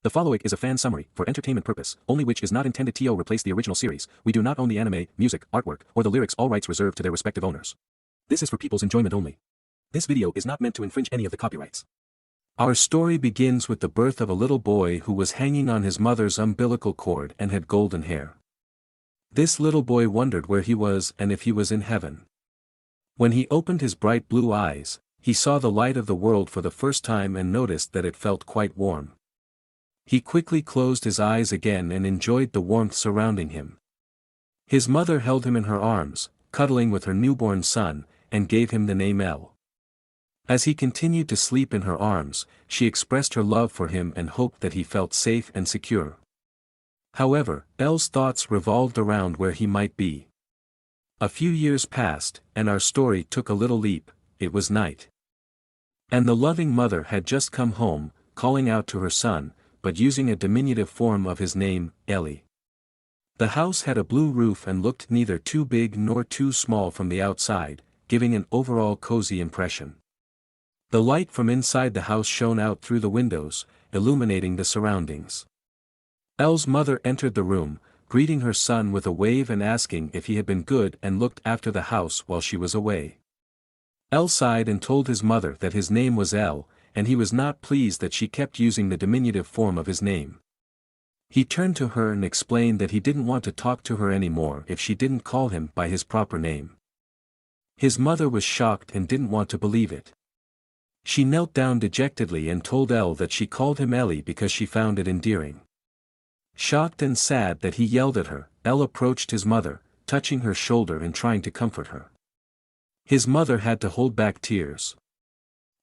The following is a fan summary, for entertainment purpose, only, which is not intended to replace the original series. We do not own the anime, music, artwork, or the lyrics, all rights reserved to their respective owners. This is for people's enjoyment only. This video is not meant to infringe any of the copyrights. Our story begins with the birth of a little boy who was hanging on his mother's umbilical cord and had golden hair. This little boy wondered where he was and if he was in heaven. When he opened his bright blue eyes, he saw the light of the world for the first time and noticed that it felt quite warm. He quickly closed his eyes again and enjoyed the warmth surrounding him. His mother held him in her arms, cuddling with her newborn son, and gave him the name El. As he continued to sleep in her arms, she expressed her love for him and hoped that he felt safe and secure. However, El's thoughts revolved around where he might be. A few years passed, and our story took a little leap. It was night. And the loving mother had just come home, calling out to her son, but using a diminutive form of his name, Eli. The house had a blue roof and looked neither too big nor too small from the outside, giving an overall cozy impression. The light from inside the house shone out through the windows, illuminating the surroundings. El's mother entered the room, greeting her son with a wave and asking if he had been good and looked after the house while she was away. El sighed and told his mother that his name was El, and he was not pleased that she kept using the diminutive form of his name. He turned to her and explained that he didn't want to talk to her anymore if she didn't call him by his proper name. His mother was shocked and didn't want to believe it. She knelt down dejectedly and told El that she called him Eli because she found it endearing. Shocked and sad that he yelled at her, El approached his mother, touching her shoulder and trying to comfort her. His mother had to hold back tears.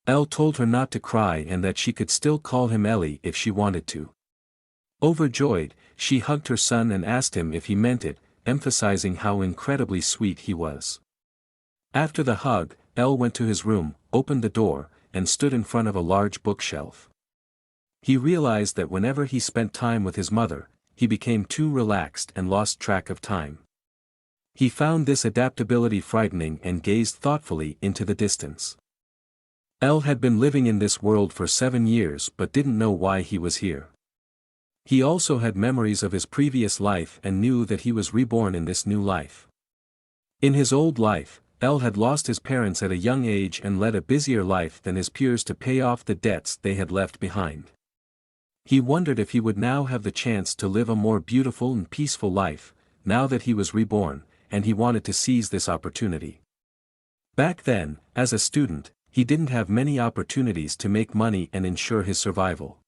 El told her not to cry and that she could still call him Eli if she wanted to. Overjoyed, she hugged her son and asked him if he meant it, emphasizing how incredibly sweet he was. After the hug, El went to his room, opened the door, and stood in front of a large bookshelf. He realized that whenever he spent time with his mother, he became too relaxed and lost track of time. He found this adaptability frightening and gazed thoughtfully into the distance. El had been living in this world for 7 years but didn't know why he was here. He also had memories of his previous life and knew that he was reborn in this new life. In his old life, El had lost his parents at a young age and led a busier life than his peers to pay off the debts they had left behind. He wondered if he would now have the chance to live a more beautiful and peaceful life, now that he was reborn, and he wanted to seize this opportunity. Back then, as a student, he didn't have many opportunities to make money and ensure his survival.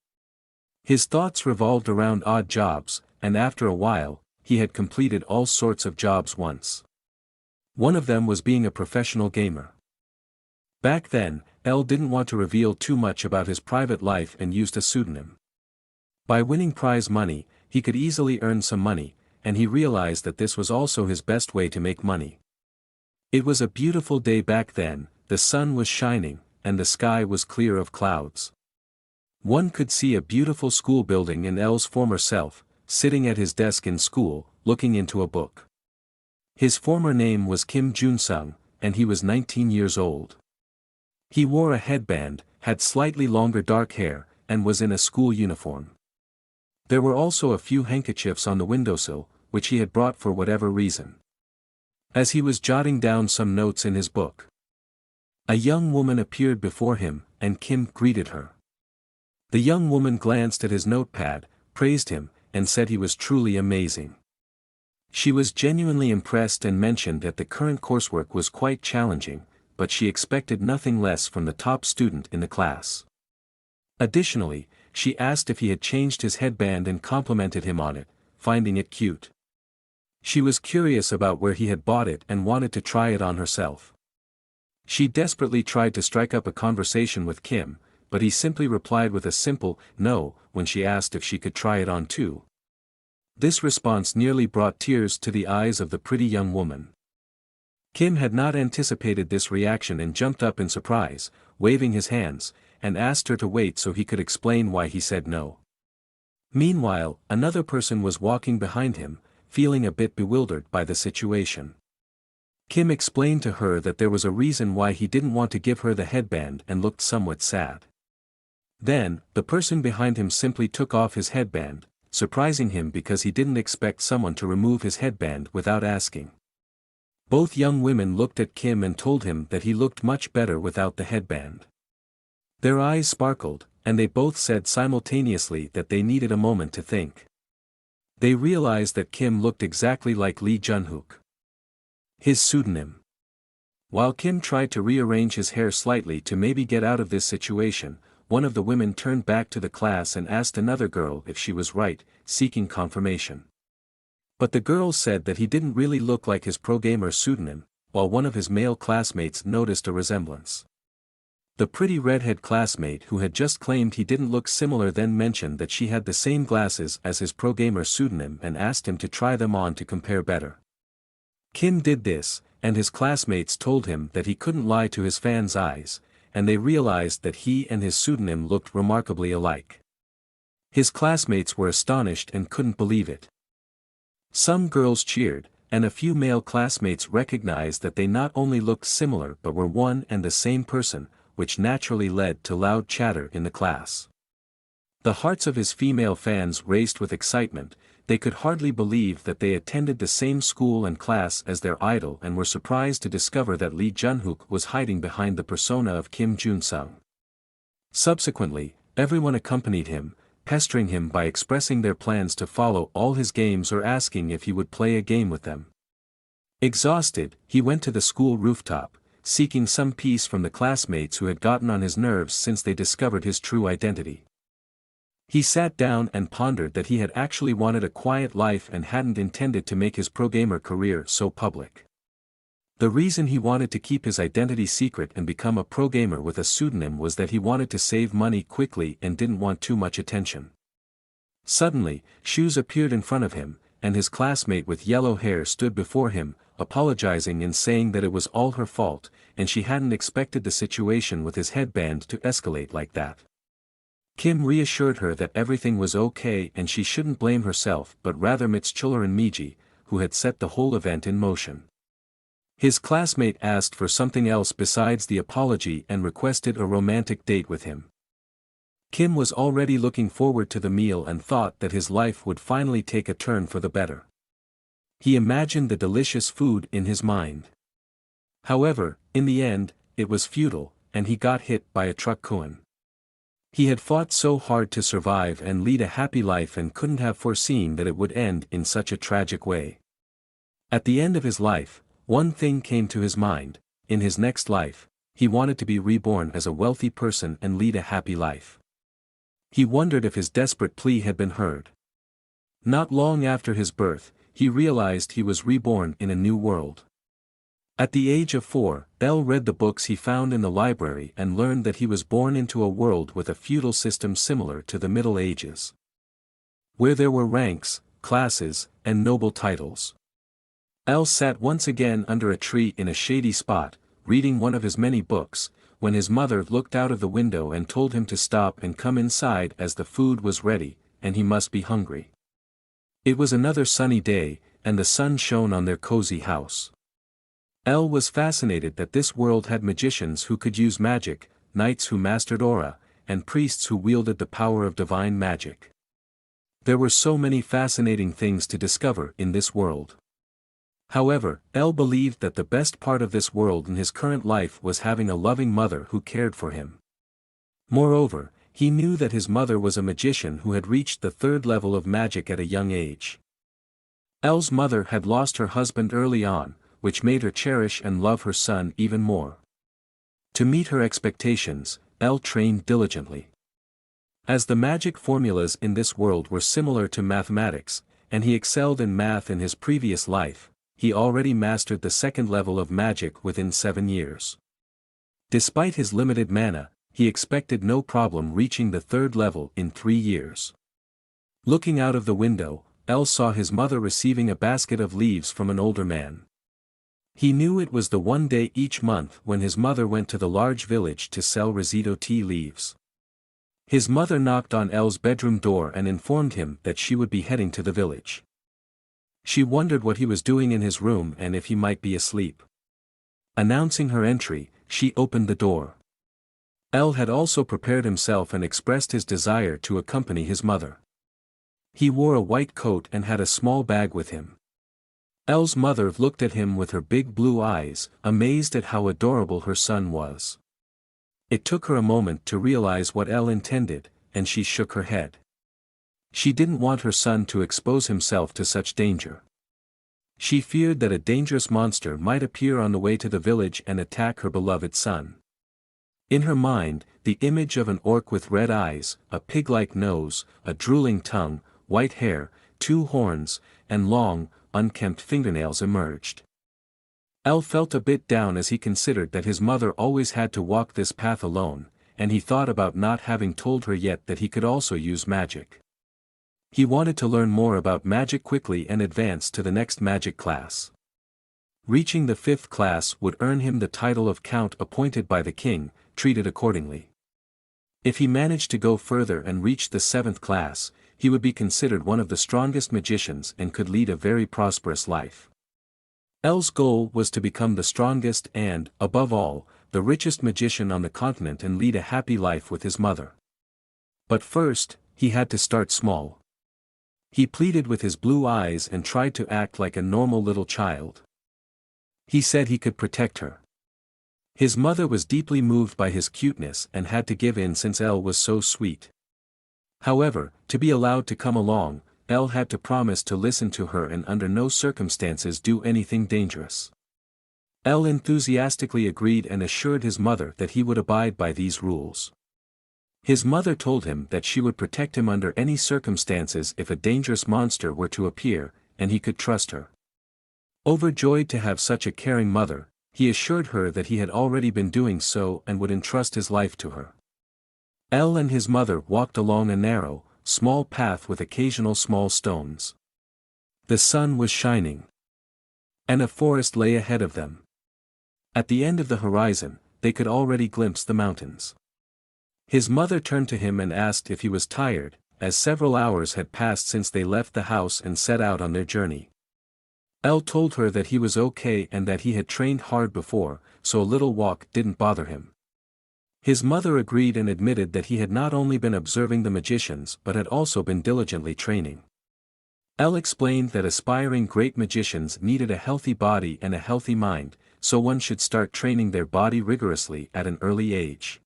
His thoughts revolved around odd jobs, and after a while, he had completed all sorts of jobs once. One of them was being a professional gamer. Back then, El didn't want to reveal too much about his private life and used a pseudonym. By winning prize money, he could easily earn some money, and he realized that this was also his best way to make money. It was a beautiful day back then. The sun was shining, and the sky was clear of clouds. One could see a beautiful school building and El's former self, sitting at his desk in school, looking into a book. His former name was Kim Junsung, and he was 19 years old. He wore a headband, had slightly longer dark hair, and was in a school uniform. There were also a few handkerchiefs on the windowsill, which he had brought for whatever reason. As he was jotting down some notes in his book, a young woman appeared before him, and Kim greeted her. The young woman glanced at his notepad, praised him, and said he was truly amazing. She was genuinely impressed and mentioned that the current coursework was quite challenging, but she expected nothing less from the top student in the class. Additionally, she asked if he had changed his headband and complimented him on it, finding it cute. She was curious about where he had bought it and wanted to try it on herself. She desperately tried to strike up a conversation with Kim, but he simply replied with a simple no when she asked if she could try it on too. This response nearly brought tears to the eyes of the pretty young woman. Kim had not anticipated this reaction and jumped up in surprise, waving his hands, and asked her to wait so he could explain why he said no. Meanwhile, another person was walking behind him, feeling a bit bewildered by the situation. Kim explained to her that there was a reason why he didn't want to give her the headband and looked somewhat sad. Then, the person behind him simply took off his headband, surprising him because he didn't expect someone to remove his headband without asking. Both young women looked at Kim and told him that he looked much better without the headband. Their eyes sparkled, and they both said simultaneously that they needed a moment to think. They realized that Kim looked exactly like Lee Junhook, his pseudonym. While Kim tried to rearrange his hair slightly to maybe get out of this situation, one of the women turned back to the class and asked another girl if she was right, seeking confirmation. But the girl said that he didn't really look like his pro-gamer pseudonym, while one of his male classmates noticed a resemblance. The pretty redhead classmate who had just claimed he didn't look similar then mentioned that she had the same glasses as his pro-gamer pseudonym and asked him to try them on to compare better. Kim did this, and his classmates told him that he couldn't lie to his fans' eyes, and they realized that he and his pseudonym looked remarkably alike. His classmates were astonished and couldn't believe it. Some girls cheered, and a few male classmates recognized that they not only looked similar but were one and the same person, which naturally led to loud chatter in the class. The hearts of his female fans raced with excitement. They could hardly believe that they attended the same school and class as their idol and were surprised to discover that Lee Junhook was hiding behind the persona of Kim Junsung. Subsequently, everyone accompanied him, pestering him by expressing their plans to follow all his games or asking if he would play a game with them. Exhausted, he went to the school rooftop, seeking some peace from the classmates who had gotten on his nerves since they discovered his true identity. He sat down and pondered that he had actually wanted a quiet life and hadn't intended to make his pro-gamer career so public. The reason he wanted to keep his identity secret and become a pro-gamer with a pseudonym was that he wanted to save money quickly and didn't want too much attention. Suddenly, Shoes appeared in front of him, and his classmate with yellow hair stood before him, apologizing and saying that it was all her fault, and she hadn't expected the situation with his headband to escalate like that. Kim reassured her that everything was okay and she shouldn't blame herself but rather Mitschiller and Mage, who had set the whole event in motion. His classmate asked for something else besides the apology and requested a romantic date with him. Kim was already looking forward to the meal and thought that his life would finally take a turn for the better. He imagined the delicious food in his mind. However, in the end, it was futile, and he got hit by a truck Kuan. He had fought so hard to survive and lead a happy life and couldn't have foreseen that it would end in such a tragic way. At the end of his life, one thing came to his mind: in his next life, he wanted to be reborn as a wealthy person and lead a happy life. He wondered if his desperate plea had been heard. Not long after his birth, he realized he was reborn in a new world. At the age of 4, El read the books he found in the library and learned that he was born into a world with a feudal system similar to the Middle Ages, where there were ranks, classes, and noble titles. El sat once again under a tree in a shady spot, reading one of his many books, when his mother looked out of the window and told him to stop and come inside as the food was ready, and he must be hungry. It was another sunny day, and the sun shone on their cozy house. El was fascinated that this world had magicians who could use magic, knights who mastered aura, and priests who wielded the power of divine magic. There were so many fascinating things to discover in this world. However, El believed that the best part of this world in his current life was having a loving mother who cared for him. Moreover, he knew that his mother was a magician who had reached the 3rd level of magic at a young age. El's mother had lost her husband early on, which made her cherish and love her son even more. To meet her expectations, El trained diligently. As the magic formulas in this world were similar to mathematics, and he excelled in math in his previous life, he already mastered the 2nd level of magic within 7 years. Despite his limited mana, he expected no problem reaching the 3rd level in 3 years. Looking out of the window, El saw his mother receiving a basket of leaves from an older man. He knew it was the one day each month when his mother went to the large village to sell Rosito tea leaves. His mother knocked on El's bedroom door and informed him that she would be heading to the village. She wondered what he was doing in his room and if he might be asleep. Announcing her entry, she opened the door. El had also prepared himself and expressed his desire to accompany his mother. He wore a white coat and had a small bag with him. El's mother looked at him with her big blue eyes, amazed at how adorable her son was. It took her a moment to realize what El intended, and she shook her head. She didn't want her son to expose himself to such danger. She feared that a dangerous monster might appear on the way to the village and attack her beloved son. In her mind, the image of an orc with red eyes, a pig-like nose, a drooling tongue, white hair, 2 horns, and long, unkempt fingernails emerged. El felt a bit down as he considered that his mother always had to walk this path alone, and he thought about not having told her yet that he could also use magic. He wanted to learn more about magic quickly and advance to the next magic class. Reaching the 5th class would earn him the title of Count appointed by the king, treated accordingly. If he managed to go further and reach the 7th class, he would be considered one of the strongest magicians and could lead a very prosperous life. El's goal was to become the strongest and, above all, the richest magician on the continent and lead a happy life with his mother. But first, he had to start small. He pleaded with his blue eyes and tried to act like a normal little child. He said he could protect her. His mother was deeply moved by his cuteness and had to give in since El was so sweet. However, to be allowed to come along, El had to promise to listen to her and under no circumstances do anything dangerous. El enthusiastically agreed and assured his mother that he would abide by these rules. His mother told him that she would protect him under any circumstances if a dangerous monster were to appear, and he could trust her. Overjoyed to have such a caring mother, he assured her that he had already been doing so and would entrust his life to her. El and his mother walked along a narrow, small path with occasional small stones. The sun was shining, and a forest lay ahead of them. At the end of the horizon, they could already glimpse the mountains. His mother turned to him and asked if he was tired, as several hours had passed since they left the house and set out on their journey. El told her that he was okay and that he had trained hard before, so a little walk didn't bother him. His mother agreed and admitted that he had not only been observing the magicians but had also been diligently training. El explained that aspiring great magicians needed a healthy body and a healthy mind, so one should start training their body rigorously at an early age.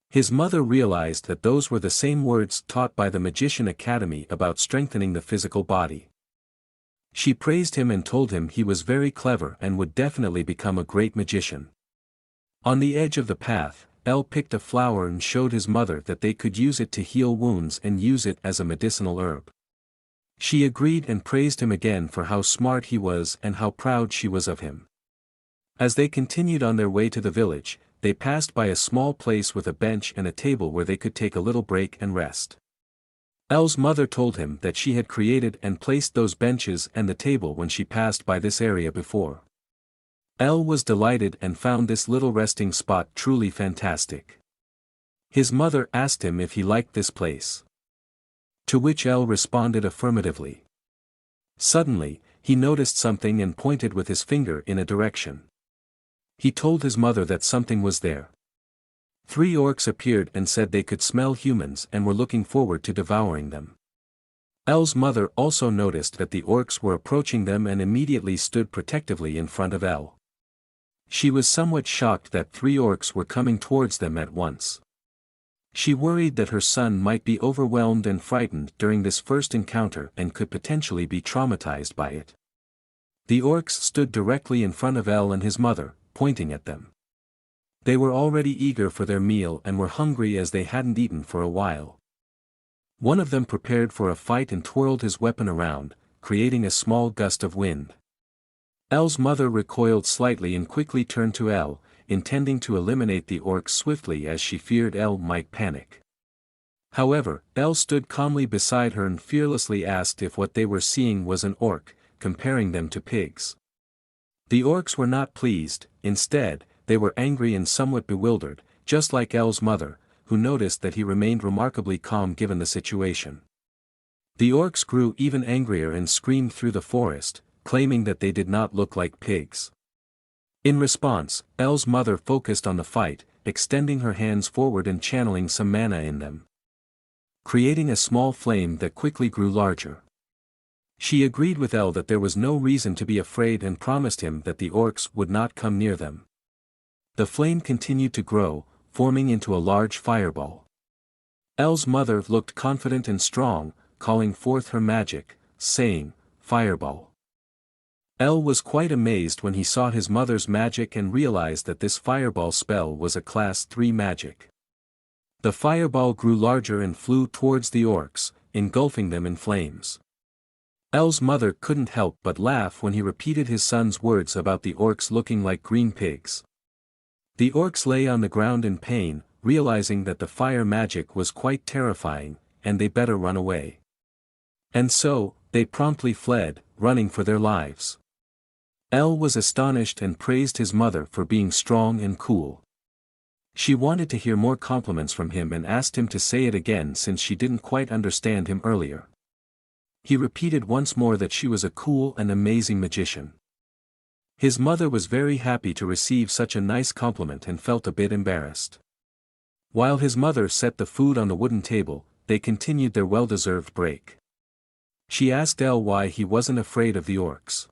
His mother realized that those were the same words taught by the Magician Academy about strengthening the physical body. She praised him and told him he was very clever and would definitely become a great magician. On the edge of the path, El picked a flower and showed his mother that they could use it to heal wounds and use it as a medicinal herb. She agreed and praised him again for how smart he was and how proud she was of him. As they continued on their way to the village, they passed by a small place with a bench and a table where they could take a little break and rest. El's mother told him that she had created and placed those benches and the table when she passed by this area before. El was delighted and found this little resting spot truly fantastic. His mother asked him if he liked this place. To which El responded affirmatively. Suddenly, he noticed something and pointed with his finger in a direction. He told his mother that something was there. 3 orcs appeared and said they could smell humans and were looking forward to devouring them. El's mother also noticed that the orcs were approaching them and immediately stood protectively in front of El. She was somewhat shocked that 3 orcs were coming towards them at once. She worried that her son might be overwhelmed and frightened during this first encounter and could potentially be traumatized by it. The orcs stood directly in front of El and his mother, pointing at them. They were already eager for their meal and were hungry as they hadn't eaten for a while. One of them prepared for a fight and twirled his weapon around, creating a small gust of wind. El's mother recoiled slightly and quickly turned to El, intending to eliminate the orcs swiftly as she feared El might panic. However, El stood calmly beside her and fearlessly asked if what they were seeing was an orc, comparing them to pigs. The orcs were not pleased, instead, they were angry and somewhat bewildered, just like El's mother, who noticed that he remained remarkably calm given the situation. The orcs grew even angrier and screamed through the forest, claiming that they did not look like pigs. In response, El's mother focused on the fight, extending her hands forward and channeling some mana in them, creating a small flame that quickly grew larger. She agreed with El that there was no reason to be afraid and promised him that the orcs would not come near them. The flame continued to grow, forming into a large fireball. El's mother looked confident and strong, calling forth her magic, saying, "Fireball." El was quite amazed when he saw his mother's magic and realized that this fireball spell was a class 3 magic. The fireball grew larger and flew towards the orcs, engulfing them in flames. El's mother couldn't help but laugh when he repeated his son's words about the orcs looking like green pigs. The orcs lay on the ground in pain, realizing that the fire magic was quite terrifying, and they better run away. And so, they promptly fled, running for their lives. El was astonished and praised his mother for being strong and cool. She wanted to hear more compliments from him and asked him to say it again since she didn't quite understand him earlier. He repeated once more that she was a cool and amazing magician. His mother was very happy to receive such a nice compliment and felt a bit embarrassed. While his mother set the food on the wooden table, they continued their well-deserved break. She asked El why he wasn't afraid of the orcs.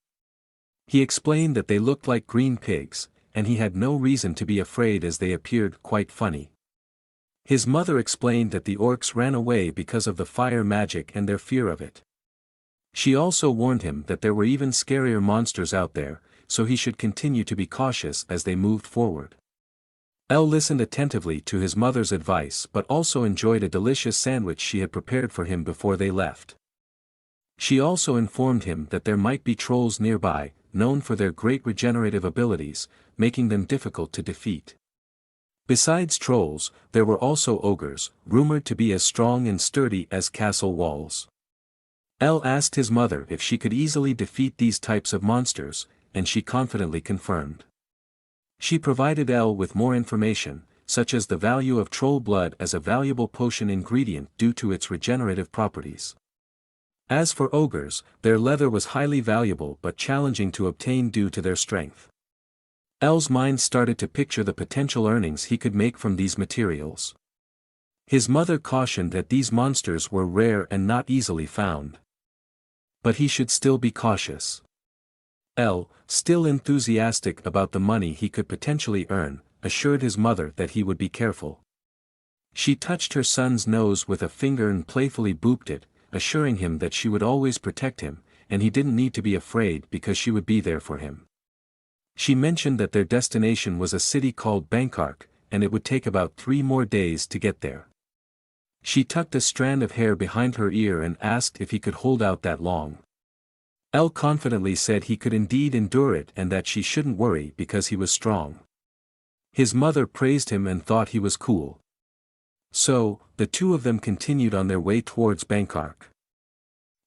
He explained that they looked like green pigs, and he had no reason to be afraid as they appeared quite funny. His mother explained that the orcs ran away because of the fire magic and their fear of it. She also warned him that there were even scarier monsters out there, so he should continue to be cautious as they moved forward. El listened attentively to his mother's advice but also enjoyed a delicious sandwich she had prepared for him before they left. She also informed him that there might be trolls nearby, known for their great regenerative abilities, making them difficult to defeat. Besides trolls, there were also ogres, rumored to be as strong and sturdy as castle walls. El asked his mother if she could easily defeat these types of monsters, and she confidently confirmed. She provided El with more information, such as the value of troll blood as a valuable potion ingredient due to its regenerative properties. As for ogres, their leather was highly valuable but challenging to obtain due to their strength. El's mind started to picture the potential earnings he could make from these materials. His mother cautioned that these monsters were rare and not easily found. But he should still be cautious. El, still enthusiastic about the money he could potentially earn, assured his mother that he would be careful. She touched her son's nose with a finger and playfully booped it, assuring him that she would always protect him, and he didn't need to be afraid because she would be there for him. She mentioned that their destination was a city called Ainhart, and it would take about 3 more days to get there. She tucked a strand of hair behind her ear and asked if he could hold out that long. El confidently said he could indeed endure it and that she shouldn't worry because he was strong. His mother praised him and thought he was cool. So, the two of them continued on their way towards Ainhart.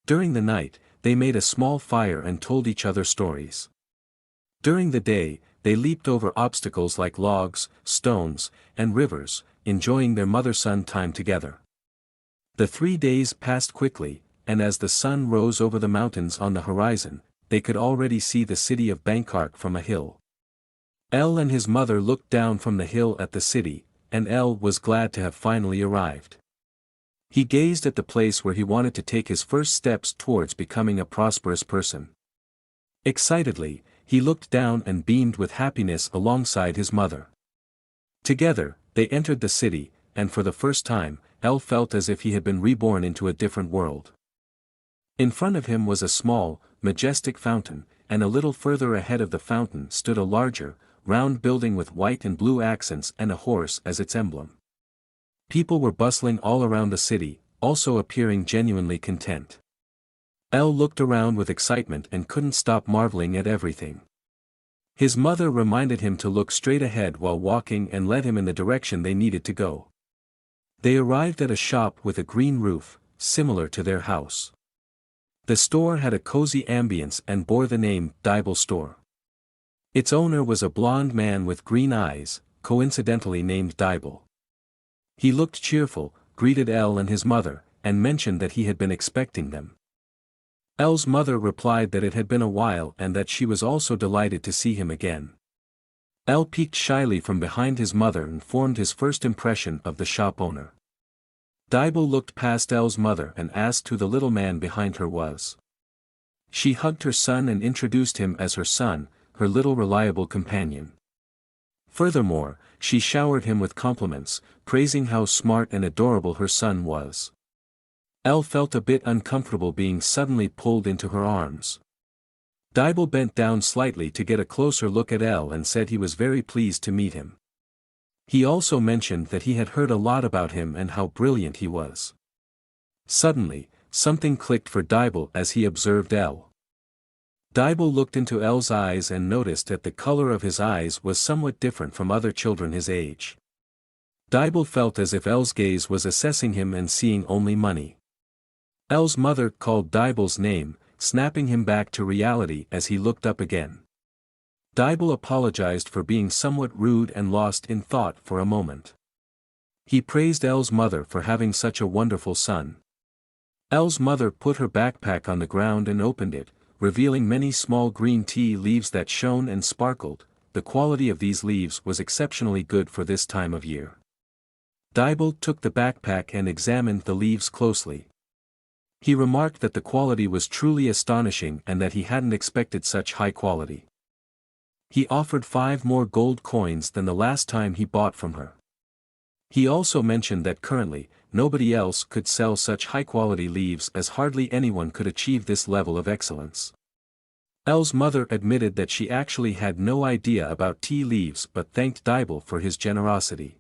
During the night, they made a small fire and told each other stories. During the day, they leaped over obstacles like logs, stones, and rivers, enjoying their mother-son time together. The 3 days passed quickly, and as the sun rose over the mountains on the horizon, they could already see the city of Ainhart from a hill. El and his mother looked down from the hill at the city, and El was glad to have finally arrived. He gazed at the place where he wanted to take his first steps towards becoming a prosperous person. Excitedly, he looked down and beamed with happiness alongside his mother. Together, they entered the city, and for the first time, El felt as if he had been reborn into a different world. In front of him was a small, majestic fountain, and a little further ahead of the fountain stood a larger, round building with white and blue accents and a horse as its emblem. People were bustling all around the city, also appearing genuinely content. El looked around with excitement and couldn't stop marveling at everything. His mother reminded him to look straight ahead while walking and led him in the direction they needed to go. They arrived at a shop with a green roof, similar to their house. The store had a cozy ambience and bore the name Dible Store. Its owner was a blond man with green eyes, coincidentally named Dible. He looked cheerful, greeted El and his mother, and mentioned that he had been expecting them. El's mother replied that it had been a while and that she was also delighted to see him again. El peeked shyly from behind his mother and formed his first impression of the shop owner. Dibble looked past El's mother and asked who the little man behind her was. She hugged her son and introduced him as her son, her little reliable companion. Furthermore, she showered him with compliments, praising how smart and adorable her son was. El felt a bit uncomfortable being suddenly pulled into her arms. Dibble bent down slightly to get a closer look at El and said he was very pleased to meet him. He also mentioned that he had heard a lot about him and how brilliant he was. Suddenly, something clicked for Dibble as he observed El. Dibble looked into El's eyes and noticed that the color of his eyes was somewhat different from other children his age. Dibble felt as if El's gaze was assessing him and seeing only money. El's mother called Dibble's name, snapping him back to reality as he looked up again. Dibble apologized for being somewhat rude and lost in thought for a moment. He praised El's mother for having such a wonderful son. El's mother put her backpack on the ground and opened it, revealing many small green tea leaves that shone and sparkled. The quality of these leaves was exceptionally good for this time of year. Dibble took the backpack and examined the leaves closely. He remarked that the quality was truly astonishing and that he hadn't expected such high quality. He offered 5 more gold coins than the last time he bought from her. He also mentioned that currently, nobody else could sell such high-quality leaves as hardly anyone could achieve this level of excellence. El's mother admitted that she actually had no idea about tea leaves but thanked Dibble for his generosity.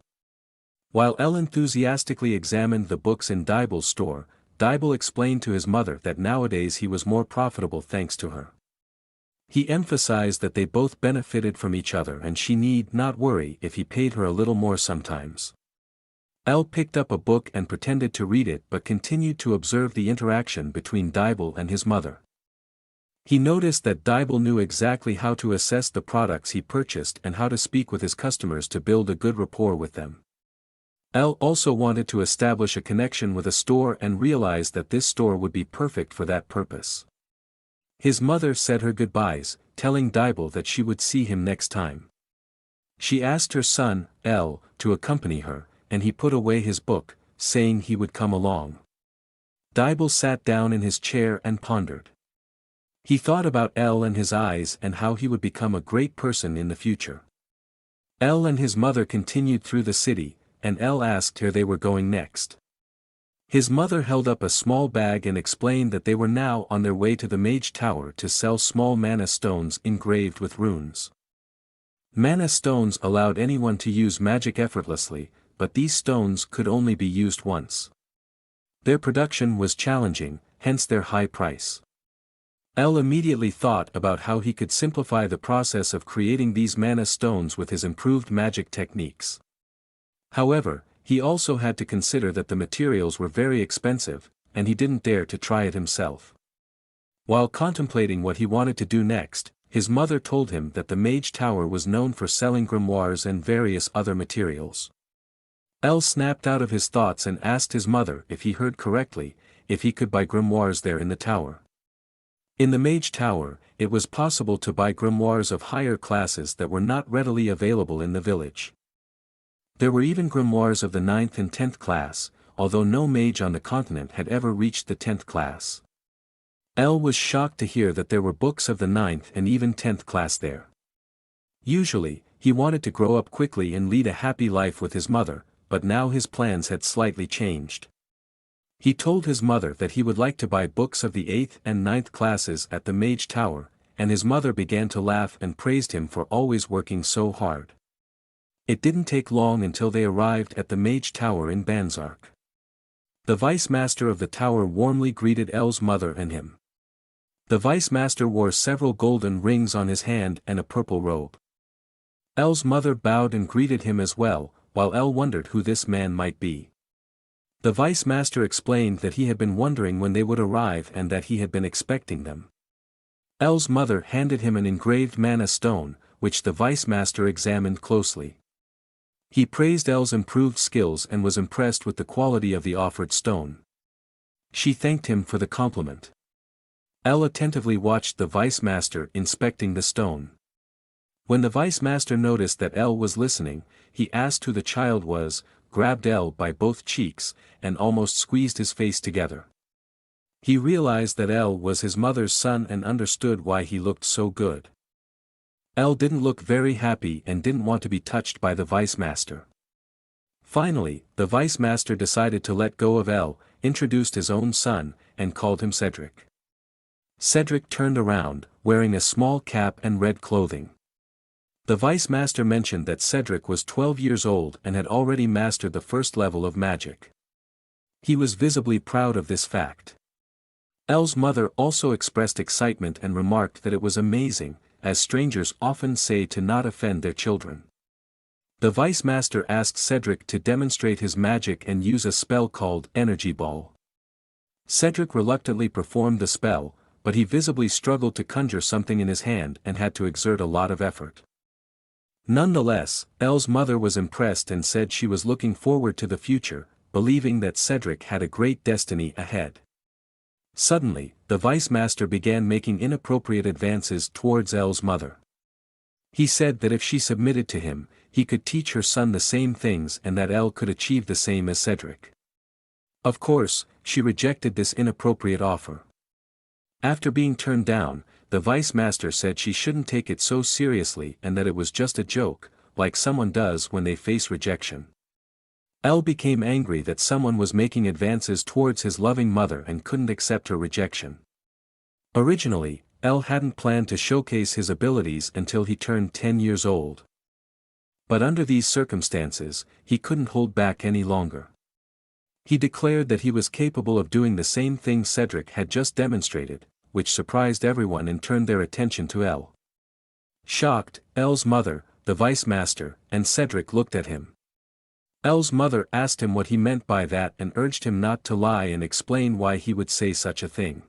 While El enthusiastically examined the books in Dibble's store, Dibble explained to his mother that nowadays he was more profitable thanks to her. He emphasized that they both benefited from each other and she need not worry if he paid her a little more sometimes. El picked up a book and pretended to read it but continued to observe the interaction between Dibble and his mother. He noticed that Dibble knew exactly how to assess the products he purchased and how to speak with his customers to build a good rapport with them. El also wanted to establish a connection with a store and realized that this store would be perfect for that purpose. His mother said her goodbyes, telling Dibble that she would see him next time. She asked her son, El, to accompany her, and he put away his book, saying he would come along. Dibble sat down in his chair and pondered. He thought about El and his eyes and how he would become a great person in the future. El and his mother continued through the city, and El asked where they were going next. His mother held up a small bag and explained that they were now on their way to the Mage Tower to sell small mana stones engraved with runes. Mana stones allowed anyone to use magic effortlessly, but these stones could only be used once. Their production was challenging, hence their high price. El immediately thought about how he could simplify the process of creating these mana stones with his improved magic techniques. However, he also had to consider that the materials were very expensive, and he didn't dare to try it himself. While contemplating what he wanted to do next, his mother told him that the Mage Tower was known for selling grimoires and various other materials. El snapped out of his thoughts and asked his mother if he heard correctly, if he could buy grimoires there in the tower. In the Mage Tower, it was possible to buy grimoires of higher classes that were not readily available in the village. There were even grimoires of the 9th and 10th class, although no mage on the continent had ever reached the 10th class. El was shocked to hear that there were books of the 9th and even 10th class there. Usually, he wanted to grow up quickly and lead a happy life with his mother, but now his plans had slightly changed. He told his mother that he would like to buy books of the 8th and 9th classes at the Mage Tower, and his mother began to laugh and praised him for always working so hard. It didn't take long until they arrived at the Mage Tower in Banzark. The Vice Master of the tower warmly greeted El's mother and him. The Vice Master wore several golden rings on his hand and a purple robe. El's mother bowed and greeted him as well, while El wondered who this man might be. The Vice Master explained that he had been wondering when they would arrive and that he had been expecting them. El's mother handed him an engraved mana stone, which the Vice Master examined closely. He praised El's improved skills and was impressed with the quality of the offered stone. She thanked him for the compliment. El attentively watched the Vice Master inspecting the stone. When the vice master noticed that L was listening, he asked who the child was, grabbed L by both cheeks, and almost squeezed his face together. He realized that L was his mother's son and understood why he looked so good. L didn't look very happy and didn't want to be touched by the vice master. Finally, the vice master decided to let go of L, introduced his own son, and called him Cedric. Cedric turned around, wearing a small cap and red clothing. The vice master mentioned that Cedric was 12 years old and had already mastered the first level of magic. He was visibly proud of this fact. L's mother also expressed excitement and remarked that it was amazing, as strangers often say to not offend their children. The vice master asked Cedric to demonstrate his magic and use a spell called Energy Ball. Cedric reluctantly performed the spell, but he visibly struggled to conjure something in his hand and had to exert a lot of effort. Nonetheless, L's mother was impressed and said she was looking forward to the future, believing that Cedric had a great destiny ahead. Suddenly, the vice master began making inappropriate advances towards L's mother. He said that if she submitted to him, he could teach her son the same things and that L could achieve the same as Cedric. Of course, she rejected this inappropriate offer. After being turned down, the vice master said she shouldn't take it so seriously and that it was just a joke, like someone does when they face rejection. L became angry that someone was making advances towards his loving mother and couldn't accept her rejection. Originally, L hadn't planned to showcase his abilities until he turned 10 years old. But under these circumstances, he couldn't hold back any longer. He declared that he was capable of doing the same thing Cedric had just demonstrated, which surprised everyone and turned their attention to L. Shocked, L's mother, the vice master, and Cedric looked at him. L's mother asked him what he meant by that and urged him not to lie and explain why he would say such a thing.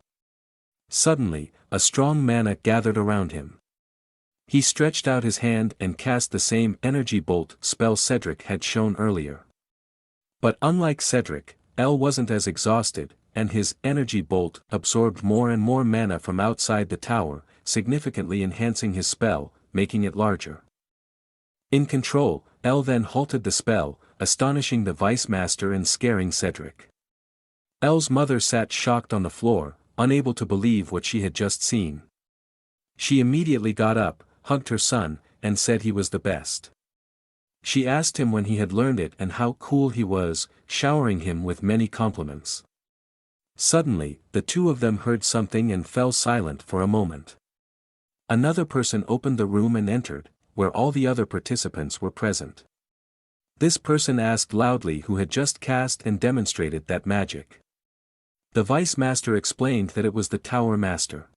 Suddenly, a strong mana gathered around him. He stretched out his hand and cast the same energy bolt spell Cedric had shown earlier. But unlike Cedric, L wasn't as exhausted, and his energy bolt absorbed more and more mana from outside the tower, significantly enhancing his spell, making it larger. In control, L then halted the spell, astonishing the vice master and scaring Cedric. L's mother sat shocked on the floor, unable to believe what she had just seen. She immediately got up, hugged her son, and said he was the best. She asked him when he had learned it and how cool he was, showering him with many compliments. Suddenly, the two of them heard something and fell silent for a moment. Another person opened the room and entered, where all the other participants were present. This person asked loudly who had just cast and demonstrated that magic. The vice master explained that it was the tower master.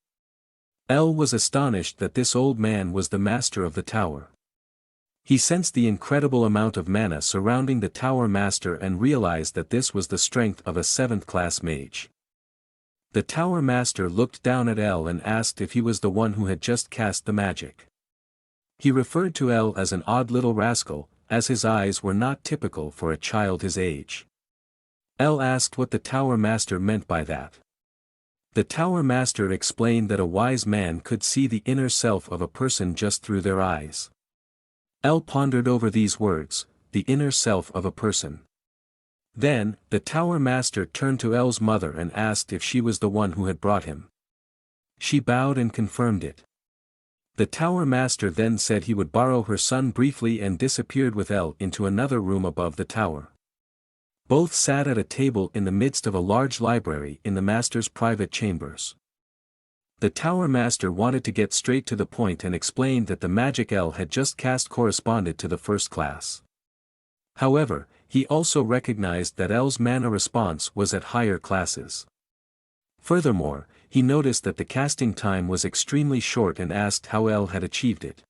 L was astonished that this old man was the master of the tower. He sensed the incredible amount of mana surrounding the tower master and realized that this was the strength of a 7th class mage. The tower master looked down at L and asked if he was the one who had just cast the magic. He referred to L as an odd little rascal, as his eyes were not typical for a child his age. L asked what the tower master meant by that. The tower master explained that a wise man could see the inner self of a person just through their eyes. L pondered over these words, the inner self of a person. Then, the tower master turned to L's mother and asked if she was the one who had brought him. She bowed and confirmed it. The tower master then said he would borrow her son briefly and disappeared with L into another room above the tower. Both sat at a table in the midst of a large library in the master's private chambers. The tower master wanted to get straight to the point and explained that the magic L had just cast corresponded to the 1st class. However, he also recognized that L's mana response was at higher classes. Furthermore, he noticed that the casting time was extremely short and asked how L had achieved it.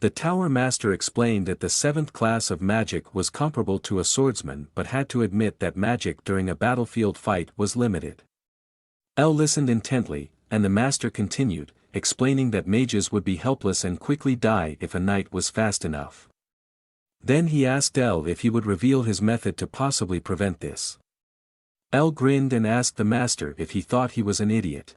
The tower master explained that the 7th class of magic was comparable to a swordsman but had to admit that magic during a battlefield fight was limited. L listened intently, and the master continued, explaining that mages would be helpless and quickly die if a knight was fast enough. Then he asked L if he would reveal his method to possibly prevent this. L grinned and asked the master if he thought he was an idiot.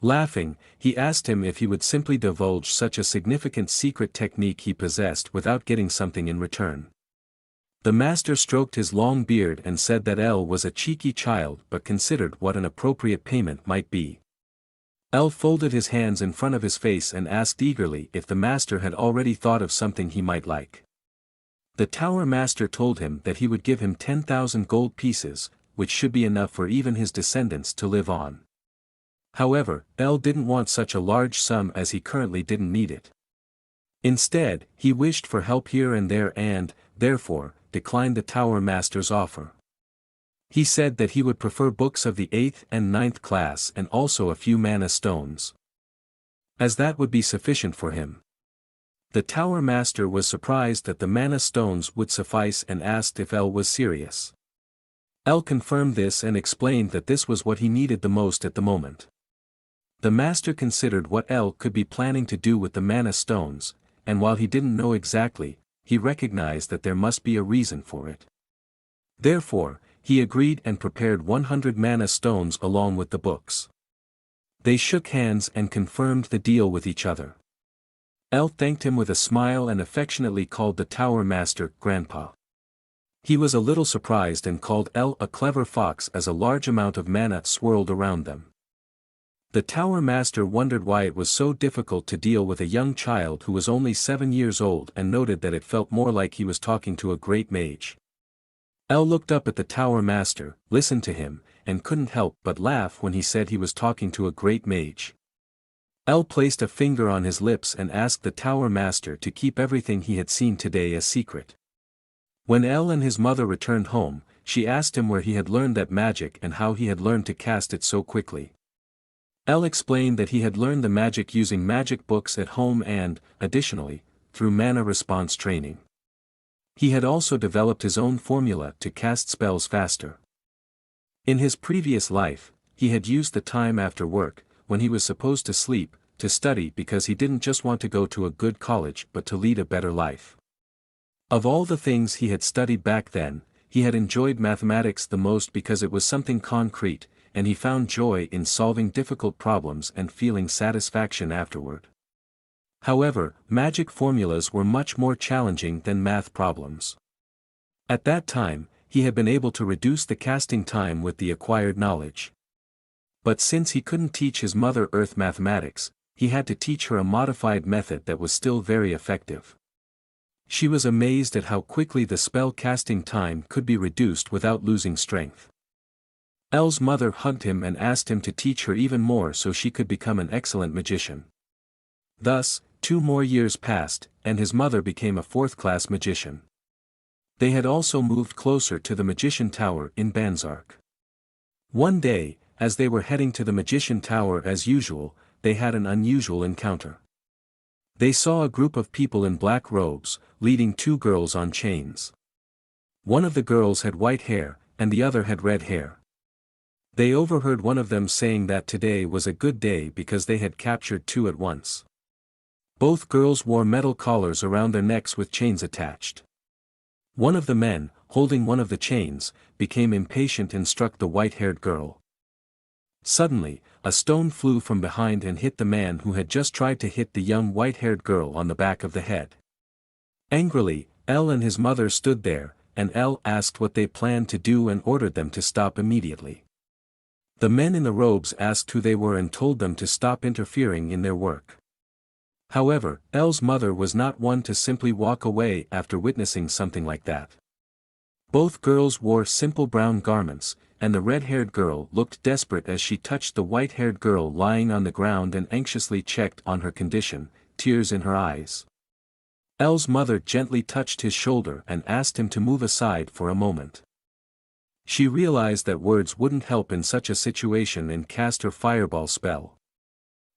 Laughing, he asked him if he would simply divulge such a significant secret technique he possessed without getting something in return. The master stroked his long beard and said that L was a cheeky child but considered what an appropriate payment might be. L folded his hands in front of his face and asked eagerly if the master had already thought of something he might like. The tower master told him that he would give him 10,000 gold pieces, which should be enough for even his descendants to live on. However, L didn't want such a large sum as he currently didn't need it. Instead, he wished for help here and there and, therefore, declined the tower master's offer. He said that he would prefer books of the 8th and 9th class and also a few mana stones, as that would be sufficient for him. The tower master was surprised that the mana stones would suffice and asked if L was serious. L confirmed this and explained that this was what he needed the most at the moment. The master considered what L could be planning to do with the mana stones, and while he didn't know exactly, he recognized that there must be a reason for it. Therefore, he agreed and prepared 100 mana stones along with the books. They shook hands and confirmed the deal with each other. L thanked him with a smile and affectionately called the tower master Grandpa. He was a little surprised and called L a clever fox as a large amount of mana swirled around them. The tower master wondered why it was so difficult to deal with a young child who was only 7 years old and noted that it felt more like he was talking to a great mage. L looked up at the tower master, listened to him, and couldn't help but laugh when he said he was talking to a great mage. L placed a finger on his lips and asked the tower master to keep everything he had seen today a secret. When L and his mother returned home, she asked him where he had learned that magic and how he had learned to cast it so quickly. L explained that he had learned the magic using magic books at home and, additionally, through mana response training. He had also developed his own formula to cast spells faster. In his previous life, he had used the time after work, when he was supposed to sleep, to study because he didn't just want to go to a good college but to lead a better life. Of all the things he had studied back then, he had enjoyed mathematics the most because it was something concrete, and he found joy in solving difficult problems and feeling satisfaction afterward. However, magic formulas were much more challenging than math problems. At that time, he had been able to reduce the casting time with the acquired knowledge. But since he couldn't teach his mother Earth mathematics, he had to teach her a modified method that was still very effective. She was amazed at how quickly the spell casting time could be reduced without losing strength. L's mother hugged him and asked him to teach her even more so she could become an excellent magician. Thus, 2 more years passed, and his mother became a 4th-class magician. They had also moved closer to the magician tower in Banzark. One day, as they were heading to the magician tower as usual, they had an unusual encounter. They saw a group of people in black robes, leading 2 girls on chains. One of the girls had white hair, and the other had red hair. They overheard one of them saying that today was a good day because they had captured 2 at once. Both girls wore metal collars around their necks with chains attached. One of the men, holding one of the chains, became impatient and struck the white-haired girl. Suddenly, a stone flew from behind and hit the man who had just tried to hit the young white-haired girl on the back of the head. Angrily, L and his mother stood there, and L asked what they planned to do and ordered them to stop immediately. The men in the robes asked who they were and told them to stop interfering in their work. However, L's mother was not one to simply walk away after witnessing something like that. Both girls wore simple brown garments, and the red-haired girl looked desperate as she touched the white-haired girl lying on the ground and anxiously checked on her condition, tears in her eyes. L's mother gently touched his shoulder and asked him to move aside for a moment. She realized that words wouldn't help in such a situation and cast her fireball spell.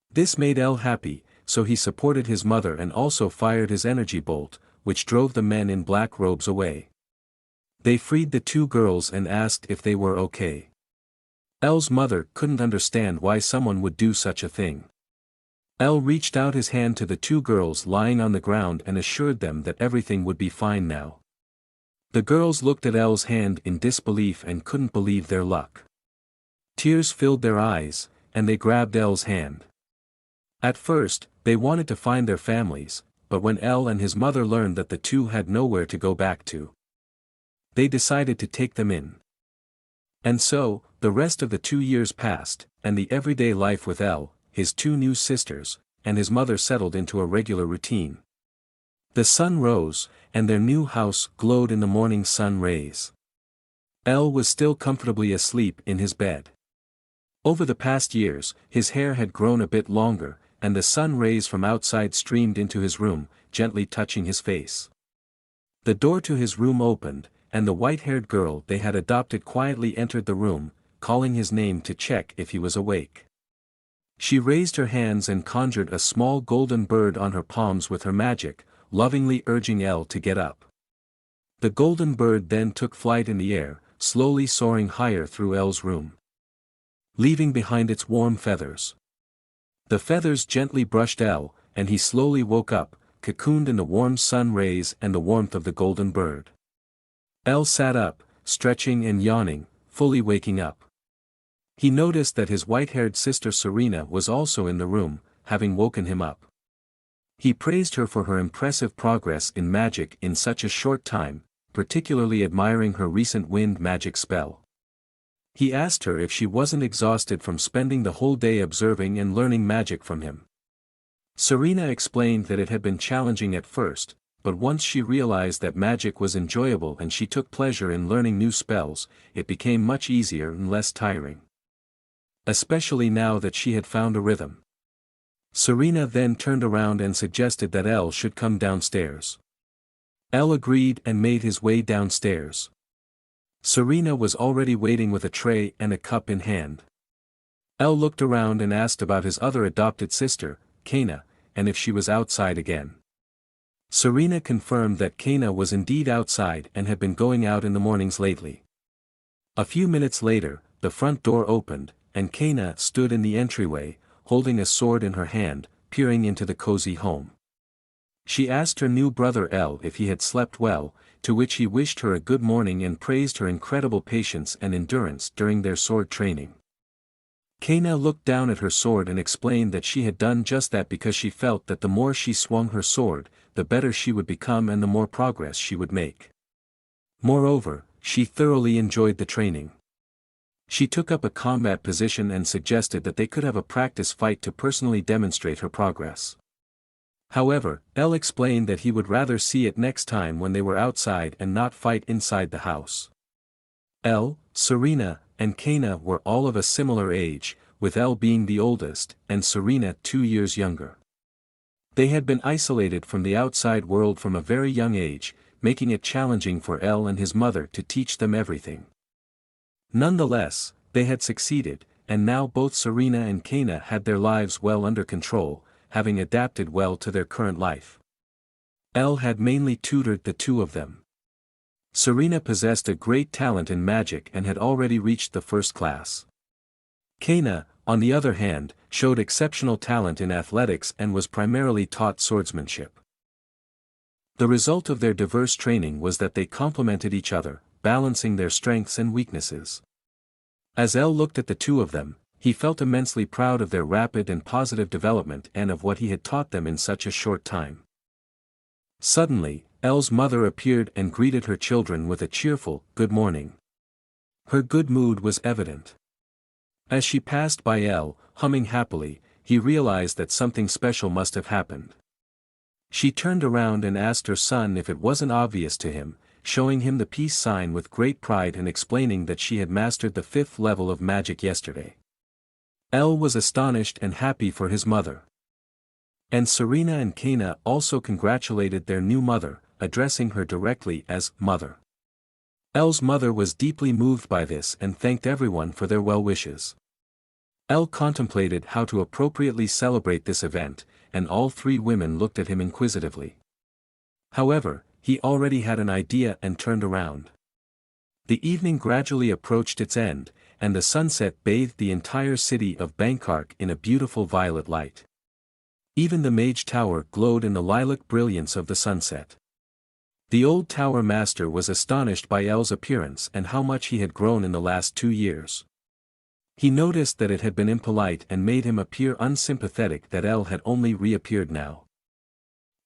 This made L happy, so he supported his mother and also fired his energy bolt, which drove the men in black robes away. They freed the 2 girls and asked if they were okay. L's mother couldn't understand why someone would do such a thing. L reached out his hand to the 2 girls lying on the ground and assured them that everything would be fine now. The girls looked at L's hand in disbelief and couldn't believe their luck. Tears filled their eyes, and they grabbed Elle's hand. At first, they wanted to find their families, but when Elle and his mother learned that the two had nowhere to go back to, they decided to take them in. And so, the rest of the 2 years passed, and the everyday life with Elle, his two new sisters, and his mother settled into a regular routine. The sun rose, and their new house glowed in the morning sun rays. Elle was still comfortably asleep in his bed. Over the past years, his hair had grown a bit longer, and the sun rays from outside streamed into his room, gently touching his face. The door to his room opened, and the white-haired girl they had adopted quietly entered the room, calling his name to check if he was awake. She raised her hands and conjured a small golden bird on her palms with her magic, lovingly urging Elle to get up. The golden bird then took flight in the air, slowly soaring higher through Elle's room, leaving behind its warm feathers. The feathers gently brushed Elle, and he slowly woke up, cocooned in the warm sun rays and the warmth of the golden bird. Elle sat up, stretching and yawning, fully waking up. He noticed that his white-haired sister Serena was also in the room, having woken him up. He praised her for her impressive progress in magic in such a short time, particularly admiring her recent wind magic spell. He asked her if she wasn't exhausted from spending the whole day observing and learning magic from him. Serena explained that it had been challenging at first, but once she realized that magic was enjoyable and she took pleasure in learning new spells, it became much easier and less tiring. Especially now that she had found a rhythm. Serena then turned around and suggested that Elle should come downstairs. Elle agreed and made his way downstairs. Serena was already waiting with a tray and a cup in hand. Elle looked around and asked about his other adopted sister, Kaina, and if she was outside again. Serena confirmed that Kaina was indeed outside and had been going out in the mornings lately. A few minutes later, the front door opened, and Kaina stood in the entryway, holding a sword in her hand, peering into the cozy home. She asked her new brother Elle if he had slept well, to which he wished her a good morning and praised her incredible patience and endurance during their sword training. Kaina looked down at her sword and explained that she had done just that because she felt that the more she swung her sword, the better she would become and the more progress she would make. Moreover, she thoroughly enjoyed the training. She took up a combat position and suggested that they could have a practice fight to personally demonstrate her progress. However, Elle explained that he would rather see it next time when they were outside and not fight inside the house. Elle, Serena, and Kaina were all of a similar age, with Elle being the oldest, and Serena 2 years younger. They had been isolated from the outside world from a very young age, making it challenging for Elle and his mother to teach them everything. Nonetheless, they had succeeded, and now both Serena and Kaina had their lives well under control, having adapted well to their current life. Elle had mainly tutored the two of them. Serena possessed a great talent in magic and had already reached the first class. Kaina, on the other hand, showed exceptional talent in athletics and was primarily taught swordsmanship. The result of their diverse training was that they complemented each other, balancing their strengths and weaknesses. As Elle looked at the two of them, he felt immensely proud of their rapid and positive development and of what he had taught them in such a short time. Suddenly, Elle's mother appeared and greeted her children with a cheerful, "Good morning." Her good mood was evident. As she passed by Elle, humming happily, he realized that something special must have happened. She turned around and asked her son if it wasn't obvious to him, showing him the peace sign with great pride and explaining that she had mastered the 5th level of magic yesterday. Elle was astonished and happy for his mother. And Serena and Kaina also congratulated their new mother, addressing her directly as "Mother." Elle's mother was deeply moved by this and thanked everyone for their well wishes. Elle contemplated how to appropriately celebrate this event, and all three women looked at him inquisitively. However, he already had an idea and turned around. The evening gradually approached its end, and the sunset bathed the entire city of Ainhart in a beautiful violet light. Even the Mage Tower glowed in the lilac brilliance of the sunset. The old tower master was astonished by Elle's appearance and how much he had grown in the last 2 years. He noticed that it had been impolite and made him appear unsympathetic that El had only reappeared now.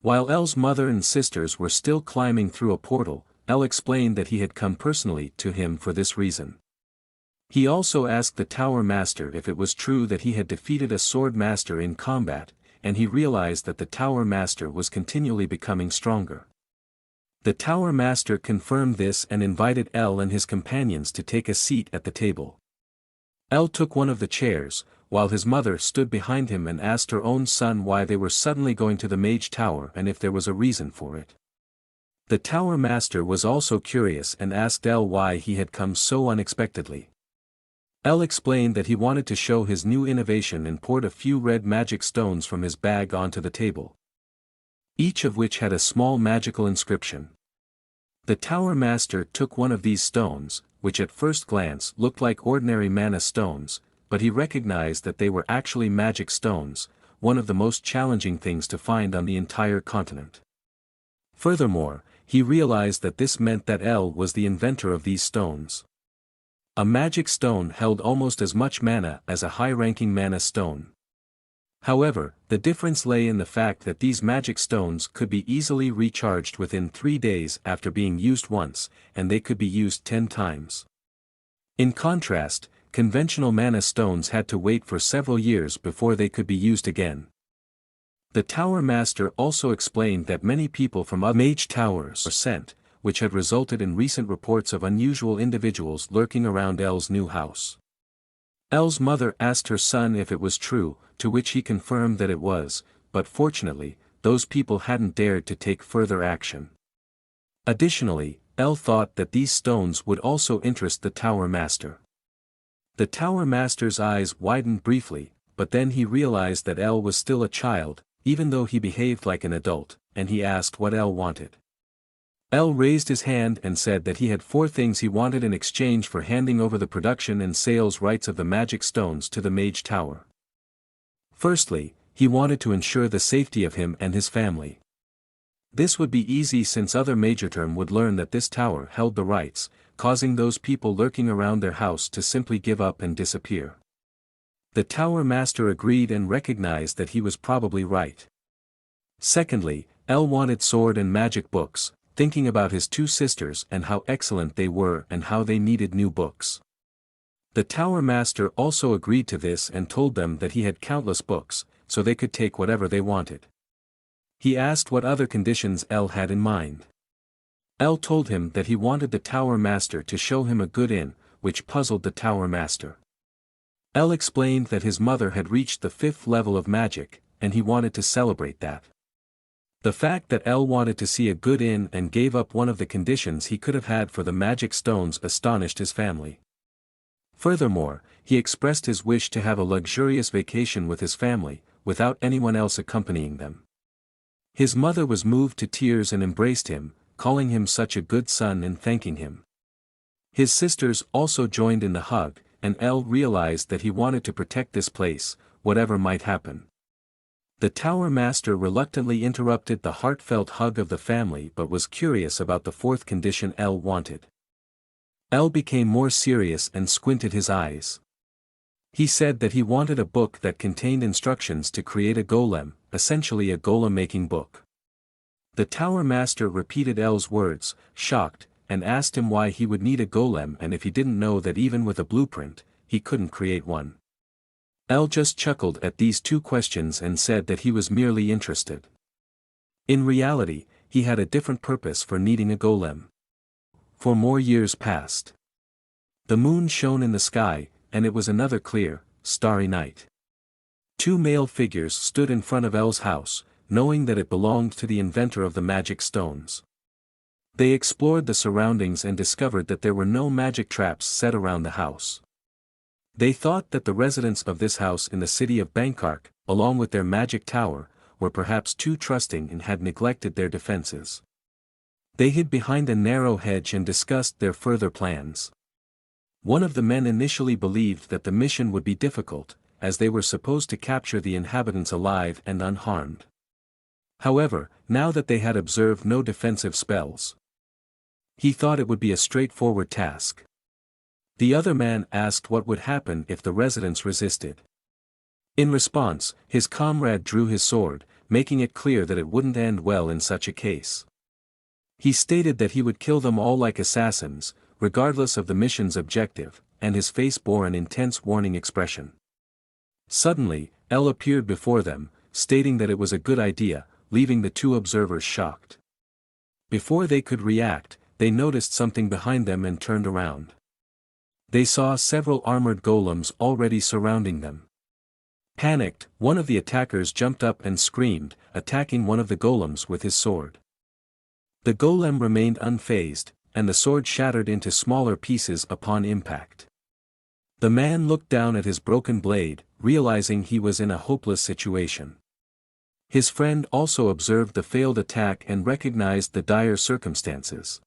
While El's mother and sisters were still climbing through a portal, El explained that he had come personally to him for this reason. He also asked the Tower Master if it was true that he had defeated a Sword Master in combat, and he realized that the Tower Master was continually becoming stronger. The Tower Master confirmed this and invited El and his companions to take a seat at the table. El took one of the chairs, while his mother stood behind him and asked her own son why they were suddenly going to the Mage Tower and if there was a reason for it. The Tower Master was also curious and asked El why he had come so unexpectedly. El explained that he wanted to show his new innovation and poured a few red magic stones from his bag onto the table, each of which had a small magical inscription. The Tower Master took one of these stones, which at first glance looked like ordinary mana stones, but he recognized that they were actually magic stones, one of the most challenging things to find on the entire continent. Furthermore, he realized that this meant that El was the inventor of these stones. A magic stone held almost as much mana as a high-ranking mana stone. However, the difference lay in the fact that these magic stones could be easily recharged within 3 days after being used once, and they could be used 10 times. In contrast, conventional mana stones had to wait for several years before they could be used again. The Tower Master also explained that many people from other Mage Towers were sent, which had resulted in recent reports of unusual individuals lurking around El's new house. El's mother asked her son if it was true, to which he confirmed that it was, but fortunately, those people hadn't dared to take further action. Additionally, El thought that these stones would also interest the Tower Master. The Tower Master's eyes widened briefly, but then he realized that El was still a child, even though he behaved like an adult, and he asked what El wanted. El raised his hand and said that he had 4 things he wanted in exchange for handing over the production and sales rights of the magic stones to the Mage Tower. Firstly, he wanted to ensure the safety of him and his family. This would be easy since other Majorterm would learn that this tower held the rights, causing those people lurking around their house to simply give up and disappear. The Tower Master agreed and recognized that he was probably right. Secondly, El wanted sword and magic books, thinking about his 2 sisters and how excellent they were and how they needed new books. The Tower Master also agreed to this and told them that he had countless books, so they could take whatever they wanted. He asked what other conditions El had in mind. El told him that he wanted the Tower Master to show him a good inn, which puzzled the Tower Master. El explained that his mother had reached the 5th level of magic, and he wanted to celebrate that. The fact that El wanted to see a good inn and gave up one of the conditions he could have had for the magic stones astonished his family. Furthermore, he expressed his wish to have a luxurious vacation with his family, without anyone else accompanying them. His mother was moved to tears and embraced him, calling him such a good son and thanking him. His sisters also joined in the hug, and El realized that he wanted to protect this place, whatever might happen. The Tower Master reluctantly interrupted the heartfelt hug of the family but was curious about the 4th condition El wanted. El became more serious and squinted his eyes. He said that he wanted a book that contained instructions to create a golem, essentially a golem-making book. The Tower Master repeated El's words, shocked, and asked him why he would need a golem and if he didn't know that even with a blueprint, he couldn't create one. El just chuckled at these 2 questions and said that he was merely interested. In reality, he had a different purpose for needing a golem. For more years passed. The moon shone in the sky, and it was another clear, starry night. 2 male figures stood in front of El's house, knowing that it belonged to the inventor of the magic stones. They explored the surroundings and discovered that there were no magic traps set around the house. They thought that the residents of this house in the city of Bangkok, along with their magic tower, were perhaps too trusting and had neglected their defenses. They hid behind a narrow hedge and discussed their further plans. One of the men initially believed that the mission would be difficult, as they were supposed to capture the inhabitants alive and unharmed. However, now that they had observed no defensive spells, he thought it would be a straightforward task. The other man asked what would happen if the residents resisted. In response, his comrade drew his sword, making it clear that it wouldn't end well in such a case. He stated that he would kill them all like assassins, regardless of the mission's objective, and his face bore an intense warning expression. Suddenly, El appeared before them, stating that it was a good idea, leaving the two observers shocked. Before they could react, they noticed something behind them and turned around. They saw several armored golems already surrounding them. Panicked, one of the attackers jumped up and screamed, attacking one of the golems with his sword. The golem remained unfazed, and the sword shattered into smaller pieces upon impact. The man looked down at his broken blade, realizing he was in a hopeless situation. His friend also observed the failed attack and recognized the dire circumstances.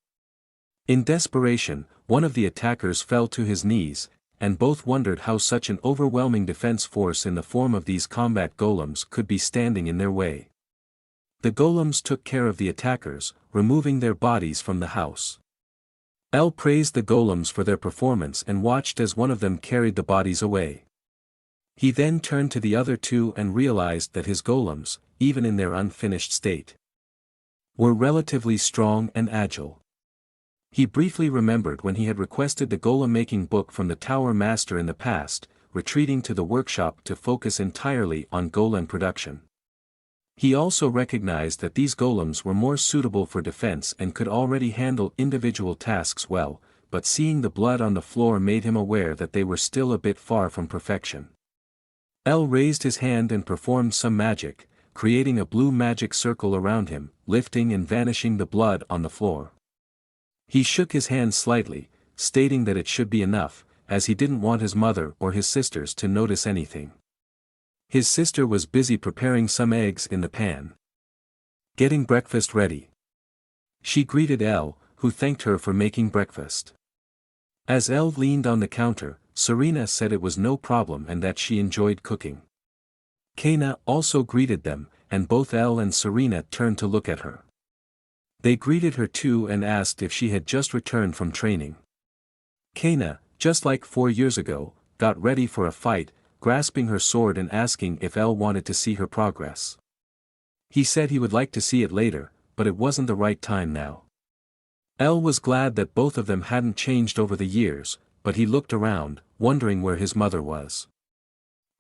In desperation, one of the attackers fell to his knees, and both wondered how such an overwhelming defense force in the form of these combat golems could be standing in their way. The golems took care of the attackers, removing their bodies from the house. El praised the golems for their performance and watched as one of them carried the bodies away. He then turned to the other two and realized that his golems, even in their unfinished state, were relatively strong and agile. He briefly remembered when he had requested the golem-making book from the Tower Master in the past, retreating to the workshop to focus entirely on golem production. He also recognized that these golems were more suitable for defense and could already handle individual tasks well, but seeing the blood on the floor made him aware that they were still a bit far from perfection. El raised his hand and performed some magic, creating a blue magic circle around him, lifting and vanishing the blood on the floor. He shook his hand slightly, stating that it should be enough, as he didn't want his mother or his sisters to notice anything. His sister was busy preparing some eggs in the pan, getting breakfast ready. She greeted El, who thanked her for making breakfast. As El leaned on the counter, Serena said it was no problem and that she enjoyed cooking. Kaina also greeted them, and both El and Serena turned to look at her. They greeted her too and asked if she had just returned from training. Kaina, just like 4 years ago, got ready for a fight, grasping her sword and asking if El wanted to see her progress. He said he would like to see it later, but it wasn't the right time now. El was glad that both of them hadn't changed over the years, but he looked around, wondering where his mother was.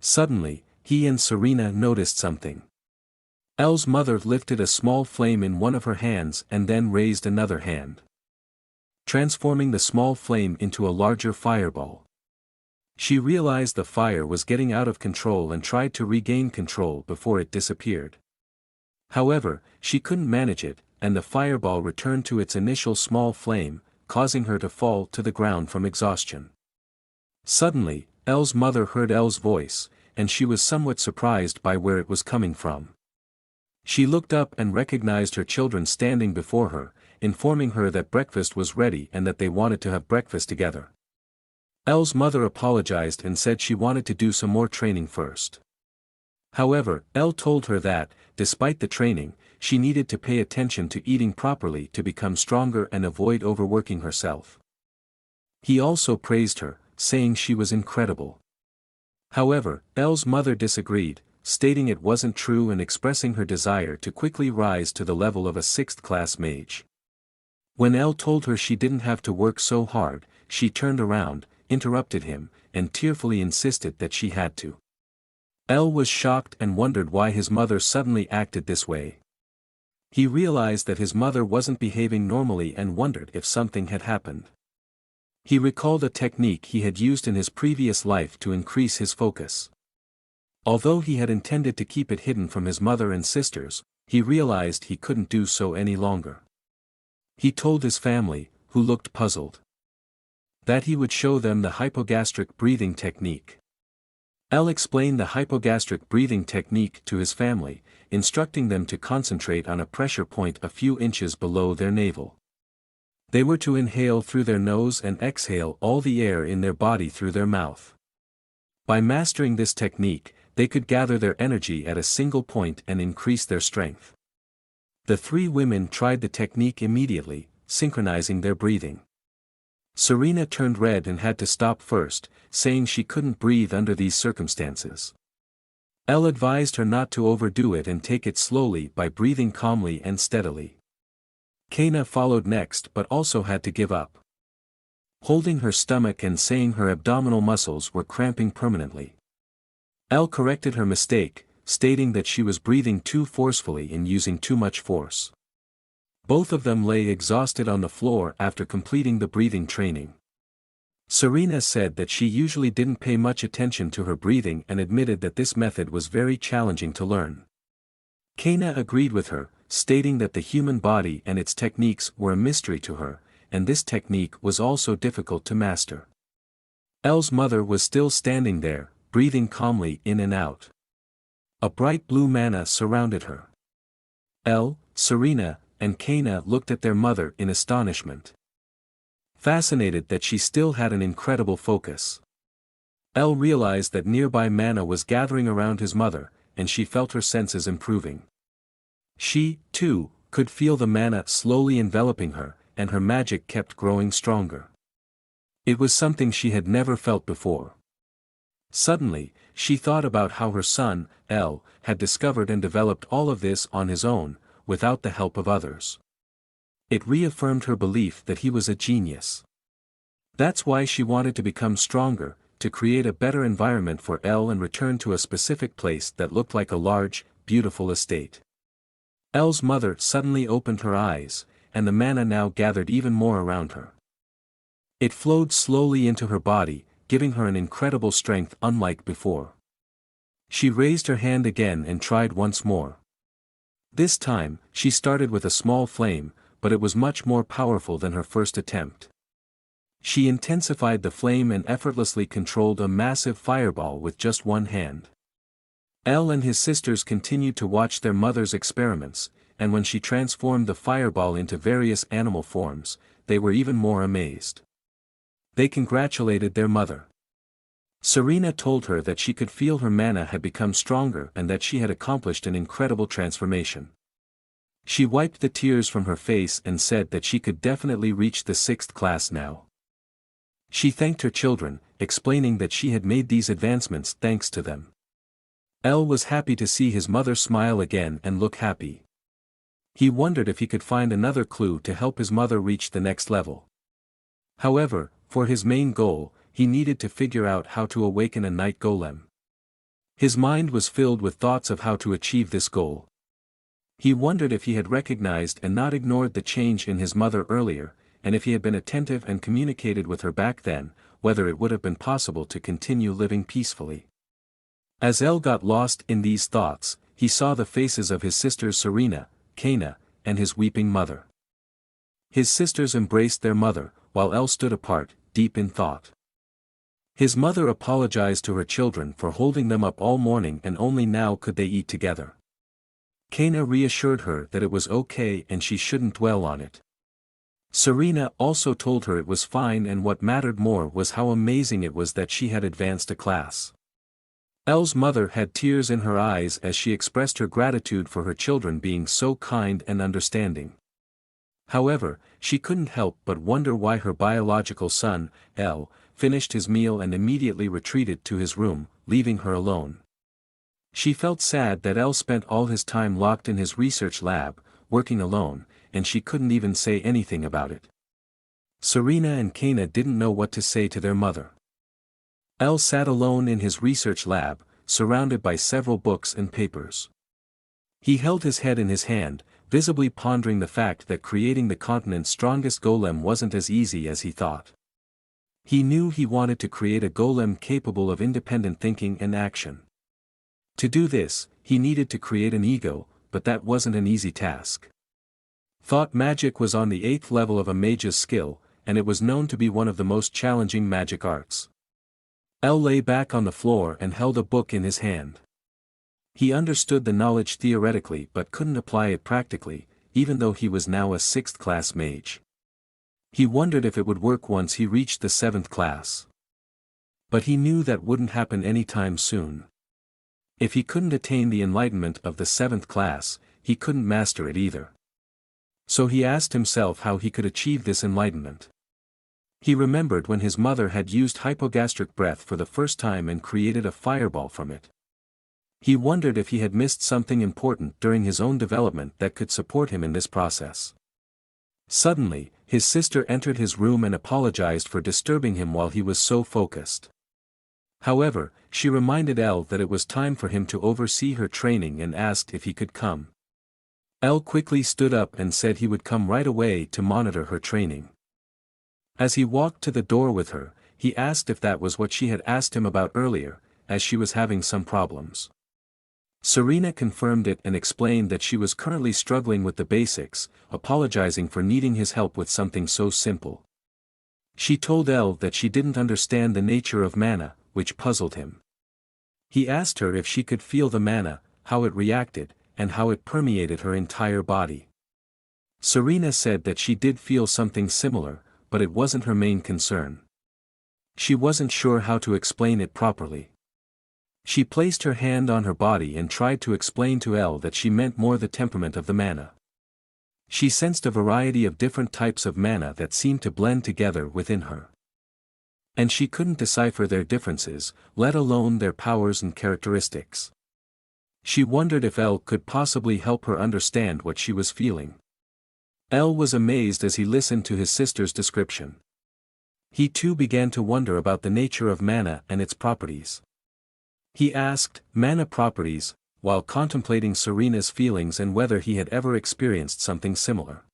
Suddenly, he and Serena noticed something. El's mother lifted a small flame in one of her hands and then raised another hand, transforming the small flame into a larger fireball. She realized the fire was getting out of control and tried to regain control before it disappeared. However, she couldn't manage it, and the fireball returned to its initial small flame, causing her to fall to the ground from exhaustion. Suddenly, El's mother heard El's voice, and she was somewhat surprised by where it was coming from. She looked up and recognized her children standing before her, informing her that breakfast was ready and that they wanted to have breakfast together. El's mother apologized and said she wanted to do some more training first. However, El told her that, despite the training, she needed to pay attention to eating properly to become stronger and avoid overworking herself. He also praised her, saying she was incredible. However, El's mother disagreed, stating it wasn't true and expressing her desire to quickly rise to the level of a 6th-class mage. When El told her she didn't have to work so hard, she turned around, interrupted him, and tearfully insisted that she had to. El was shocked and wondered why his mother suddenly acted this way. He realized that his mother wasn't behaving normally and wondered if something had happened. He recalled a technique he had used in his previous life to increase his focus. Although he had intended to keep it hidden from his mother and sisters, he realized he couldn't do so any longer. He told his family, who looked puzzled, that he would show them the hypogastric breathing technique. El explained the hypogastric breathing technique to his family, instructing them to concentrate on a pressure point a few inches below their navel. They were to inhale through their nose and exhale all the air in their body through their mouth. By mastering this technique, they could gather their energy at a single point and increase their strength. The 3 women tried the technique immediately, synchronizing their breathing. Serena turned red and had to stop first, saying she couldn't breathe under these circumstances. Elle advised her not to overdo it and take it slowly by breathing calmly and steadily. Kaina followed next but also had to give up, holding her stomach and saying her abdominal muscles were cramping permanently. Elle corrected her mistake, stating that she was breathing too forcefully and using too much force. Both of them lay exhausted on the floor after completing the breathing training. Serena said that she usually didn't pay much attention to her breathing and admitted that this method was very challenging to learn. Kaina agreed with her, stating that the human body and its techniques were a mystery to her, and this technique was also difficult to master. Elle's mother was still standing there, breathing calmly in and out. A bright blue mana surrounded her. Elle, Serena, and Kaina looked at their mother in astonishment, fascinated that she still had an incredible focus. Elle realized that nearby mana was gathering around his mother, and she felt her senses improving. She, too, could feel the mana slowly enveloping her, and her magic kept growing stronger. It was something she had never felt before. Suddenly, she thought about how her son, Elle, had discovered and developed all of this on his own, without the help of others. It reaffirmed her belief that he was a genius. That's why she wanted to become stronger, to create a better environment for Elle and return to a specific place that looked like a large, beautiful estate. Elle's mother suddenly opened her eyes, and the mana now gathered even more around her. It flowed slowly into her body, giving her an incredible strength unlike before. She raised her hand again and tried once more. This time, she started with a small flame, but it was much more powerful than her first attempt. She intensified the flame and effortlessly controlled a massive fireball with just one hand. Elle and his sisters continued to watch their mother's experiments, and when she transformed the fireball into various animal forms, they were even more amazed. They congratulated their mother. Serena told her that she could feel her mana had become stronger and that she had accomplished an incredible transformation. She wiped the tears from her face and said that she could definitely reach the 6th class now. She thanked her children, explaining that she had made these advancements thanks to them. Elle was happy to see his mother smile again and look happy. He wondered if he could find another clue to help his mother reach the next level. However, for his main goal, he needed to figure out how to awaken a night golem. His mind was filled with thoughts of how to achieve this goal. He wondered if he had recognized and not ignored the change in his mother earlier, and if he had been attentive and communicated with her back then, whether it would have been possible to continue living peacefully. As Elle got lost in these thoughts, he saw the faces of his sisters Serena, Kaina, and his weeping mother. His sisters embraced their mother, while Elle stood apart, deep in thought. His mother apologized to her children for holding them up all morning and only now could they eat together. Kaina reassured her that it was okay and she shouldn't dwell on it. Serena also told her it was fine and what mattered more was how amazing it was that she had advanced a class. Elle's mother had tears in her eyes as she expressed her gratitude for her children being so kind and understanding. However, she couldn't help but wonder why her biological son, Elle, finished his meal and immediately retreated to his room, leaving her alone. She felt sad that Elle spent all his time locked in his research lab, working alone, and she couldn't even say anything about it. Serena and Kaina didn't know what to say to their mother. Elle sat alone in his research lab, surrounded by several books and papers. He held his head in his hand, visibly pondering the fact that creating the continent's strongest golem wasn't as easy as he thought. He knew he wanted to create a golem capable of independent thinking and action. To do this, he needed to create an ego, but that wasn't an easy task. Thought magic was on the 8th level of a mage's skill, and it was known to be one of the most challenging magic arts. Elle lay back on the floor and held a book in his hand. He understood the knowledge theoretically but couldn't apply it practically, even though he was now a 6th class mage. He wondered if it would work once he reached the 7th class. But he knew that wouldn't happen anytime soon. If he couldn't attain the enlightenment of the 7th class, he couldn't master it either. So he asked himself how he could achieve this enlightenment. He remembered when his mother had used hypogastric breath for the first time and created a fireball from it. He wondered if he had missed something important during his own development that could support him in this process. Suddenly, his sister entered his room and apologized for disturbing him while he was so focused. However, she reminded Elle that it was time for him to oversee her training and asked if he could come. Elle quickly stood up and said he would come right away to monitor her training. As he walked to the door with her, he asked if that was what she had asked him about earlier, as she was having some problems. Serena confirmed it and explained that she was currently struggling with the basics, apologizing for needing his help with something so simple. She told Elle that she didn't understand the nature of mana, which puzzled him. He asked her if she could feel the mana, how it reacted, and how it permeated her entire body. Serena said that she did feel something similar, but it wasn't her main concern. She wasn't sure how to explain it properly. She placed her hand on her body and tried to explain to Elle that she meant more the temperament of the mana. She sensed a variety of different types of mana that seemed to blend together within her. And she couldn't decipher their differences, let alone their powers and characteristics. She wondered if Elle could possibly help her understand what she was feeling. Elle was amazed as he listened to his sister's description. He too began to wonder about the nature of mana and its properties. He asked, mana properties, while contemplating Serena's feelings and whether he had ever experienced something similar.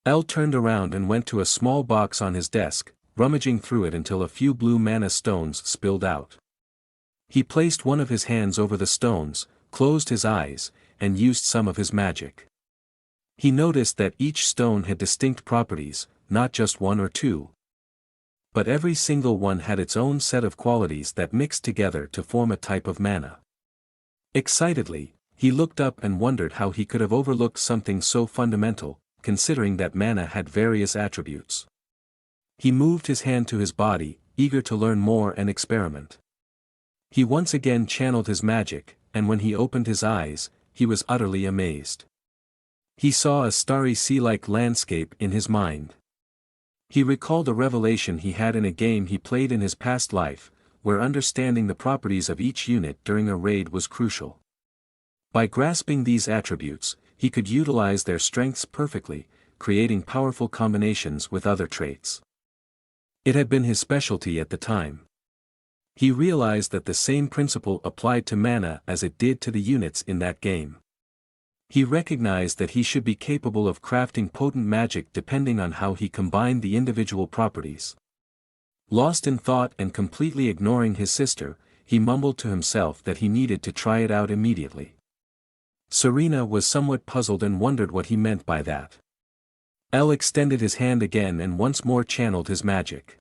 Elle turned around and went to a small box on his desk, rummaging through it until a few blue mana stones spilled out. He placed one of his hands over the stones, closed his eyes, and used some of his magic. He noticed that each stone had distinct properties, not just one or two. But every single one had its own set of qualities that mixed together to form a type of mana. Excitedly, he looked up and wondered how he could have overlooked something so fundamental, considering that mana had various attributes. He moved his hand to his body, eager to learn more and experiment. He once again channeled his magic, and when he opened his eyes, he was utterly amazed. He saw a starry sea-like landscape in his mind. He recalled a revelation he had in a game he played in his past life, where understanding the properties of each unit during a raid was crucial. By grasping these attributes, he could utilize their strengths perfectly, creating powerful combinations with other traits. It had been his specialty at the time. He realized that the same principle applied to mana as it did to the units in that game. He recognized that he should be capable of crafting potent magic depending on how he combined the individual properties. Lost in thought and completely ignoring his sister, he mumbled to himself that he needed to try it out immediately. Serena was somewhat puzzled and wondered what he meant by that. Elle extended his hand again and once more channeled his magic.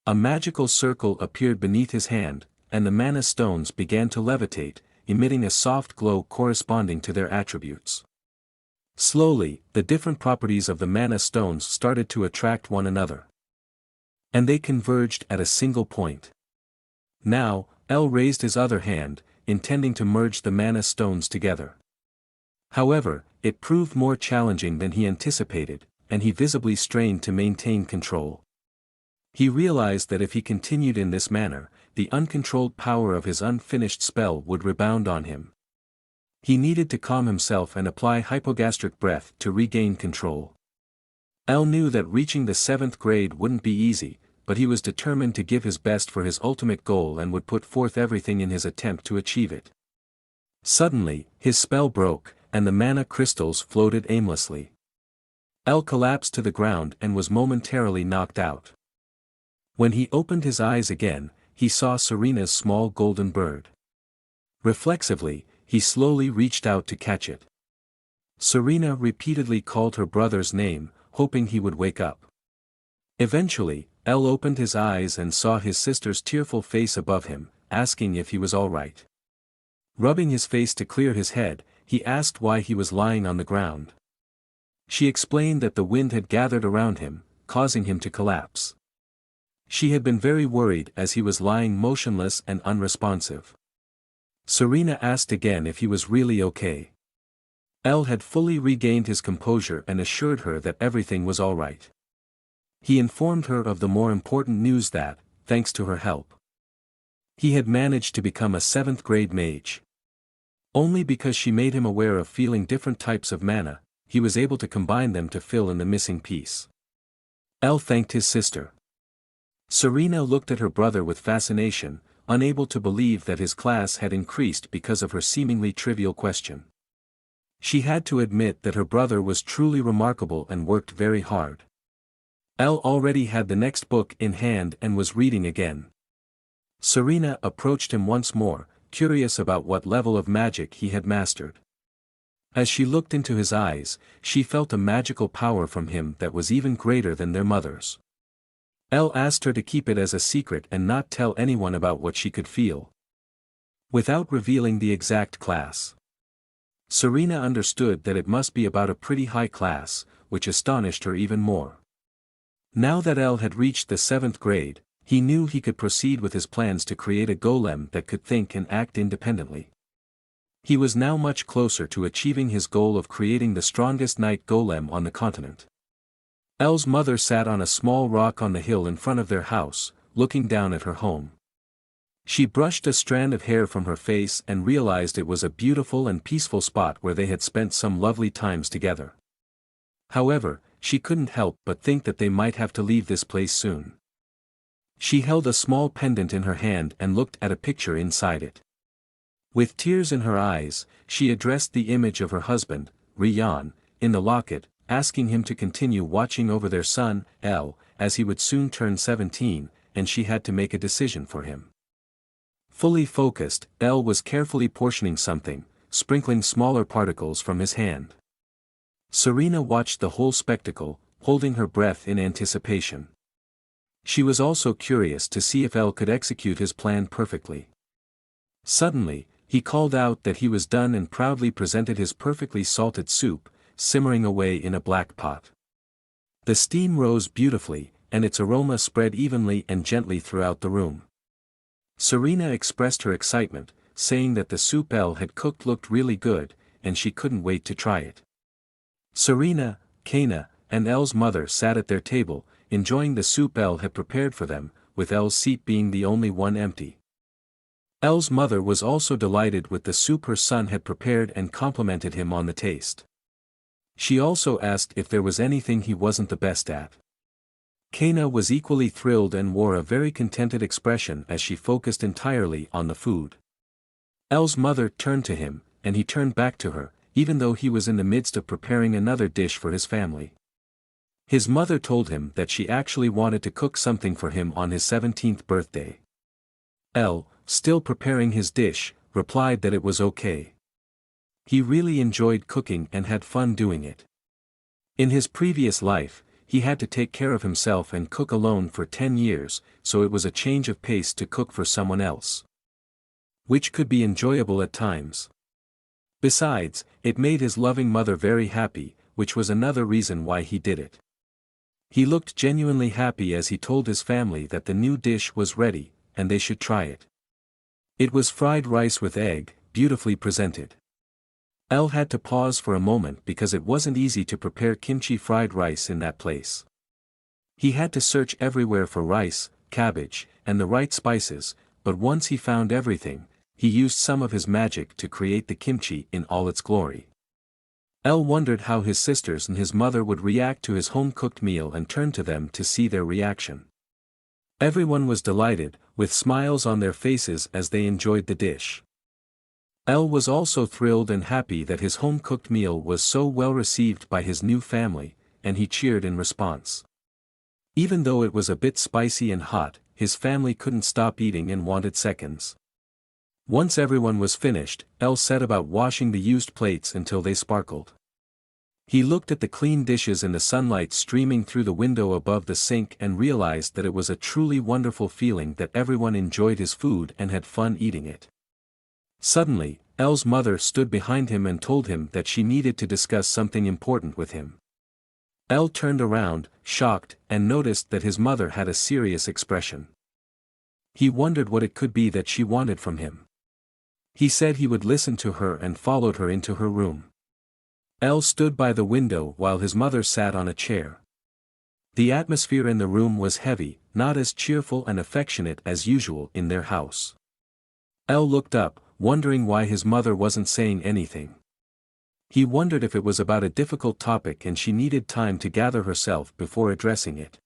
A magical circle appeared beneath his hand, and the mana stones began to levitate, emitting a soft glow corresponding to their attributes. Slowly, the different properties of the mana stones started to attract one another. And they converged at a single point. Now, Elle raised his other hand, intending to merge the mana stones together. However, it proved more challenging than he anticipated, and he visibly strained to maintain control. He realized that if he continued in this manner, the uncontrolled power of his unfinished spell would rebound on him. He needed to calm himself and apply hypogastric breath to regain control. Elle knew that reaching the 7th grade wouldn't be easy, but he was determined to give his best for his ultimate goal and would put forth everything in his attempt to achieve it. Suddenly, his spell broke, and the mana crystals floated aimlessly. Elle collapsed to the ground and was momentarily knocked out. When he opened his eyes again, he saw Serena's small golden bird. Reflexively, he slowly reached out to catch it. Serena repeatedly called her brother's name, hoping he would wake up. Eventually, Elle opened his eyes and saw his sister's tearful face above him, asking if he was all right. Rubbing his face to clear his head, he asked why he was lying on the ground. She explained that the wind had gathered around him, causing him to collapse. She had been very worried as he was lying motionless and unresponsive. Serena asked again if he was really okay. Elle had fully regained his composure and assured her that everything was all right. He informed her of the more important news that, thanks to her help, he had managed to become a 7th grade mage. Only because she made him aware of feeling different types of mana, he was able to combine them to fill in the missing piece. El thanked his sister. Serena looked at her brother with fascination, unable to believe that his class had increased because of her seemingly trivial question. She had to admit that her brother was truly remarkable and worked very hard. El already had the next book in hand and was reading again. Serena approached him once more, curious about what level of magic he had mastered. As she looked into his eyes, she felt a magical power from him that was even greater than their mother's. El asked her to keep it as a secret and not tell anyone about what she could feel, without revealing the exact class. Serena understood that it must be about a pretty high class, which astonished her even more. Now that El had reached the 7th grade, he knew he could proceed with his plans to create a golem that could think and act independently. He was now much closer to achieving his goal of creating the strongest night golem on the continent. El's mother sat on a small rock on the hill in front of their house, looking down at her home. She brushed a strand of hair from her face and realized it was a beautiful and peaceful spot where they had spent some lovely times together. However, she couldn't help but think that they might have to leave this place soon. She held a small pendant in her hand and looked at a picture inside it. With tears in her eyes, she addressed the image of her husband, Rian, in the locket, asking him to continue watching over their son, El, as he would soon turn 17, and she had to make a decision for him. Fully focused, El was carefully portioning something, sprinkling smaller particles from his hand. Serena watched the whole spectacle, holding her breath in anticipation. She was also curious to see if El could execute his plan perfectly. Suddenly, he called out that he was done and proudly presented his perfectly salted soup, simmering away in a black pot. The steam rose beautifully, and its aroma spread evenly and gently throughout the room. Serena expressed her excitement, saying that the soup El had cooked looked really good, and she couldn't wait to try it. Serena, Kaina, and El's mother sat at their table, enjoying the soup El had prepared for them, with El's seat being the only one empty. El's mother was also delighted with the soup her son had prepared and complimented him on the taste. She also asked if there was anything he wasn't the best at. Kaina was equally thrilled and wore a very contented expression as she focused entirely on the food. El's mother turned to him, and he turned back to her, even though he was in the midst of preparing another dish for his family. His mother told him that she actually wanted to cook something for him on his 17th birthday. El, still preparing his dish, replied that it was okay. He really enjoyed cooking and had fun doing it. In his previous life, he had to take care of himself and cook alone for 10 years, so it was a change of pace to cook for someone else, which could be enjoyable at times. Besides, it made his loving mother very happy, which was another reason why he did it. He looked genuinely happy as he told his family that the new dish was ready, and they should try it. It was fried rice with egg, beautifully presented. El had to pause for a moment because it wasn't easy to prepare kimchi fried rice in that place. He had to search everywhere for rice, cabbage, and the right spices, but once he found everything, he used some of his magic to create the kimchi in all its glory. El wondered how his sisters and his mother would react to his home-cooked meal and turned to them to see their reaction. Everyone was delighted, with smiles on their faces as they enjoyed the dish. El was also thrilled and happy that his home-cooked meal was so well received by his new family, and he cheered in response. Even though it was a bit spicy and hot, his family couldn't stop eating and wanted seconds. Once everyone was finished, El set about washing the used plates until they sparkled. He looked at the clean dishes in the sunlight streaming through the window above the sink and realized that it was a truly wonderful feeling that everyone enjoyed his food and had fun eating it. Suddenly, El's mother stood behind him and told him that she needed to discuss something important with him. El turned around, shocked, and noticed that his mother had a serious expression. He wondered what it could be that she wanted from him. He said he would listen to her and followed her into her room. El stood by the window while his mother sat on a chair. The atmosphere in the room was heavy, not as cheerful and affectionate as usual in their house. El looked up, wondering why his mother wasn't saying anything. He wondered if it was about a difficult topic and she needed time to gather herself before addressing it.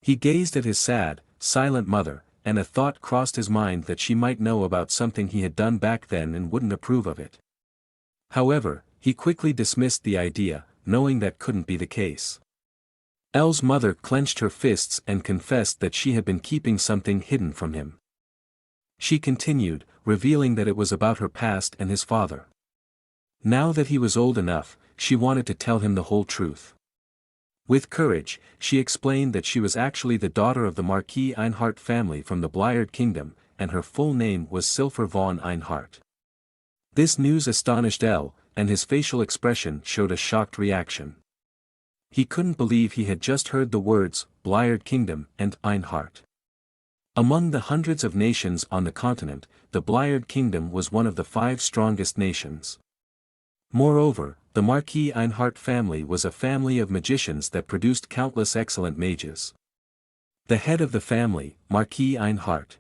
He gazed at his sad, silent mother, and a thought crossed his mind that she might know about something he had done back then and wouldn't approve of it. However, he quickly dismissed the idea, knowing that couldn't be the case. El's mother clenched her fists and confessed that she had been keeping something hidden from him. She continued, revealing that it was about her past and his father. Now that he was old enough, she wanted to tell him the whole truth. With courage, she explained that she was actually the daughter of the Marquis Ainhart family from the Bliard Kingdom, and her full name was Cilfir von Ainhart. This news astonished El, and his facial expression showed a shocked reaction. He couldn't believe he had just heard the words, Bliard Kingdom and Ainhart. Among the hundreds of nations on the continent, the Bliard Kingdom was one of the 5 strongest nations. Moreover, the Marquis Ainhart family was a family of magicians that produced countless excellent mages. The head of the family, Marquis Ainhart,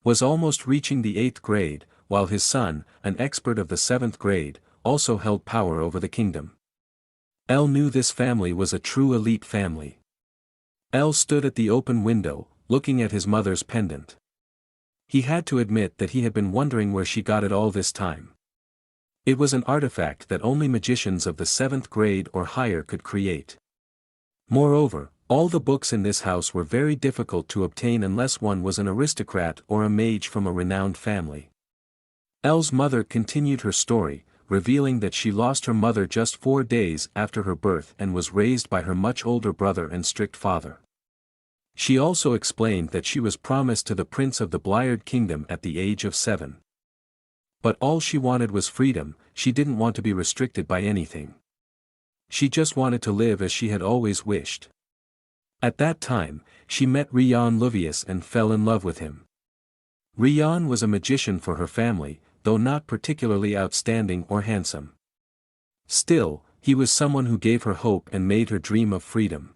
was almost reaching the 8th grade, while his son, an expert of the 7th grade, also held power over the kingdom. El knew this family was a true elite family. El stood at the open window, looking at his mother's pendant. He had to admit that he had been wondering where she got it all this time. It was an artifact that only magicians of the 7th grade or higher could create. Moreover, all the books in this house were very difficult to obtain unless one was an aristocrat or a mage from a renowned family. El's mother continued her story, revealing that she lost her mother just 4 days after her birth and was raised by her much older brother and strict father. She also explained that she was promised to the prince of the Bliard Kingdom at the age of 7. But all she wanted was freedom, she didn't want to be restricted by anything. She just wanted to live as she had always wished. At that time, she met Rian Luvius and fell in love with him. Rian was a magician for her family, though not particularly outstanding or handsome. Still, he was someone who gave her hope and made her dream of freedom.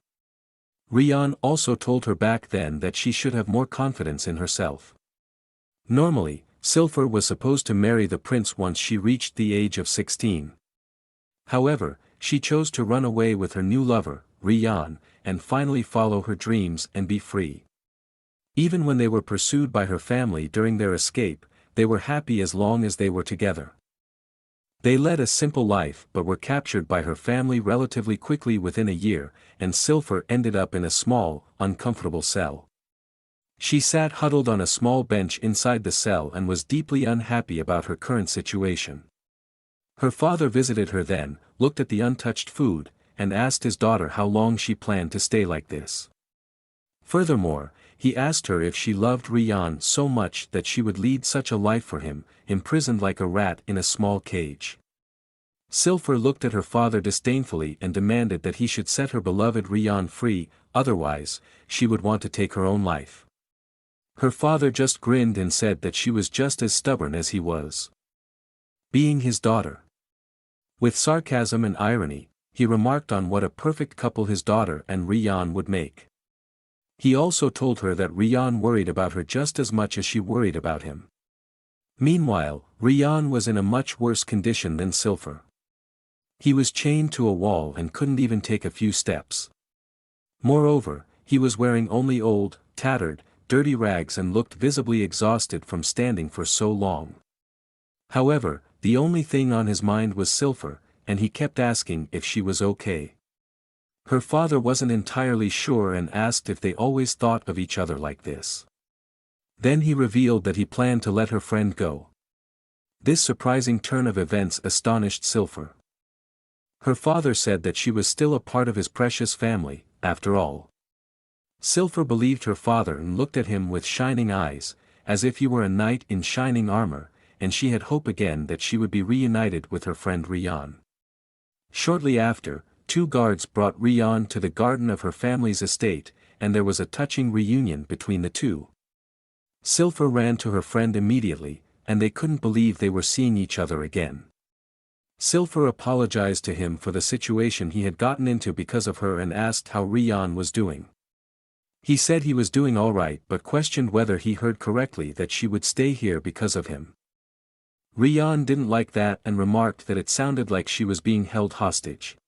Rian also told her back then that she should have more confidence in herself. Normally, Cilfir was supposed to marry the prince once she reached the age of 16. However, she chose to run away with her new lover, Rian, and finally follow her dreams and be free. Even when they were pursued by her family during their escape, they were happy as long as they were together. They led a simple life but were captured by her family relatively quickly within a year, and Cilfir ended up in a small, uncomfortable cell. She sat huddled on a small bench inside the cell and was deeply unhappy about her current situation. Her father visited her then, looked at the untouched food, and asked his daughter how long she planned to stay like this. Furthermore, he asked her if she loved Rian so much that she would lead such a life for him, imprisoned like a rat in a small cage. Cilfir looked at her father disdainfully and demanded that he should set her beloved Rian free, otherwise, she would want to take her own life. Her father just grinned and said that she was just as stubborn as he was. Being his daughter. With sarcasm and irony, he remarked on what a perfect couple his daughter and Rian would make. He also told her that Rian worried about her just as much as she worried about him. Meanwhile, Rian was in a much worse condition than Cilfir. He was chained to a wall and couldn't even take a few steps. Moreover, he was wearing only old, tattered, dirty rags and looked visibly exhausted from standing for so long. However, the only thing on his mind was Cilfir, and he kept asking if she was okay. Her father wasn't entirely sure and asked if they always thought of each other like this. Then he revealed that he planned to let her friend go. This surprising turn of events astonished Cilfir. Her father said that she was still a part of his precious family, after all. Cilfir believed her father and looked at him with shining eyes, as if he were a knight in shining armor, and she had hope again that she would be reunited with her friend Rian. Shortly after, 2 guards brought Rian to the garden of her family's estate, and there was a touching reunion between the two. Cilfir ran to her friend immediately, and they couldn't believe they were seeing each other again. Cilfir apologized to him for the situation he had gotten into because of her and asked how Rian was doing. He said he was doing alright but questioned whether he heard correctly that she would stay here because of him. Rian didn't like that and remarked that it sounded like she was being held hostage.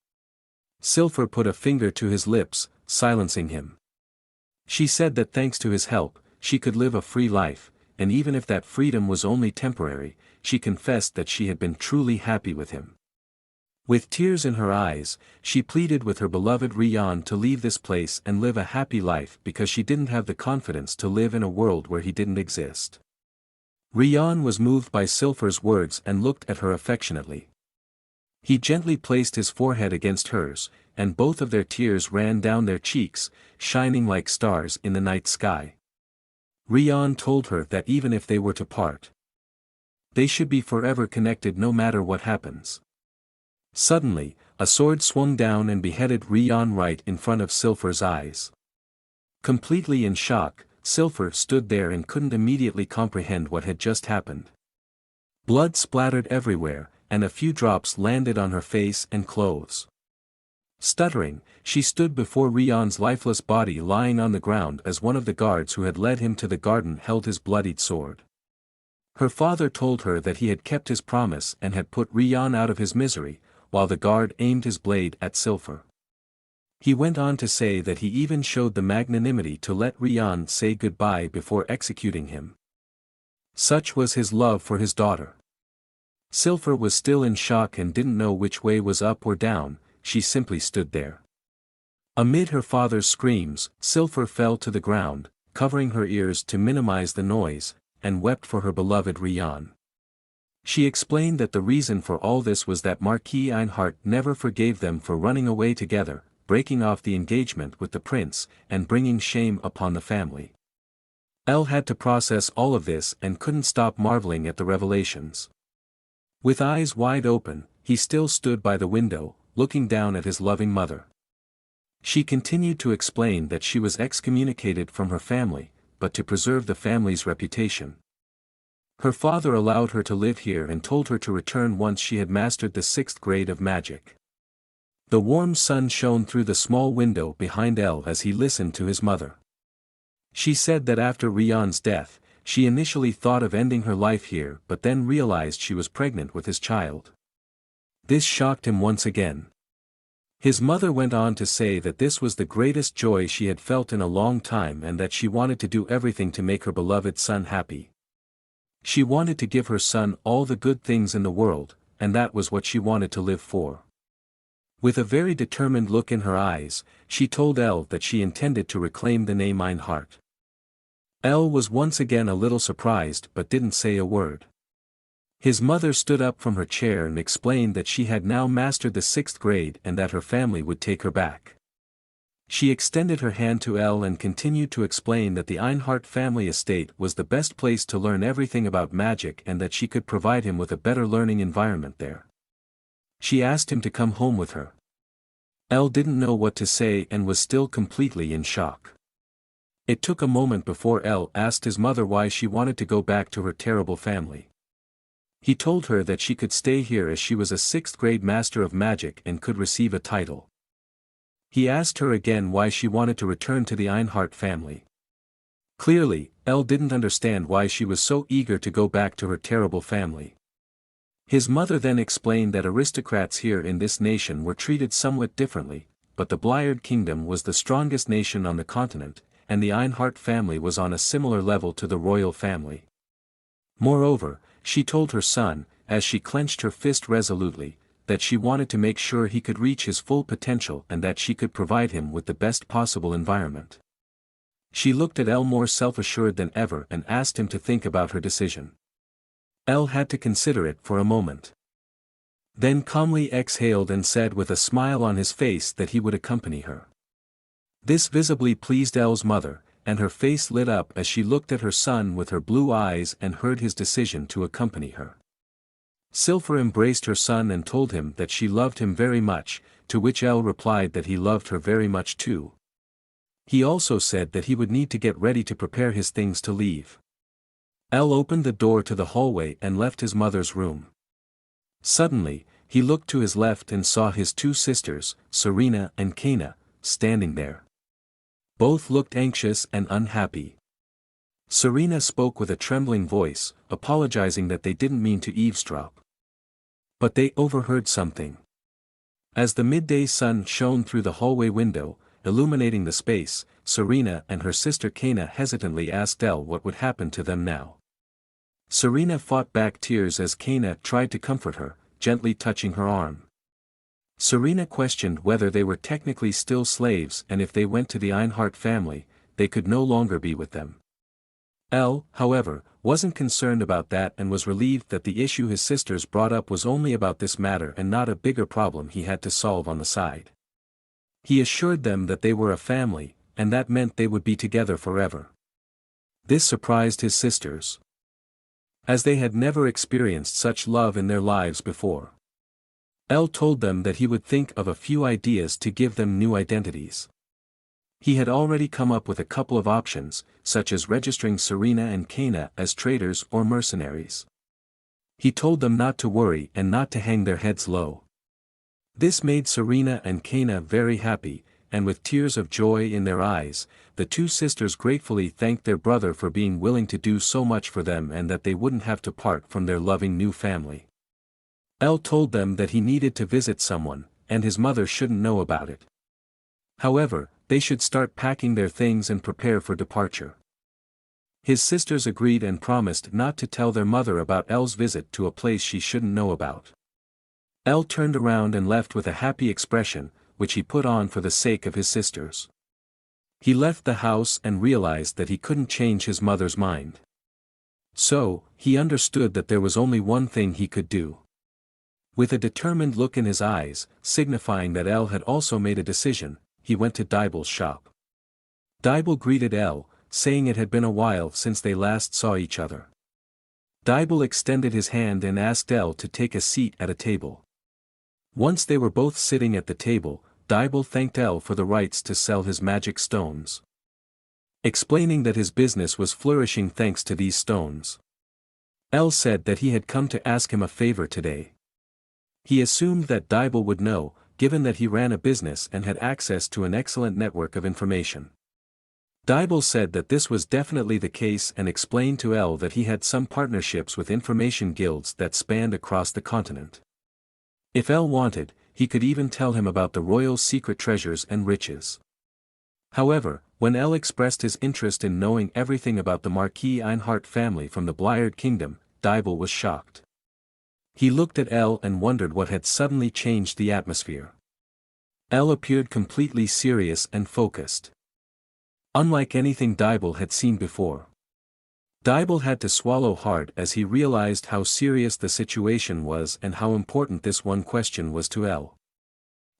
Cilfir put a finger to his lips, silencing him. She said that thanks to his help, she could live a free life, and even if that freedom was only temporary, she confessed that she had been truly happy with him. With tears in her eyes, she pleaded with her beloved Rian to leave this place and live a happy life because she didn't have the confidence to live in a world where he didn't exist. Rian was moved by Cilfir's words and looked at her affectionately. He gently placed his forehead against hers, and both of their tears ran down their cheeks, shining like stars in the night sky. Rian told her that even if they were to part, they should be forever connected no matter what happens. Suddenly, a sword swung down and beheaded Rian right in front of Cilfir's eyes. Completely in shock, Cilfir stood there and couldn't immediately comprehend what had just happened. Blood splattered everywhere, and a few drops landed on her face and clothes. Stuttering, she stood before Rian's lifeless body lying on the ground as one of the guards who had led him to the garden held his bloodied sword. Her father told her that he had kept his promise and had put Rian out of his misery, while the guard aimed his blade at Cilfir. He went on to say that he even showed the magnanimity to let Rian say goodbye before executing him. Such was his love for his daughter. Cilfir was still in shock and didn't know which way was up or down. She simply stood there. Amid her father's screams, Cilfir fell to the ground, covering her ears to minimize the noise, and wept for her beloved Rian. She explained that the reason for all this was that Marquis Ainhart never forgave them for running away together, breaking off the engagement with the prince, and bringing shame upon the family. Elle had to process all of this and couldn't stop marveling at the revelations. With eyes wide open, he still stood by the window, looking down at his loving mother. She continued to explain that she was excommunicated from her family, but to preserve the family's reputation. Her father allowed her to live here and told her to return once she had mastered the 6th grade of magic. The warm sun shone through the small window behind Elle as he listened to his mother. She said that after Rian's death, she initially thought of ending her life here but then realized she was pregnant with his child. This shocked him once again. His mother went on to say that this was the greatest joy she had felt in a long time and that she wanted to do everything to make her beloved son happy. She wanted to give her son all the good things in the world, and that was what she wanted to live for. With a very determined look in her eyes, she told Elle that she intended to reclaim the name Ainhart. Elle was once again a little surprised but didn't say a word. His mother stood up from her chair and explained that she had now mastered the 6th grade and that her family would take her back. She extended her hand to Elle and continued to explain that the Ainhart family estate was the best place to learn everything about magic and that she could provide him with a better learning environment there. She asked him to come home with her. Elle didn't know what to say and was still completely in shock. It took a moment before Elle asked his mother why she wanted to go back to her terrible family. He told her that she could stay here as she was a 6th grade master of magic and could receive a title. He asked her again why she wanted to return to the Ainhart family. Clearly, Elle didn't understand why she was so eager to go back to her terrible family. His mother then explained that aristocrats here in this nation were treated somewhat differently, but the Bliard Kingdom was the strongest nation on the continent, and the Ainhart family was on a similar level to the royal family. Moreover, she told her son, as she clenched her fist resolutely, that she wanted to make sure he could reach his full potential and that she could provide him with the best possible environment. She looked at Elle more self-assured than ever and asked him to think about her decision. Elle had to consider it for a moment. Then calmly exhaled and said with a smile on his face that he would accompany her. This visibly pleased Elle's mother, and her face lit up as she looked at her son with her blue eyes and heard his decision to accompany her. Cilfir embraced her son and told him that she loved him very much, to which Elle replied that he loved her very much too. He also said that he would need to get ready to prepare his things to leave. Elle opened the door to the hallway and left his mother's room. Suddenly, he looked to his left and saw his two sisters, Serena and Kaina, standing there. Both looked anxious and unhappy. Serena spoke with a trembling voice, apologizing that they didn't mean to eavesdrop. But they overheard something. As the midday sun shone through the hallway window, illuminating the space, Serena and her sister Kaina hesitantly asked Elle what would happen to them now. Serena fought back tears as Kaina tried to comfort her, gently touching her arm. Serena questioned whether they were technically still slaves and if they went to the Ainhart family, they could no longer be with them. Elle, however, wasn't concerned about that and was relieved that the issue his sisters brought up was only about this matter and not a bigger problem he had to solve on the side. He assured them that they were a family, and that meant they would be together forever. This surprised his sisters, as they had never experienced such love in their lives before. Elle told them that he would think of a few ideas to give them new identities. He had already come up with a couple of options, such as registering Serena and Kaina as traitors or mercenaries. He told them not to worry and not to hang their heads low. This made Serena and Kaina very happy, and with tears of joy in their eyes, the two sisters gratefully thanked their brother for being willing to do so much for them and that they wouldn't have to part from their loving new family. Elle told them that he needed to visit someone, and his mother shouldn't know about it. However, they should start packing their things and prepare for departure. His sisters agreed and promised not to tell their mother about Elle's visit to a place she shouldn't know about. Elle turned around and left with a happy expression, which he put on for the sake of his sisters. He left the house and realized that he couldn't change his mother's mind. So, he understood that there was only one thing he could do. With a determined look in his eyes, signifying that Elle had also made a decision, he went to Dibel's shop. Dibel greeted Elle, saying it had been a while since they last saw each other. Dibel extended his hand and asked Elle to take a seat at a table. Once they were both sitting at the table, Dibel thanked Elle for the rights to sell his magic stones, explaining that his business was flourishing thanks to these stones. Elle said that he had come to ask him a favor today. He assumed that Dibel would know, given that he ran a business and had access to an excellent network of information. Dibel said that this was definitely the case and explained to Elle that he had some partnerships with information guilds that spanned across the continent. If Elle wanted, he could even tell him about the royal secret treasures and riches. However, when Elle expressed his interest in knowing everything about the Marquis Ainhart family from the Blired Kingdom, Dibel was shocked. He looked at Elle and wondered what had suddenly changed the atmosphere. Elle appeared completely serious and focused, unlike anything Dibel had seen before. Dibel had to swallow hard as he realized how serious the situation was and how important this one question was to Elle.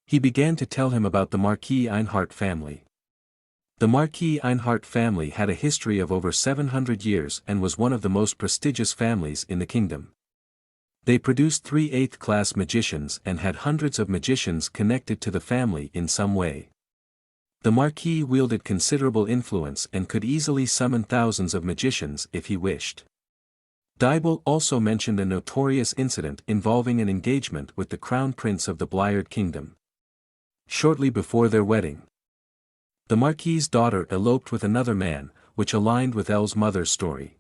He began to tell him about the Marquis Ainhart family. The Marquis Ainhart family had a history of over 700 years and was one of the most prestigious families in the kingdom. They produced 3 8th-class magicians and had hundreds of magicians connected to the family in some way. The Marquis wielded considerable influence and could easily summon thousands of magicians if he wished. Dibel also mentioned a notorious incident involving an engagement with the crown prince of the Blired Kingdom. Shortly before their wedding, the Marquis's daughter eloped with another man, which aligned with Elle's mother's story.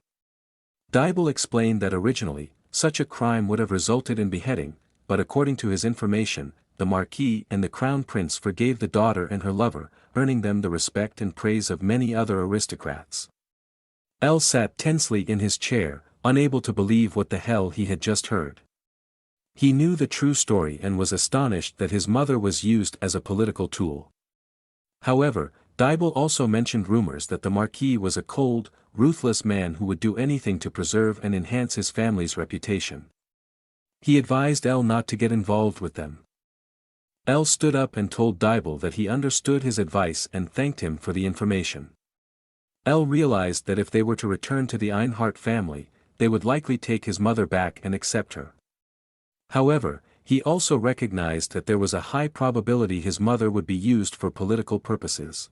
Dibel explained that originally, such a crime would have resulted in beheading, but according to his information, the Marquis and the Crown Prince forgave the daughter and her lover, earning them the respect and praise of many other aristocrats. Elle sat tensely in his chair, unable to believe what the hell he had just heard. He knew the true story and was astonished that his mother was used as a political tool. However, Dibel also mentioned rumors that the Marquis was a cold, ruthless man who would do anything to preserve and enhance his family's reputation. He advised Elle not to get involved with them. Elle stood up and told Dibel that he understood his advice and thanked him for the information. Elle realized that if they were to return to the Ainhart family, they would likely take his mother back and accept her. However, he also recognized that there was a high probability his mother would be used for political purposes.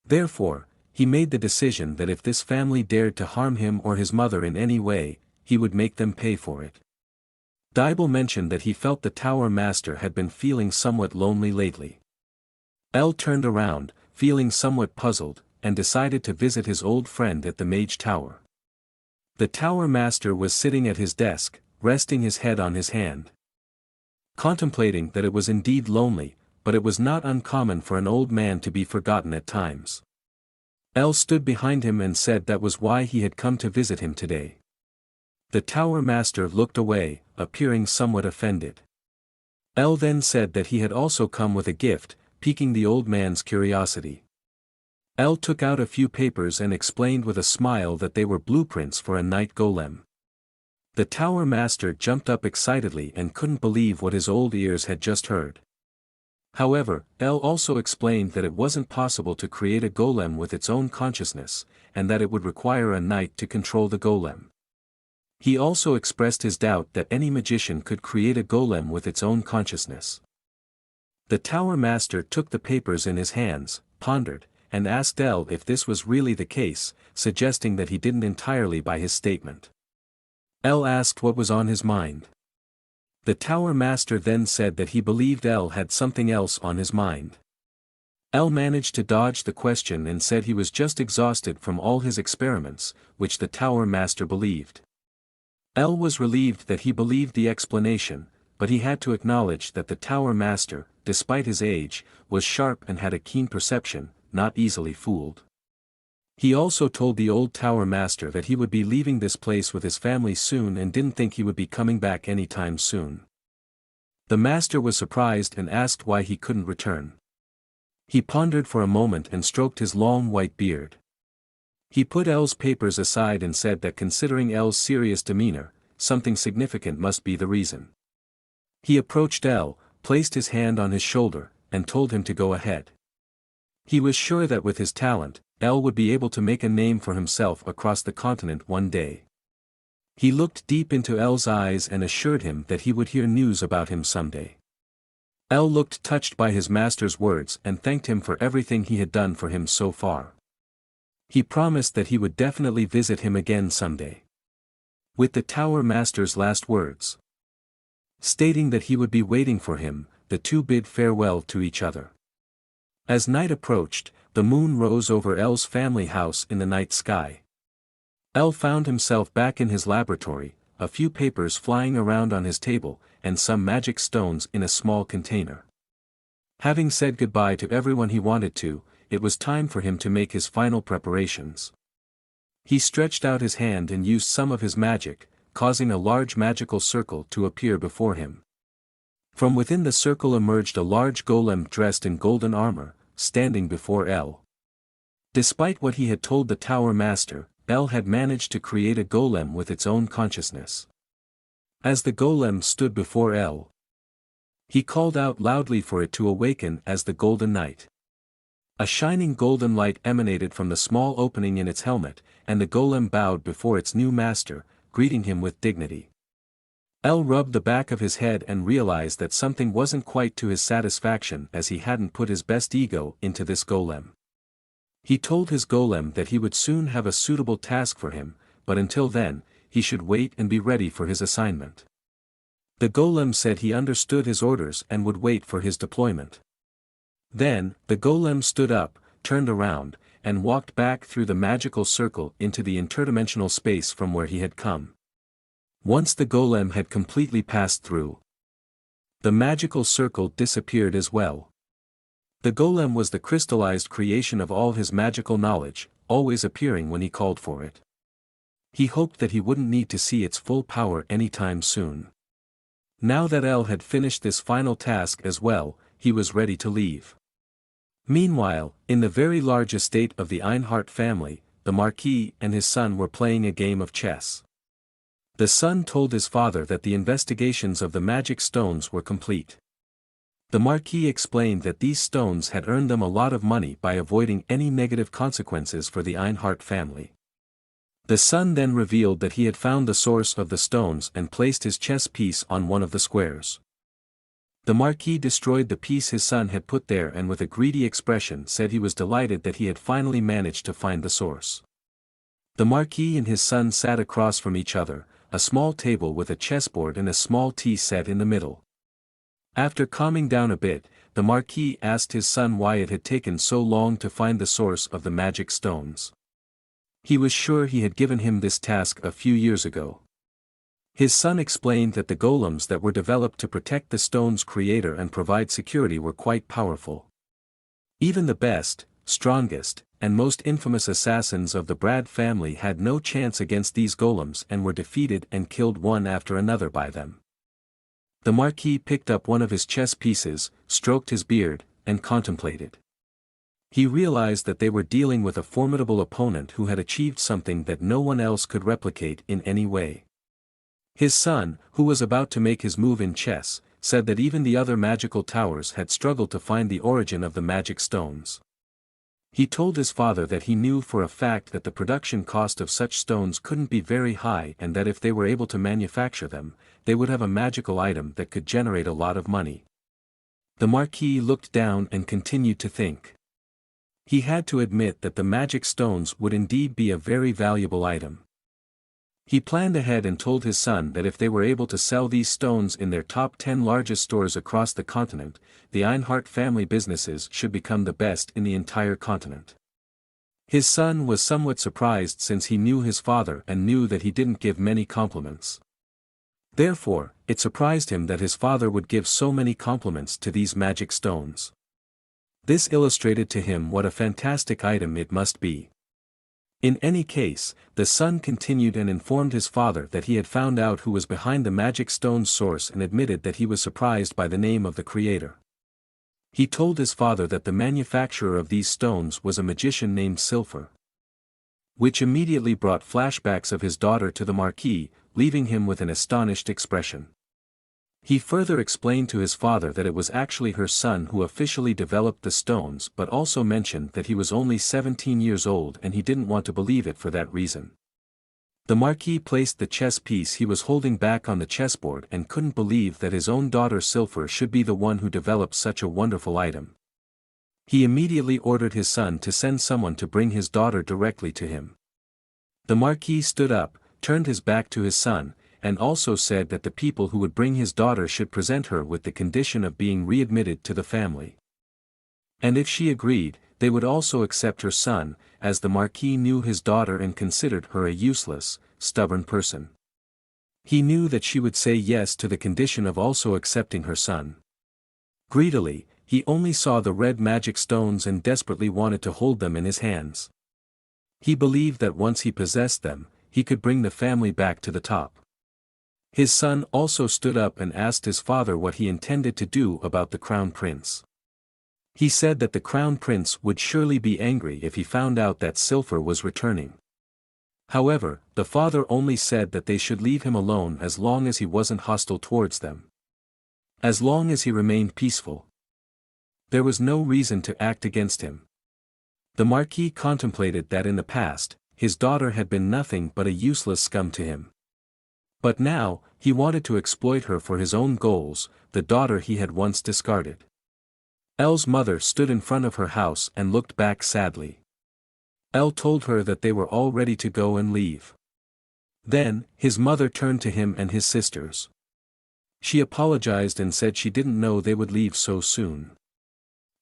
Therefore, he made the decision that if this family dared to harm him or his mother in any way, he would make them pay for it. Dibble mentioned that he felt the tower master had been feeling somewhat lonely lately. El turned around, feeling somewhat puzzled, and decided to visit his old friend at the Mage Tower. The tower master was sitting at his desk, resting his head on his hand. Contemplating that it was indeed lonely, but it was not uncommon for an old man to be forgotten at times. El stood behind him and said that was why he had come to visit him today. The tower master looked away, appearing somewhat offended. El then said that he had also come with a gift, piquing the old man's curiosity. El took out a few papers and explained with a smile that they were blueprints for a night golem. The tower master jumped up excitedly and couldn't believe what his old ears had just heard. However, El also explained that it wasn't possible to create a golem with its own consciousness, and that it would require a knight to control the golem. He also expressed his doubt that any magician could create a golem with its own consciousness. The tower master took the papers in his hands, pondered, and asked El if this was really the case, suggesting that he didn't entirely buy his statement. El asked what was on his mind. The tower master then said that he believed El had something else on his mind. El managed to dodge the question and said he was just exhausted from all his experiments, which the tower master believed. El was relieved that he believed the explanation, but he had to acknowledge that the tower master, despite his age, was sharp and had a keen perception, not easily fooled. He also told the old tower master that he would be leaving this place with his family soon and didn't think he would be coming back anytime soon. The master was surprised and asked why he couldn't return. He pondered for a moment and stroked his long white beard. He put El's papers aside and said that considering El's serious demeanor, something significant must be the reason. He approached El, placed his hand on his shoulder, and told him to go ahead. He was sure that with his talent, El would be able to make a name for himself across the continent one day. He looked deep into El's eyes and assured him that he would hear news about him someday. El looked touched by his master's words and thanked him for everything he had done for him so far. He promised that he would definitely visit him again someday. With the tower master's last words, stating that he would be waiting for him, the two bid farewell to each other. As night approached, the moon rose over El's family house in the night sky. El found himself back in his laboratory, a few papers flying around on his table, and some magic stones in a small container. Having said goodbye to everyone he wanted to, it was time for him to make his final preparations. He stretched out his hand and used some of his magic, causing a large magical circle to appear before him. From within the circle emerged a large golem dressed in golden armor, standing before El. Despite what he had told the tower master, El had managed to create a golem with its own consciousness. As the golem stood before El, he called out loudly for it to awaken as the Golden Knight. A shining golden light emanated from the small opening in its helmet, and the golem bowed before its new master, greeting him with dignity. El rubbed the back of his head and realized that something wasn't quite to his satisfaction as he hadn't put his best ego into this golem. He told his golem that he would soon have a suitable task for him, but until then, he should wait and be ready for his assignment. The golem said he understood his orders and would wait for his deployment. Then, the golem stood up, turned around, and walked back through the magical circle into the interdimensional space from where he had come. Once the golem had completely passed through, the magical circle disappeared as well. The golem was the crystallized creation of all his magical knowledge, always appearing when he called for it. He hoped that he wouldn't need to see its full power anytime soon. Now that El had finished this final task as well, he was ready to leave. Meanwhile, in the very large estate of the Ainhart family, the Marquis and his son were playing a game of chess. The son told his father that the investigations of the magic stones were complete. The Marquis explained that these stones had earned them a lot of money by avoiding any negative consequences for the Ainhart family. The son then revealed that he had found the source of the stones and placed his chess piece on one of the squares. The Marquis destroyed the piece his son had put there and with a greedy expression said he was delighted that he had finally managed to find the source. The Marquis and his son sat across from each other, a small table with a chessboard and a small tea set in the middle. After calming down a bit, the Marquis asked his son why it had taken so long to find the source of the magic stones. He was sure he had given him this task a few years ago. His son explained that the golems that were developed to protect the stone's creator and provide security were quite powerful. Even the best, strongest, and most infamous assassins of the Brad family had no chance against these golems and were defeated and killed one after another by them. The Marquis picked up one of his chess pieces, stroked his beard, and contemplated. He realized that they were dealing with a formidable opponent who had achieved something that no one else could replicate in any way. His son, who was about to make his move in chess, said that even the other magical towers had struggled to find the origin of the magic stones. He told his father that he knew for a fact that the production cost of such stones couldn't be very high and that if they were able to manufacture them, they would have a magical item that could generate a lot of money. The Marquis looked down and continued to think. He had to admit that the magic stones would indeed be a very valuable item. He planned ahead and told his son that if they were able to sell these stones in their top 10 largest stores across the continent, the Ainhart family businesses should become the best in the entire continent. His son was somewhat surprised since he knew his father and knew that he didn't give many compliments. Therefore, it surprised him that his father would give so many compliments to these magic stones. This illustrated to him what a fantastic item it must be. In any case, the son continued and informed his father that he had found out who was behind the magic stone's source and admitted that he was surprised by the name of the creator. He told his father that the manufacturer of these stones was a magician named Cilfir. Which immediately brought flashbacks of his daughter to the Marquis, leaving him with an astonished expression. He further explained to his father that it was actually her son who officially developed the stones but also mentioned that he was only 17 years old and he didn't want to believe it for that reason. The Marquis placed the chess piece he was holding back on the chessboard and couldn't believe that his own daughter Cilfir should be the one who developed such a wonderful item. He immediately ordered his son to send someone to bring his daughter directly to him. The Marquis stood up, turned his back to his son, and also said that the people who would bring his daughter should present her with the condition of being readmitted to the family. And if she agreed, they would also accept her son, as the Marquis knew his daughter and considered her a useless, stubborn person. He knew that she would say yes to the condition of also accepting her son. Greedily, he only saw the red magic stones and desperately wanted to hold them in his hands. He believed that once he possessed them, he could bring the family back to the top. His son also stood up and asked his father what he intended to do about the crown prince. He said that the crown prince would surely be angry if he found out that Cilfir was returning. However, the father only said that they should leave him alone as long as he wasn't hostile towards them. As long as he remained peaceful. There was no reason to act against him. The Marquis contemplated that in the past, his daughter had been nothing but a useless scum to him. But now, he wanted to exploit her for his own goals, the daughter he had once discarded. Elle's mother stood in front of her house and looked back sadly. Elle told her that they were all ready to go and leave. Then, his mother turned to him and his sisters. She apologized and said she didn't know they would leave so soon.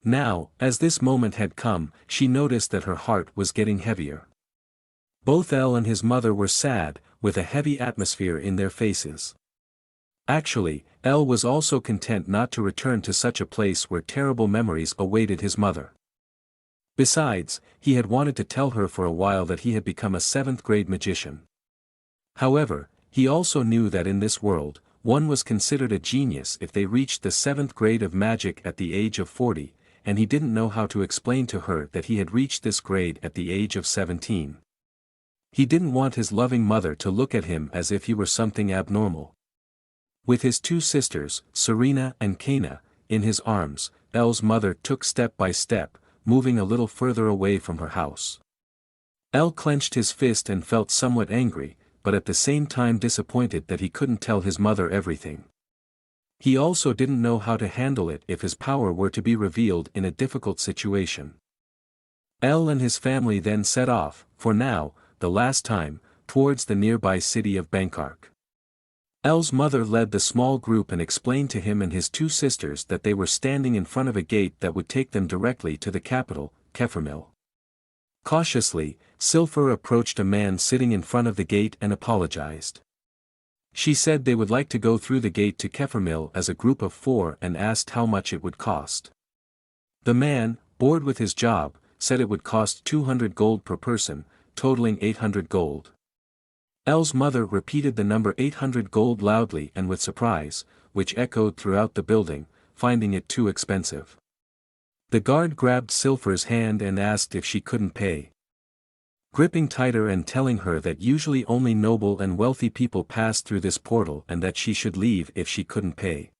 Now, as this moment had come, she noticed that her heart was getting heavier. Both Elle and his mother were sad, with a heavy atmosphere in their faces. Actually, Elle was also content not to return to such a place where terrible memories awaited his mother. Besides, he had wanted to tell her for a while that he had become a 7th-grade magician. However, he also knew that in this world, one was considered a genius if they reached the 7th grade of magic at the age of 40, and he didn't know how to explain to her that he had reached this grade at the age of 17. He didn't want his loving mother to look at him as if he were something abnormal. With his 2 sisters, Serena and Kaina, in his arms, Elle's mother took step by step, moving a little further away from her house. Elle clenched his fist and felt somewhat angry, but at the same time disappointed that he couldn't tell his mother everything. He also didn't know how to handle it if his power were to be revealed in a difficult situation. Elle and his family then set off, for now, the last time, towards the nearby city of Bangkok. El's mother led the small group and explained to him and his two sisters that they were standing in front of a gate that would take them directly to the capital, Cilfir. Cautiously, Cilfir approached a man sitting in front of the gate and apologized. She said they would like to go through the gate to Cilfir as a group of 4 and asked how much it would cost. The man, bored with his job, said it would cost 200 gold per person, totaling 800 gold. El's mother repeated the number 800 gold loudly and with surprise, which echoed throughout the building, finding it too expensive. The guard grabbed Cilfir's hand and asked if she couldn't pay. Gripping tighter and telling her that usually only noble and wealthy people passed through this portal and that she should leave if she couldn't pay.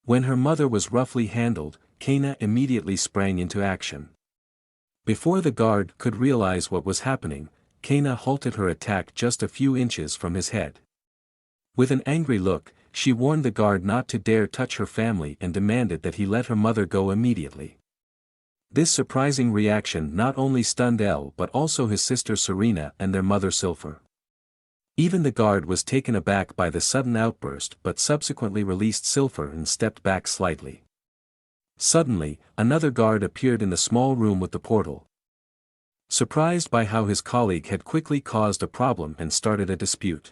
When her mother was roughly handled, Kaina immediately sprang into action. Before the guard could realize what was happening, Kaina halted her attack just a few inches from his head. With an angry look, she warned the guard not to dare touch her family and demanded that he let her mother go immediately. This surprising reaction not only stunned El but also his sister Serena and their mother Cilfir. Even the guard was taken aback by the sudden outburst but subsequently released Cilfir and stepped back slightly. Suddenly, another guard appeared in the small room with the portal. Surprised by how his colleague had quickly caused a problem and started a dispute.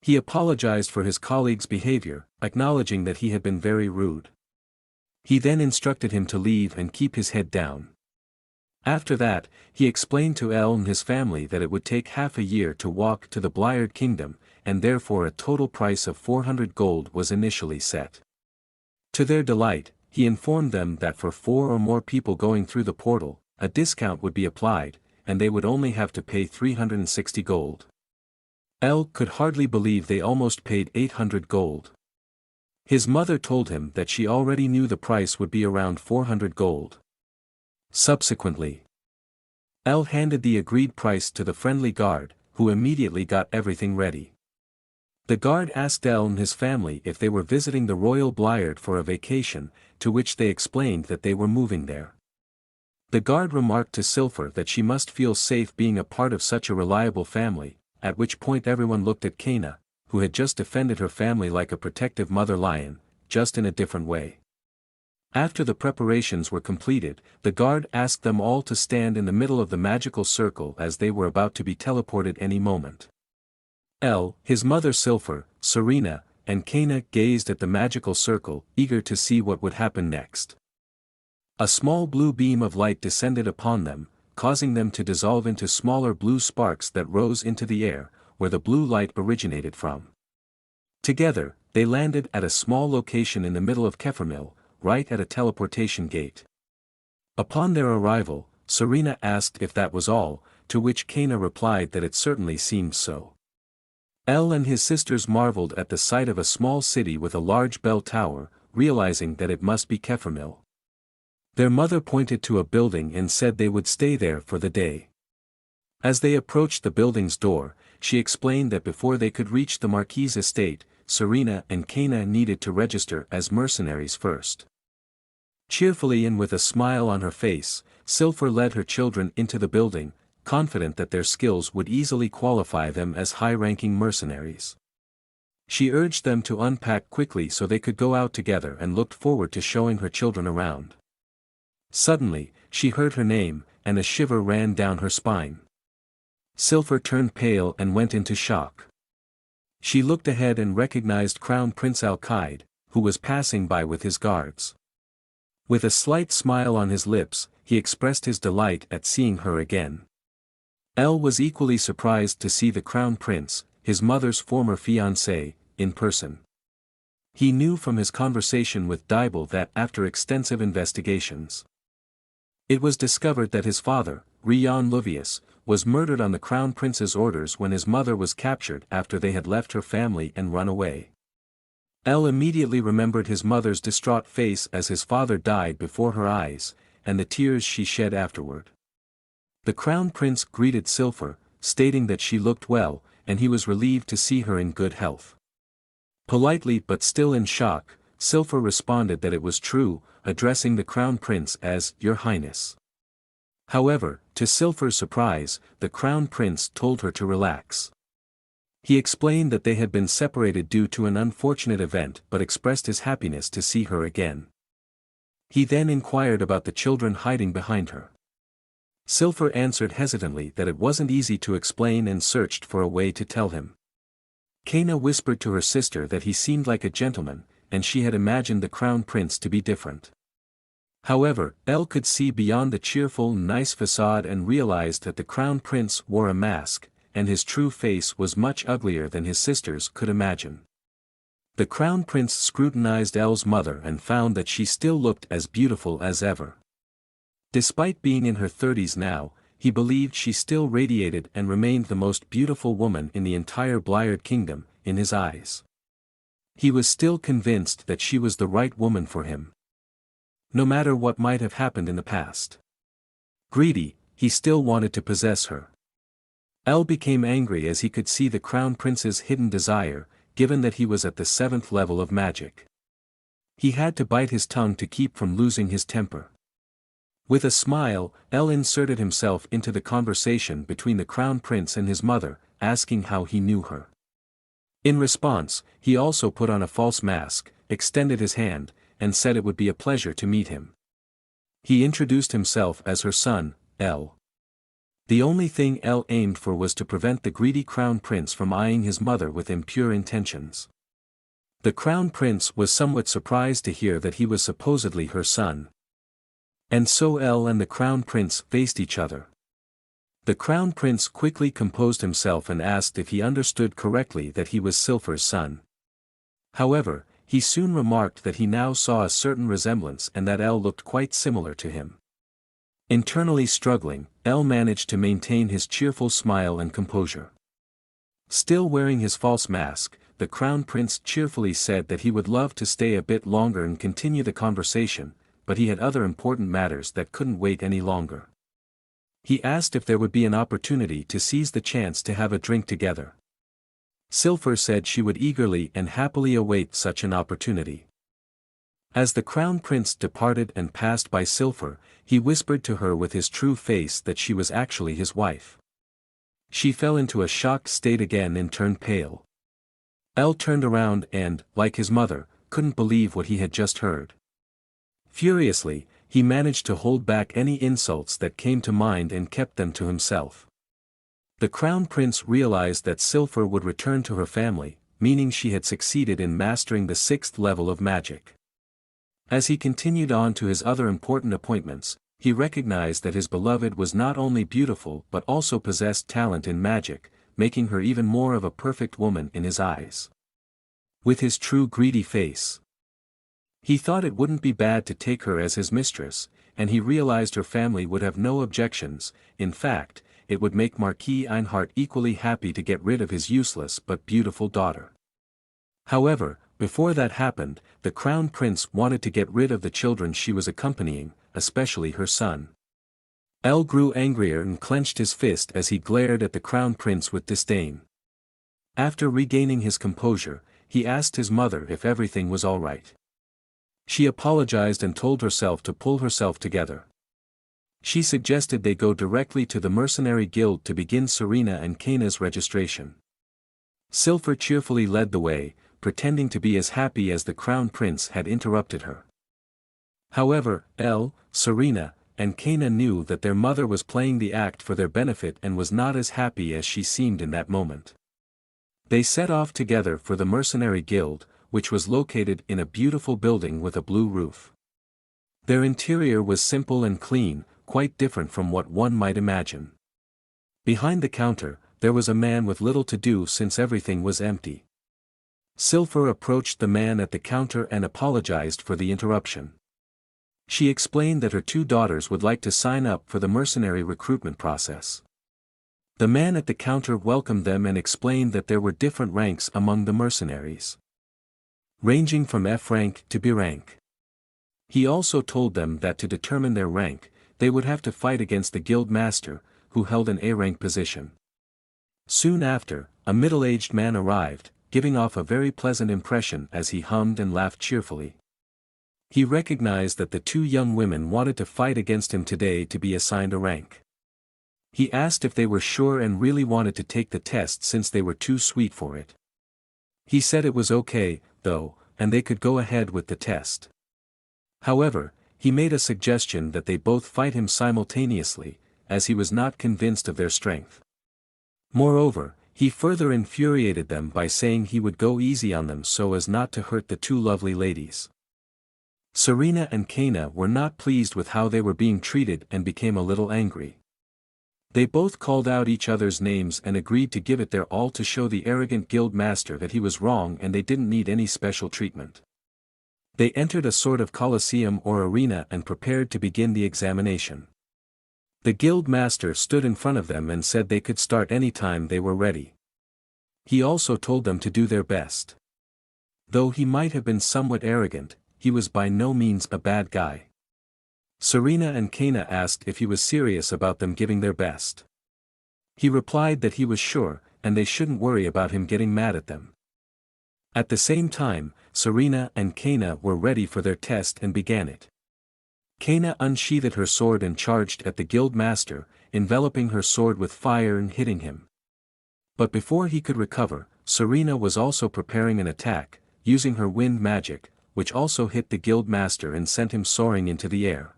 He apologized for his colleague's behavior, acknowledging that he had been very rude. He then instructed him to leave and keep his head down. After that, he explained to El and his family that it would take half a year to walk to the Blired Kingdom, and therefore a total price of 400 gold was initially set. To their delight, he informed them that for 4 or more people going through the portal, a discount would be applied, and they would only have to pay 360 gold. El could hardly believe they almost paid 800 gold. His mother told him that she already knew the price would be around 400 gold. Subsequently, El handed the agreed price to the friendly guard, who immediately got everything ready. The guard asked El and his family if they were visiting the Royal Bliard for a vacation, to which they explained that they were moving there. The guard remarked to Cilfir that she must feel safe being a part of such a reliable family, at which point everyone looked at Kaina, who had just defended her family like a protective mother lion, just in a different way. After the preparations were completed, the guard asked them all to stand in the middle of the magical circle as they were about to be teleported any moment. El, his mother Cilfir, Serena, and Kaina gazed at the magical circle, eager to see what would happen next. A small blue beam of light descended upon them, causing them to dissolve into smaller blue sparks that rose into the air, where the blue light originated from. Together, they landed at a small location in the middle of Cilfir, right at a teleportation gate. Upon their arrival, Serena asked if that was all, to which Kaina replied that it certainly seemed so. El and his sisters marveled at the sight of a small city with a large bell tower, realizing that it must be Cilfir. Their mother pointed to a building and said they would stay there for the day. As they approached the building's door, she explained that before they could reach the Marquis' estate, Serena and Kaina needed to register as mercenaries first. Cheerfully and with a smile on her face, Cilfir led her children into the building, confident that their skills would easily qualify them as high-ranking mercenaries. She urged them to unpack quickly so they could go out together and looked forward to showing her children around. Suddenly, she heard her name, and a shiver ran down her spine. Cilfir turned pale and went into shock. She looked ahead and recognized Crown Prince Al-Qaid, who was passing by with his guards. With a slight smile on his lips, he expressed his delight at seeing her again. El was equally surprised to see the Crown Prince, his mother's former fiancé, in person. He knew from his conversation with Dibel that after extensive investigations, it was discovered that his father, Rion Luvius, was murdered on the Crown Prince's orders when his mother was captured after they had left her family and run away. El immediately remembered his mother's distraught face as his father died before her eyes, and the tears she shed afterward. The Crown Prince greeted Cilfir, stating that she looked well, and he was relieved to see her in good health. Politely but still in shock, Cilfir responded that it was true, addressing the Crown Prince as Your Highness. However, to Cilfir's surprise, the Crown Prince told her to relax. He explained that they had been separated due to an unfortunate event but expressed his happiness to see her again. He then inquired about the children hiding behind her. Cilfir answered hesitantly that it wasn't easy to explain and searched for a way to tell him. Kaina whispered to her sister that he seemed like a gentleman, and she had imagined the crown prince to be different. However, Elle could see beyond the cheerful, nice facade and realized that the crown prince wore a mask, and his true face was much uglier than his sisters could imagine. The crown prince scrutinized Elle's mother and found that she still looked as beautiful as ever. Despite being in her 30s now, he believed she still radiated and remained the most beautiful woman in the entire Bliard kingdom, in his eyes. He was still convinced that she was the right woman for him. No matter what might have happened in the past. Greedy, he still wanted to possess her. Elle became angry as he could see the crown prince's hidden desire, given that he was at the 7th level of magic. He had to bite his tongue to keep from losing his temper. With a smile, Elle inserted himself into the conversation between the crown prince and his mother, asking how he knew her. In response, he also put on a false mask, extended his hand, and said it would be a pleasure to meet him. He introduced himself as her son, Elle. The only thing Elle aimed for was to prevent the greedy crown prince from eyeing his mother with impure intentions. The crown prince was somewhat surprised to hear that he was supposedly her son. And so Elle and the crown prince faced each other. The crown prince quickly composed himself and asked if he understood correctly that he was Cilfir's son. However, he soon remarked that he now saw a certain resemblance and that Elle looked quite similar to him. Internally struggling, Elle managed to maintain his cheerful smile and composure. Still wearing his false mask, the crown prince cheerfully said that he would love to stay a bit longer and continue the conversation, but he had other important matters that couldn't wait any longer. He asked if there would be an opportunity to seize the chance to have a drink together. Cilfir said she would eagerly and happily await such an opportunity. As the crown prince departed and passed by Cilfir, he whispered to her with his true face that she was actually his wife. She fell into a shocked state again and turned pale. Elle turned around and, like his mother, couldn't believe what he had just heard. Furiously, he managed to hold back any insults that came to mind and kept them to himself. The crown prince realized that Cilfir would return to her family, meaning she had succeeded in mastering the 6th level of magic. As he continued on to his other important appointments, he recognized that his beloved was not only beautiful but also possessed talent in magic, making her even more of a perfect woman in his eyes. With his true greedy face. He thought it wouldn't be bad to take her as his mistress, and he realized her family would have no objections. In fact, it would make Marquis Ainhart equally happy to get rid of his useless but beautiful daughter. However, before that happened, the crown prince wanted to get rid of the children she was accompanying, especially her son. Elle grew angrier and clenched his fist as he glared at the crown prince with disdain. After regaining his composure, he asked his mother if everything was all right. She apologized and told herself to pull herself together. She suggested they go directly to the mercenary guild to begin Serena and Kaina's registration. Cilfir cheerfully led the way, pretending to be as happy as the crown prince had interrupted her. However, Elle, Serena, and Kaina knew that their mother was playing the act for their benefit and was not as happy as she seemed in that moment. They set off together for the mercenary guild, which was located in a beautiful building with a blue roof. Their interior was simple and clean, quite different from what one might imagine. Behind the counter, there was a man with little to do since everything was empty. Cilfir approached the man at the counter and apologized for the interruption. She explained that her 2 daughters would like to sign up for the mercenary recruitment process. The man at the counter welcomed them and explained that there were different ranks among the mercenaries, ranging from F rank to B rank. He also told them that to determine their rank, they would have to fight against the guild master, who held an A rank position. Soon after, a middle-aged man arrived, giving off a very pleasant impression as he hummed and laughed cheerfully. He recognized that the 2 young women wanted to fight against him today to be assigned a rank. He asked if they were sure and really wanted to take the test since they were too sweet for it. He said it was okay, though, and they could go ahead with the test. However, he made a suggestion that they both fight him simultaneously, as he was not convinced of their strength. Moreover, he further infuriated them by saying he would go easy on them so as not to hurt the two lovely ladies. Serena and Kaina were not pleased with how they were being treated and became a little angry. They both called out each other's names and agreed to give it their all to show the arrogant guild master that he was wrong and they didn't need any special treatment. They entered a sort of coliseum or arena and prepared to begin the examination. The guild master stood in front of them and said they could start any time they were ready. He also told them to do their best. Though he might have been somewhat arrogant, he was by no means a bad guy. Serena and Kaina asked if he was serious about them giving their best. He replied that he was sure, and they shouldn't worry about him getting mad at them. At the same time, Serena and Kaina were ready for their test and began it. Kaina unsheathed her sword and charged at the guild master, enveloping her sword with fire and hitting him. But before he could recover, Serena was also preparing an attack, using her wind magic, which also hit the guild master and sent him soaring into the air.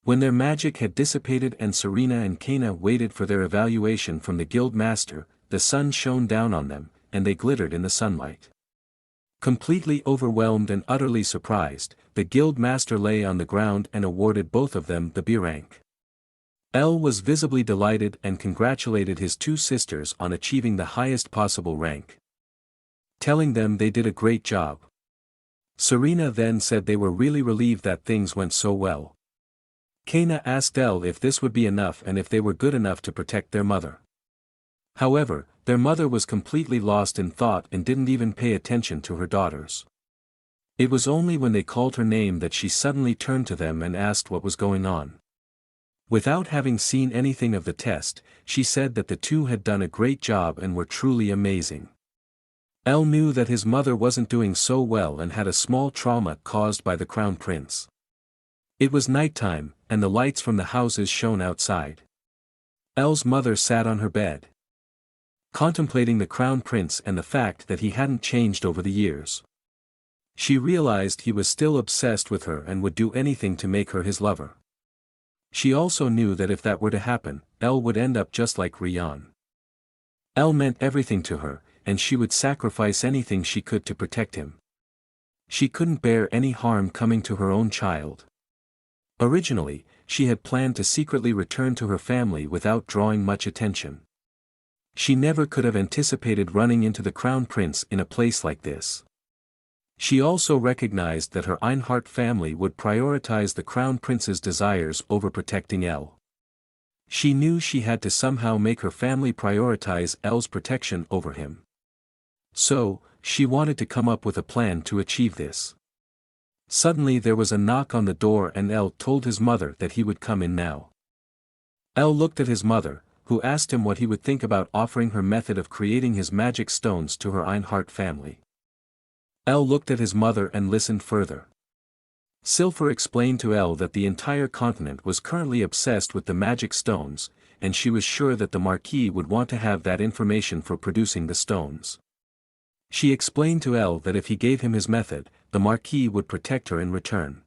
When their magic had dissipated and Serena and Kaina waited for their evaluation from the guild master, the sun shone down on them, and they glittered in the sunlight. Completely overwhelmed and utterly surprised, the guild master lay on the ground and awarded both of them the B rank. L was visibly delighted and congratulated his two sisters on achieving the highest possible rank, telling them they did a great job. Serena then said they were really relieved that things went so well. Kaina asked L if this would be enough and if they were good enough to protect their mother. However, their mother was completely lost in thought and didn't even pay attention to her daughters. It was only when they called her name that she suddenly turned to them and asked what was going on. Without having seen anything of the test, she said that the two had done a great job and were truly amazing. L knew that his mother wasn't doing so well and had a small trauma caused by the crown prince. It was nighttime, and the lights from the houses shone outside. L's mother sat on her bed, contemplating the crown prince and the fact that he hadn't changed over the years. She realized he was still obsessed with her and would do anything to make her his lover. She also knew that if that were to happen, L would end up just like Rian. L meant everything to her, and she would sacrifice anything she could to protect him. She couldn't bear any harm coming to her own child. Originally, she had planned to secretly return to her family without drawing much attention. She never could have anticipated running into the crown prince in a place like this. She also recognized that her Ainhart family would prioritize the crown prince's desires over protecting L. She knew she had to somehow make her family prioritize L's protection over him. So, she wanted to come up with a plan to achieve this. Suddenly there was a knock on the door and L told his mother that he would come in now. L looked at his mother, who asked him what he would think about offering her method of creating his magic stones to her Ainhart family. L looked at his mother and listened further. Cilfir explained to L that the entire continent was currently obsessed with the magic stones, and she was sure that the Marquis would want to have that information for producing the stones. She explained to L that if he gave him his method, the Marquis would protect her in return.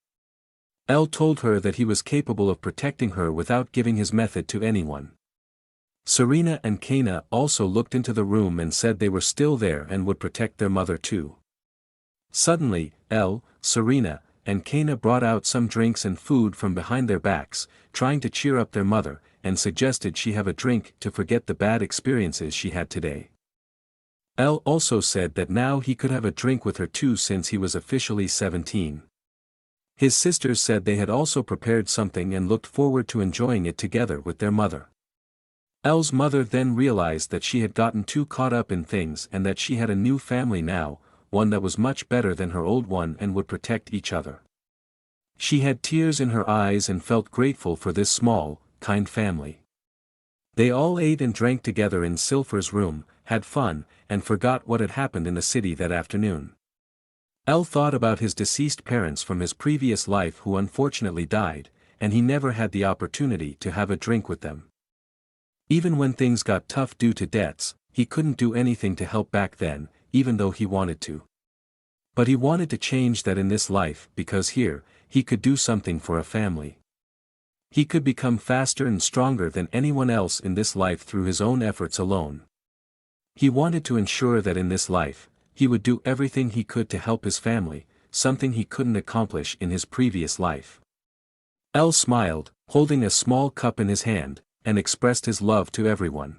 L told her that he was capable of protecting her without giving his method to anyone. Serena and Kaina also looked into the room and said they were still there and would protect their mother too. Suddenly, L, Serena, and Kaina brought out some drinks and food from behind their backs, trying to cheer up their mother, and suggested she have a drink to forget the bad experiences she had today. L also said that now he could have a drink with her too since he was officially 17. His sisters said they had also prepared something and looked forward to enjoying it together with their mother. L's mother then realized that she had gotten too caught up in things and that she had a new family now, one that was much better than her old one and would protect each other. She had tears in her eyes and felt grateful for this small, kind family. They all ate and drank together in Cilfir's room, had fun, and forgot what had happened in the city that afternoon. L thought about his deceased parents from his previous life who unfortunately died, and he never had the opportunity to have a drink with them. Even when things got tough due to debts, he couldn't do anything to help back then, even though he wanted to. But he wanted to change that in this life because here, he could do something for a family. He could become faster and stronger than anyone else in this life through his own efforts alone. He wanted to ensure that in this life, he would do everything he could to help his family, something he couldn't accomplish in his previous life. El smiled, holding a small cup in his hand, and expressed his love to everyone.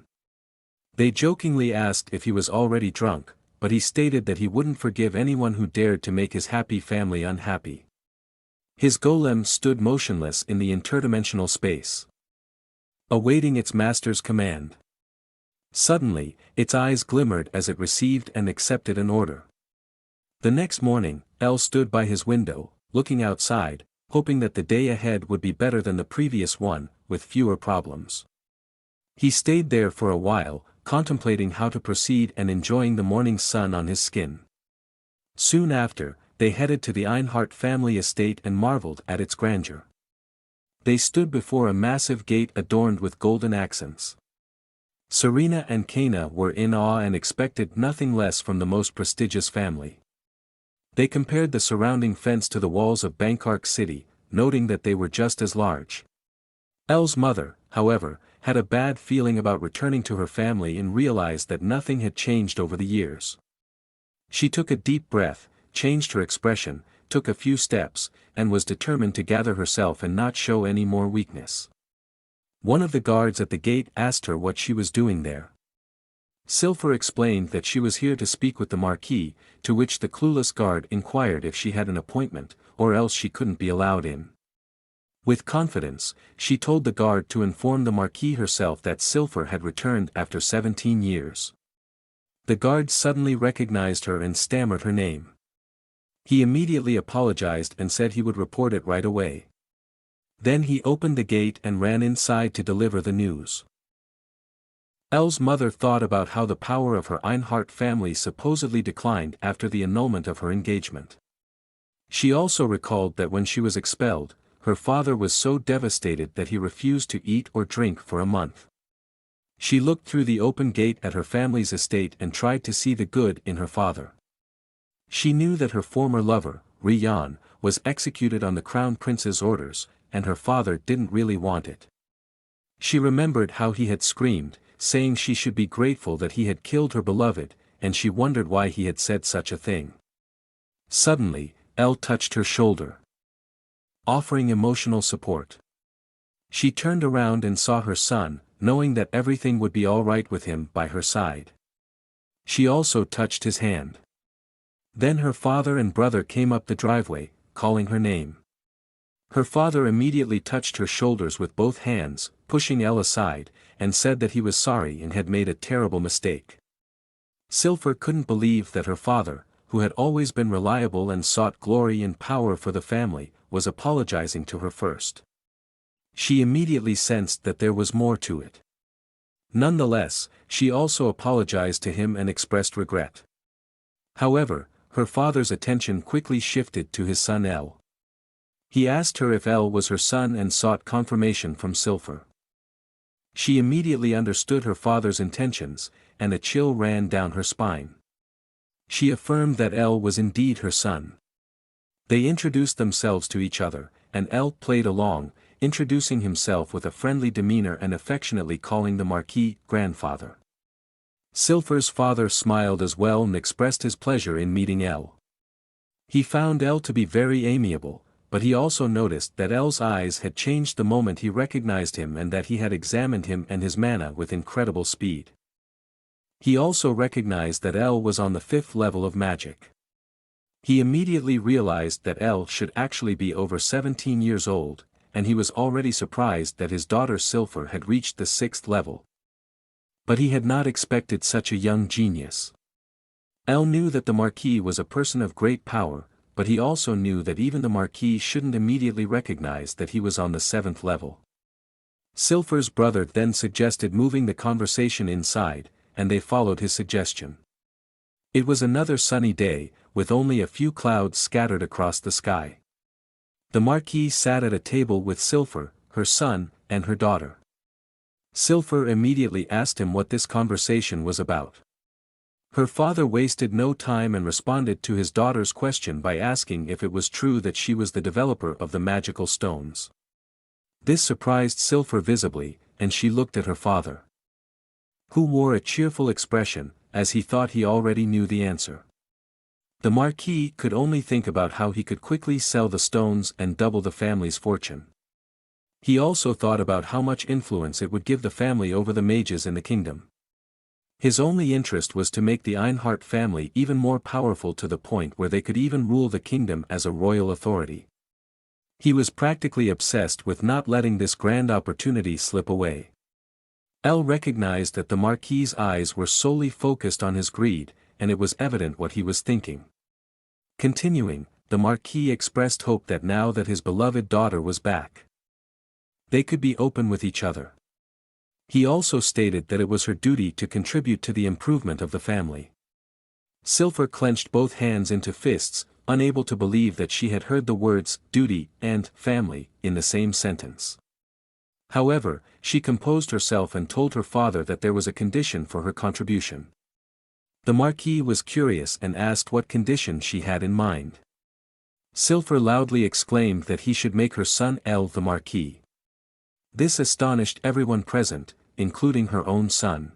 They jokingly asked if he was already drunk, but he stated that he wouldn't forgive anyone who dared to make his happy family unhappy. His golem stood motionless in the interdimensional space, awaiting its master's command. Suddenly, its eyes glimmered as it received and accepted an order. The next morning, El stood by his window, looking outside, hoping that the day ahead would be better than the previous one, with fewer problems. He stayed there for a while, contemplating how to proceed and enjoying the morning sun on his skin. Soon after, they headed to the Ainhart family estate and marveled at its grandeur. They stood before a massive gate adorned with golden accents. Serena and Kaina were in awe and expected nothing less from the most prestigious family. They compared the surrounding fence to the walls of Bangkok City, noting that they were just as large. El's mother, however, had a bad feeling about returning to her family and realized that nothing had changed over the years. She took a deep breath, changed her expression, took a few steps, and was determined to gather herself and not show any more weakness. One of the guards at the gate asked her what she was doing there. Cilfir explained that she was here to speak with the Marquis, to which the clueless guard inquired if she had an appointment, or else she couldn't be allowed in. With confidence, she told the guard to inform the Marquis herself that Cilfir had returned after 17 years. The guard suddenly recognized her and stammered her name. He immediately apologized and said he would report it right away. Then he opened the gate and ran inside to deliver the news. El's mother thought about how the power of her Ainhart family supposedly declined after the annulment of her engagement. She also recalled that when she was expelled, her father was so devastated that he refused to eat or drink for a month. She looked through the open gate at her family's estate and tried to see the good in her father. She knew that her former lover, Rian, was executed on the crown prince's orders, and her father didn't really want it. She remembered how he had screamed, saying she should be grateful that he had killed her beloved, and she wondered why he had said such a thing. Suddenly, El touched her shoulder, offering emotional support. She turned around and saw her son, knowing that everything would be all right with him by her side. She also touched his hand. Then her father and brother came up the driveway, calling her name. Her father immediately touched her shoulders with both hands, pushing El aside, and said that he was sorry and had made a terrible mistake. Cilfir couldn't believe that her father, who had always been reliable and sought glory and power for the family, was apologizing to her first. She immediately sensed that there was more to it. Nonetheless, she also apologized to him and expressed regret. However, her father's attention quickly shifted to his son El. He asked her if El was her son and sought confirmation from Cilfir. She immediately understood her father's intentions, and a chill ran down her spine. She affirmed that El was indeed her son. They introduced themselves to each other, and El played along, introducing himself with a friendly demeanor and affectionately calling the Marquis grandfather. Cilfir's father smiled as well and expressed his pleasure in meeting El. He found El to be very amiable, but he also noticed that El's eyes had changed the moment he recognized him and that he had examined him and his mana with incredible speed. He also recognized that El was on the 5th level of magic. He immediately realized that El should actually be over 17 years old, and he was already surprised that his daughter Cilfir had reached the 6th level. But he had not expected such a young genius. El knew that the Marquis was a person of great power, but he also knew that even the Marquis shouldn't immediately recognize that he was on the 7th level. Cilfir's brother then suggested moving the conversation inside, and they followed his suggestion. It was another sunny day, with only a few clouds scattered across the sky. The Marquis sat at a table with Cilfir, her son, and her daughter. Cilfir immediately asked him what this conversation was about. Her father wasted no time and responded to his daughter's question by asking if it was true that she was the developer of the magical stones. This surprised Cilfir visibly, and she looked at her father, who wore a cheerful expression, as he thought he already knew the answer. The Marquis could only think about how he could quickly sell the stones and double the family's fortune. He also thought about how much influence it would give the family over the mages in the kingdom. His only interest was to make the Ainhart family even more powerful to the point where they could even rule the kingdom as a royal authority. He was practically obsessed with not letting this grand opportunity slip away. Elle recognized that the Marquis's eyes were solely focused on his greed, and it was evident what he was thinking. Continuing, the Marquis expressed hope that now that his beloved daughter was back, they could be open with each other. He also stated that it was her duty to contribute to the improvement of the family. Cilfir clenched both hands into fists, unable to believe that she had heard the words duty and family in the same sentence. However, she composed herself and told her father that there was a condition for her contribution. The Marquis was curious and asked what condition she had in mind. Cilfir loudly exclaimed that he should make her son Elle the Marquis. This astonished everyone present, including her own son.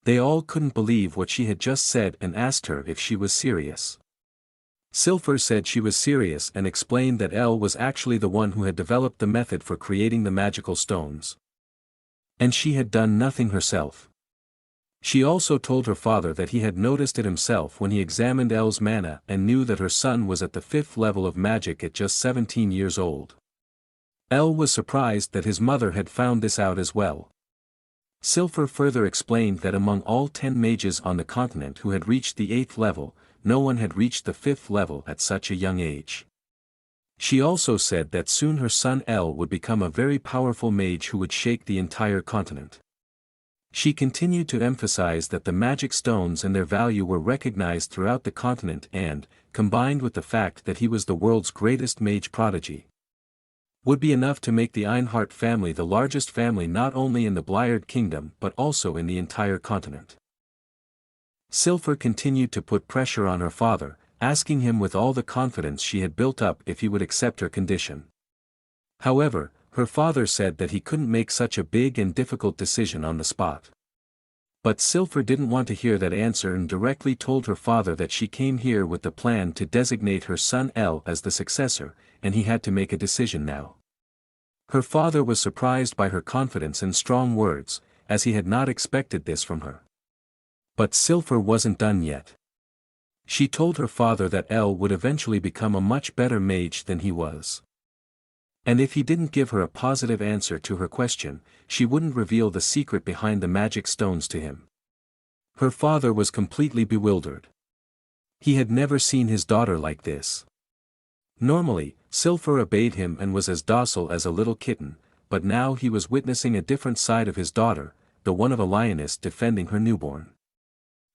They all couldn't believe what she had just said and asked her if she was serious. Cilfir said she was serious and explained that Elle was actually the one who had developed the method for creating the magical stones. And she had done nothing herself. She also told her father that he had noticed it himself when he examined Elle's mana and knew that her son was at the 5th level of magic at just 17 years old. Elle was surprised that his mother had found this out as well. Cilfir further explained that among all 10 mages on the continent who had reached the 8th level, no one had reached the 5th level at such a young age. She also said that soon her son Elle would become a very powerful mage who would shake the entire continent. She continued to emphasize that the magic stones and their value were recognized throughout the continent and, combined with the fact that he was the world's greatest mage prodigy, would be enough to make the Ainhart family the largest family not only in the Bliard kingdom but also in the entire continent. Cilfir continued to put pressure on her father, asking him with all the confidence she had built up if he would accept her condition. However, her father said that he couldn't make such a big and difficult decision on the spot. But Cilfir didn't want to hear that answer and directly told her father that she came here with the plan to designate her son Elle as the successor, and he had to make a decision now. Her father was surprised by her confidence and strong words, as he had not expected this from her. But Cilfir wasn't done yet. She told her father that Elle would eventually become a much better mage than he was. And if he didn't give her a positive answer to her question, she wouldn't reveal the secret behind the magic stones to him. Her father was completely bewildered. He had never seen his daughter like this. Normally, Cilfir obeyed him and was as docile as a little kitten, but now he was witnessing a different side of his daughter, the one of a lioness defending her newborn.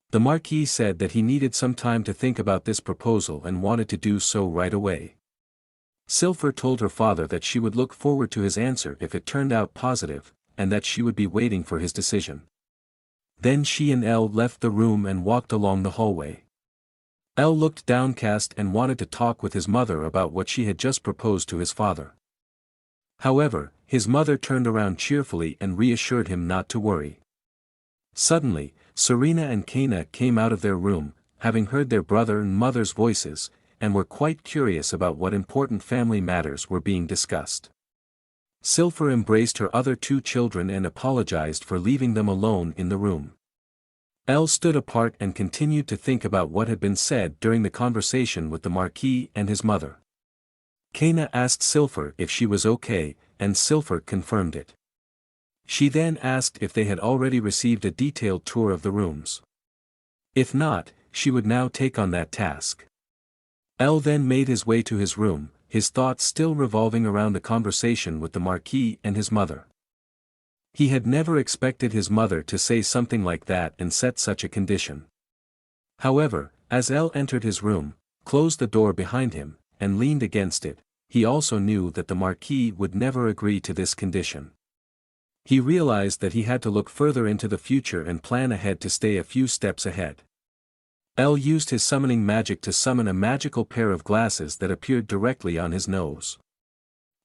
The Marquis said that he needed some time to think about this proposal and wanted to do so right away. Cilfir told her father that she would look forward to his answer if it turned out positive, and that she would be waiting for his decision. Then she and Elle left the room and walked along the hallway. Elle looked downcast and wanted to talk with his mother about what she had just proposed to his father. However, his mother turned around cheerfully and reassured him not to worry. Suddenly, Serena and Kaina came out of their room, having heard their brother and mother's voices, and were quite curious about what important family matters were being discussed. Cilfir embraced her other 2 children and apologized for leaving them alone in the room. Elle stood apart and continued to think about what had been said during the conversation with the Marquis and his mother. Kaina asked Cilfir if she was okay, and Cilfir confirmed it. She then asked if they had already received a detailed tour of the rooms. If not, she would now take on that task. Elle then made his way to his room, his thoughts still revolving around the conversation with the Marquis and his mother. He had never expected his mother to say something like that and set such a condition. However, as Elle entered his room, closed the door behind him, and leaned against it, he also knew that the Marquis would never agree to this condition. He realized that he had to look further into the future and plan ahead to stay a few steps ahead. El used his summoning magic to summon a magical pair of glasses that appeared directly on his nose.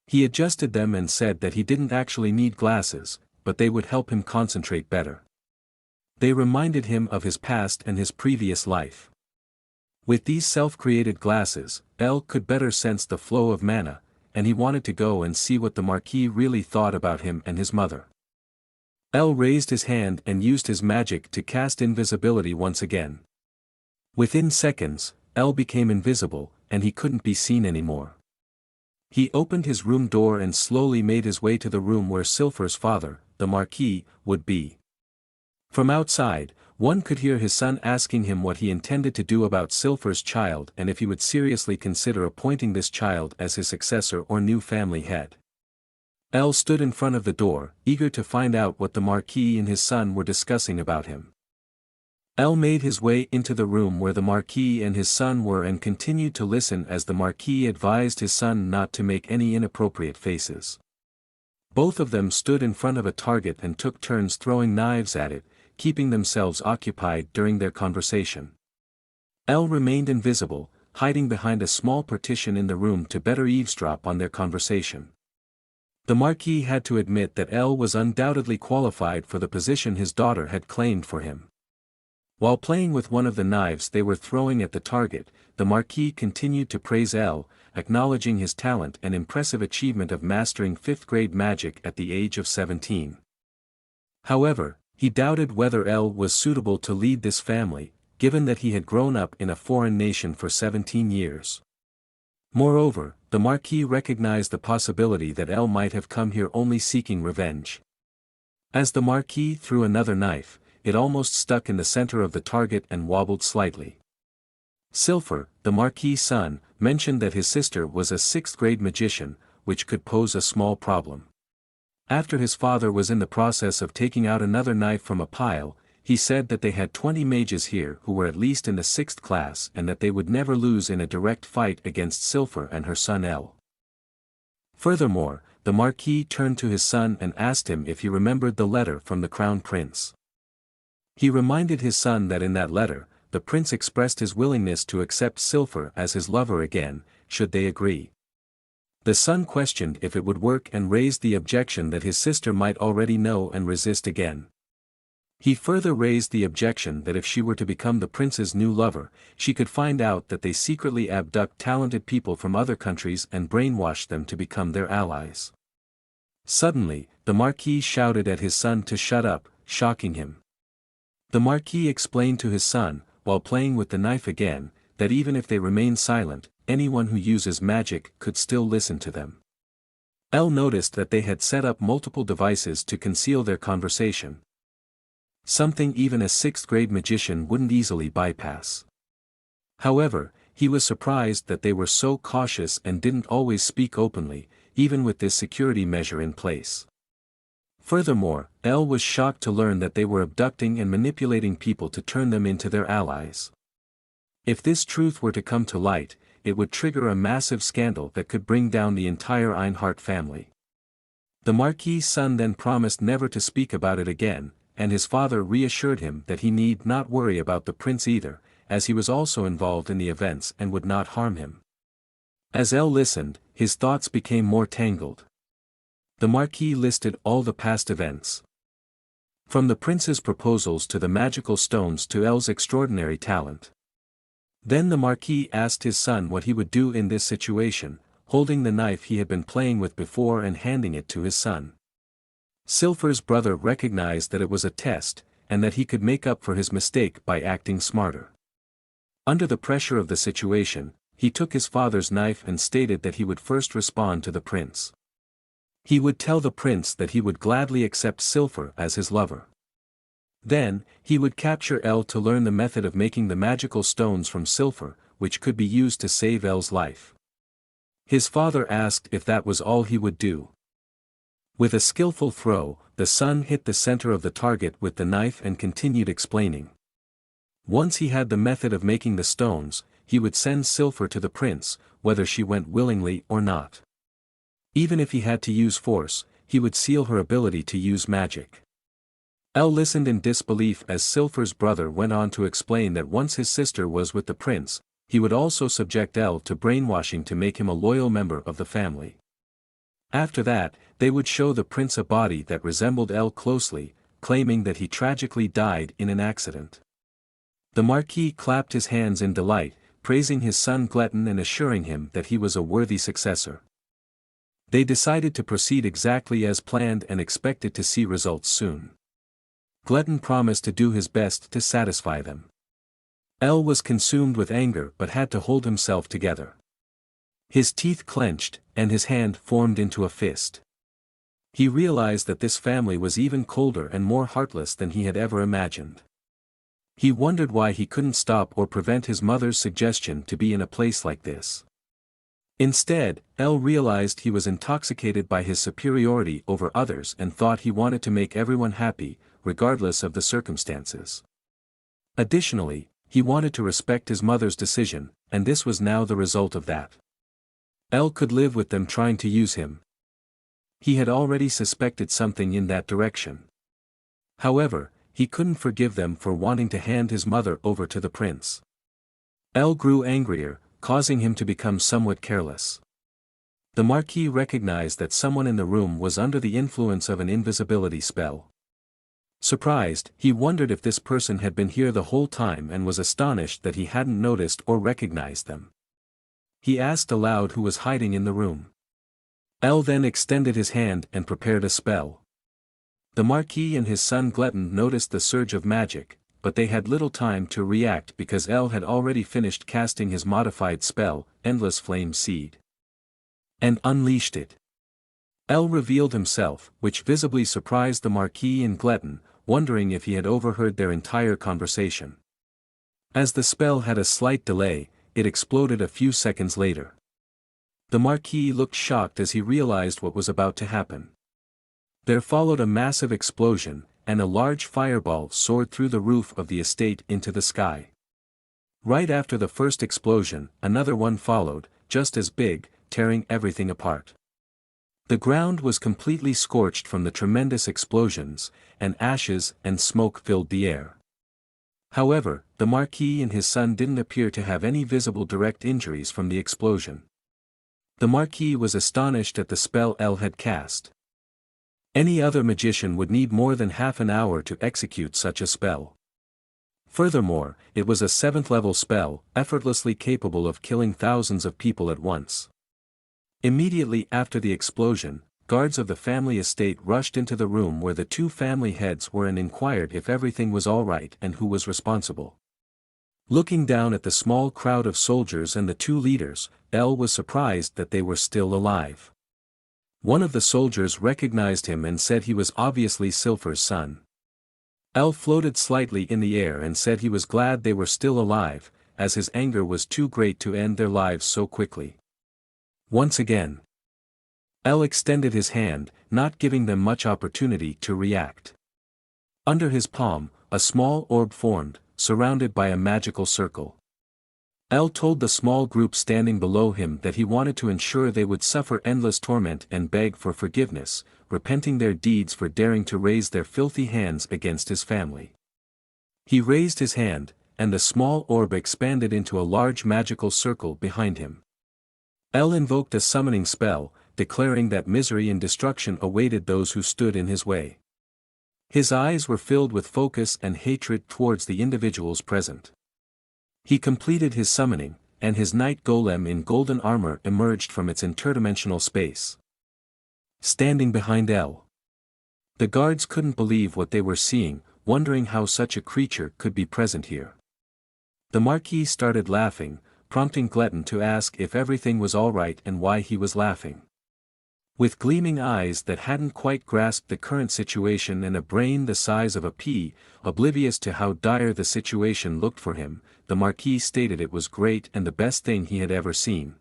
He adjusted them and said that he didn't actually need glasses, but they would help him concentrate better. They reminded him of his past and his previous life. With these self-created glasses, El could better sense the flow of mana, and he wanted to go and see what the Marquis really thought about him and his mother. El raised his hand and used his magic to cast invisibility once again. Within seconds, El became invisible, and he couldn't be seen anymore. He opened his room door and slowly made his way to the room where Cilfir's father, the Marquis, would be. From outside, one could hear his son asking him what he intended to do about Cilfir's child and if he would seriously consider appointing this child as his successor or new family head. El stood in front of the door, eager to find out what the Marquis and his son were discussing about him. El made his way into the room where the Marquis and his son were and continued to listen as the Marquis advised his son not to make any inappropriate faces. Both of them stood in front of a target and took turns throwing knives at it, keeping themselves occupied during their conversation. El remained invisible, hiding behind a small partition in the room to better eavesdrop on their conversation. The Marquis had to admit that El was undoubtedly qualified for the position his daughter had claimed for him. While playing with one of the knives they were throwing at the target, the Marquis continued to praise El, acknowledging his talent and impressive achievement of mastering 5th-grade magic at the age of 17. However, he doubted whether El was suitable to lead this family, given that he had grown up in a foreign nation for 17 years. Moreover, the Marquis recognized the possibility that El might have come here only seeking revenge. As the Marquis threw another knife, it almost stuck in the center of the target and wobbled slightly. Cilfir, the Marquis' son, mentioned that his sister was a 6th-grade magician, which could pose a small problem. After his father was in the process of taking out another knife from a pile, he said that they had 20 mages here who were at least in the 6th class and that they would never lose in a direct fight against Cilfir and her son El. Furthermore, the Marquis turned to his son and asked him if he remembered the letter from the Crown Prince. He reminded his son that in that letter, the prince expressed his willingness to accept Cilfir as his lover again, should they agree. The son questioned if it would work and raised the objection that his sister might already know and resist again. He further raised the objection that if she were to become the prince's new lover, she could find out that they secretly abduct talented people from other countries and brainwash them to become their allies. Suddenly, the Marquis shouted at his son to shut up, shocking him. The Marquis explained to his son, while playing with the knife again, that even if they remain silent, anyone who uses magic could still listen to them. El noticed that they had set up multiple devices to conceal their conversation. Something even a 6th-grade magician wouldn't easily bypass. However, he was surprised that they were so cautious and didn't always speak openly, even with this security measure in place. Furthermore, El was shocked to learn that they were abducting and manipulating people to turn them into their allies. If this truth were to come to light, it would trigger a massive scandal that could bring down the entire Ainhart family. The Marquis' son then promised never to speak about it again, and his father reassured him that he need not worry about the prince either, as he was also involved in the events and would not harm him. As El listened, his thoughts became more tangled. The Marquis listed all the past events. From the prince's proposals to the magical stones to El's extraordinary talent. Then the Marquis asked his son what he would do in this situation, holding the knife he had been playing with before and handing it to his son. Cilfir's brother recognized that it was a test, and that he could make up for his mistake by acting smarter. Under the pressure of the situation, he took his father's knife and stated that he would first respond to the prince. He would tell the prince that he would gladly accept Cilfir as his lover. Then, he would capture El to learn the method of making the magical stones from Cilfir, which could be used to save El's life. His father asked if that was all he would do. With a skillful throw, the son hit the center of the target with the knife and continued explaining. Once he had the method of making the stones, he would send Cilfir to the prince, whether she went willingly or not. Even if he had to use force, he would seal her ability to use magic. Elle listened in disbelief as Cilfir's brother went on to explain that once his sister was with the prince, he would also subject Elle to brainwashing to make him a loyal member of the family. After that, they would show the prince a body that resembled Elle closely, claiming that he tragically died in an accident. The Marquis clapped his hands in delight, praising his son Gletton and assuring him that he was a worthy successor. They decided to proceed exactly as planned and expected to see results soon. Gletton promised to do his best to satisfy them. Elle was consumed with anger but had to hold himself together. His teeth clenched, and his hand formed into a fist. He realized that this family was even colder and more heartless than he had ever imagined. He wondered why he couldn't stop or prevent his mother's suggestion to be in a place like this. Instead, Elle realized he was intoxicated by his superiority over others and thought he wanted to make everyone happy, regardless of the circumstances. Additionally, he wanted to respect his mother's decision, and this was now the result of that. Elle could live with them trying to use him. He had already suspected something in that direction. However, he couldn't forgive them for wanting to hand his mother over to the prince. Elle grew angrier, causing him to become somewhat careless. The Marquis recognized that someone in the room was under the influence of an invisibility spell. Surprised, he wondered if this person had been here the whole time and was astonished that he hadn't noticed or recognized them. He asked aloud who was hiding in the room. Elle then extended his hand and prepared a spell. The Marquis and his son Gletton noticed the surge of magic, but they had little time to react because Elle had already finished casting his modified spell, Endless Flame Seed, and unleashed it. Elle revealed himself, which visibly surprised the Marquis and Gletton, wondering if he had overheard their entire conversation. As the spell had a slight delay, it exploded a few seconds later. The Marquis looked shocked as he realized what was about to happen. There followed a massive explosion, and a large fireball soared through the roof of the estate into the sky. Right after the first explosion, another one followed, just as big, tearing everything apart. The ground was completely scorched from the tremendous explosions, and ashes and smoke filled the air. However, the Marquis and his son didn't appear to have any visible direct injuries from the explosion. The Marquis was astonished at the spell Elle had cast. Any other magician would need more than half an hour to execute such a spell. Furthermore, it was a 7th-level spell, effortlessly capable of killing thousands of people at once. Immediately after the explosion, guards of the family estate rushed into the room where the two family heads were and inquired if everything was all right and who was responsible. Looking down at the small crowd of soldiers and the two leaders, Elle was surprised that they were still alive. One of the soldiers recognized him and said he was obviously Cilfir's son. Elle floated slightly in the air and said he was glad they were still alive, as his anger was too great to end their lives so quickly. Once again, Elle extended his hand, not giving them much opportunity to react. Under his palm, a small orb formed, surrounded by a magical circle. Elle told the small group standing below him that he wanted to ensure they would suffer endless torment and beg for forgiveness, repenting their deeds for daring to raise their filthy hands against his family. He raised his hand, and the small orb expanded into a large magical circle behind him. Elle invoked a summoning spell, declaring that misery and destruction awaited those who stood in his way. His eyes were filled with focus and hatred towards the individuals present. He completed his summoning, and his night golem in golden armor emerged from its interdimensional space. Standing behind Elle. The guards couldn't believe what they were seeing, wondering how such a creature could be present here. The Marquis started laughing, prompting Gletton to ask if everything was all right and why he was laughing. With gleaming eyes that hadn't quite grasped the current situation and a brain the size of a pea, oblivious to how dire the situation looked for him, the Marquis stated it was great and the best thing he had ever seen.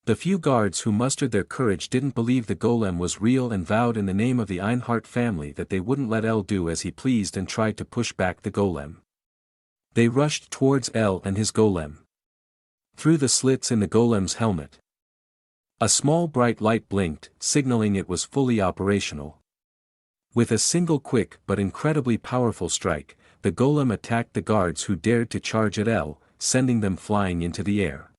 The few guards who mustered their courage didn't believe the golem was real and vowed in the name of the Ainhart family that they wouldn't let Elle do as he pleased and tried to push back the golem. They rushed towards Elle and his golem. Through the slits in the golem's helmet, A small bright light blinked, signaling it was fully operational. With a single quick but incredibly powerful strike, the golem attacked the guards who dared to charge at El, sending them flying into the air.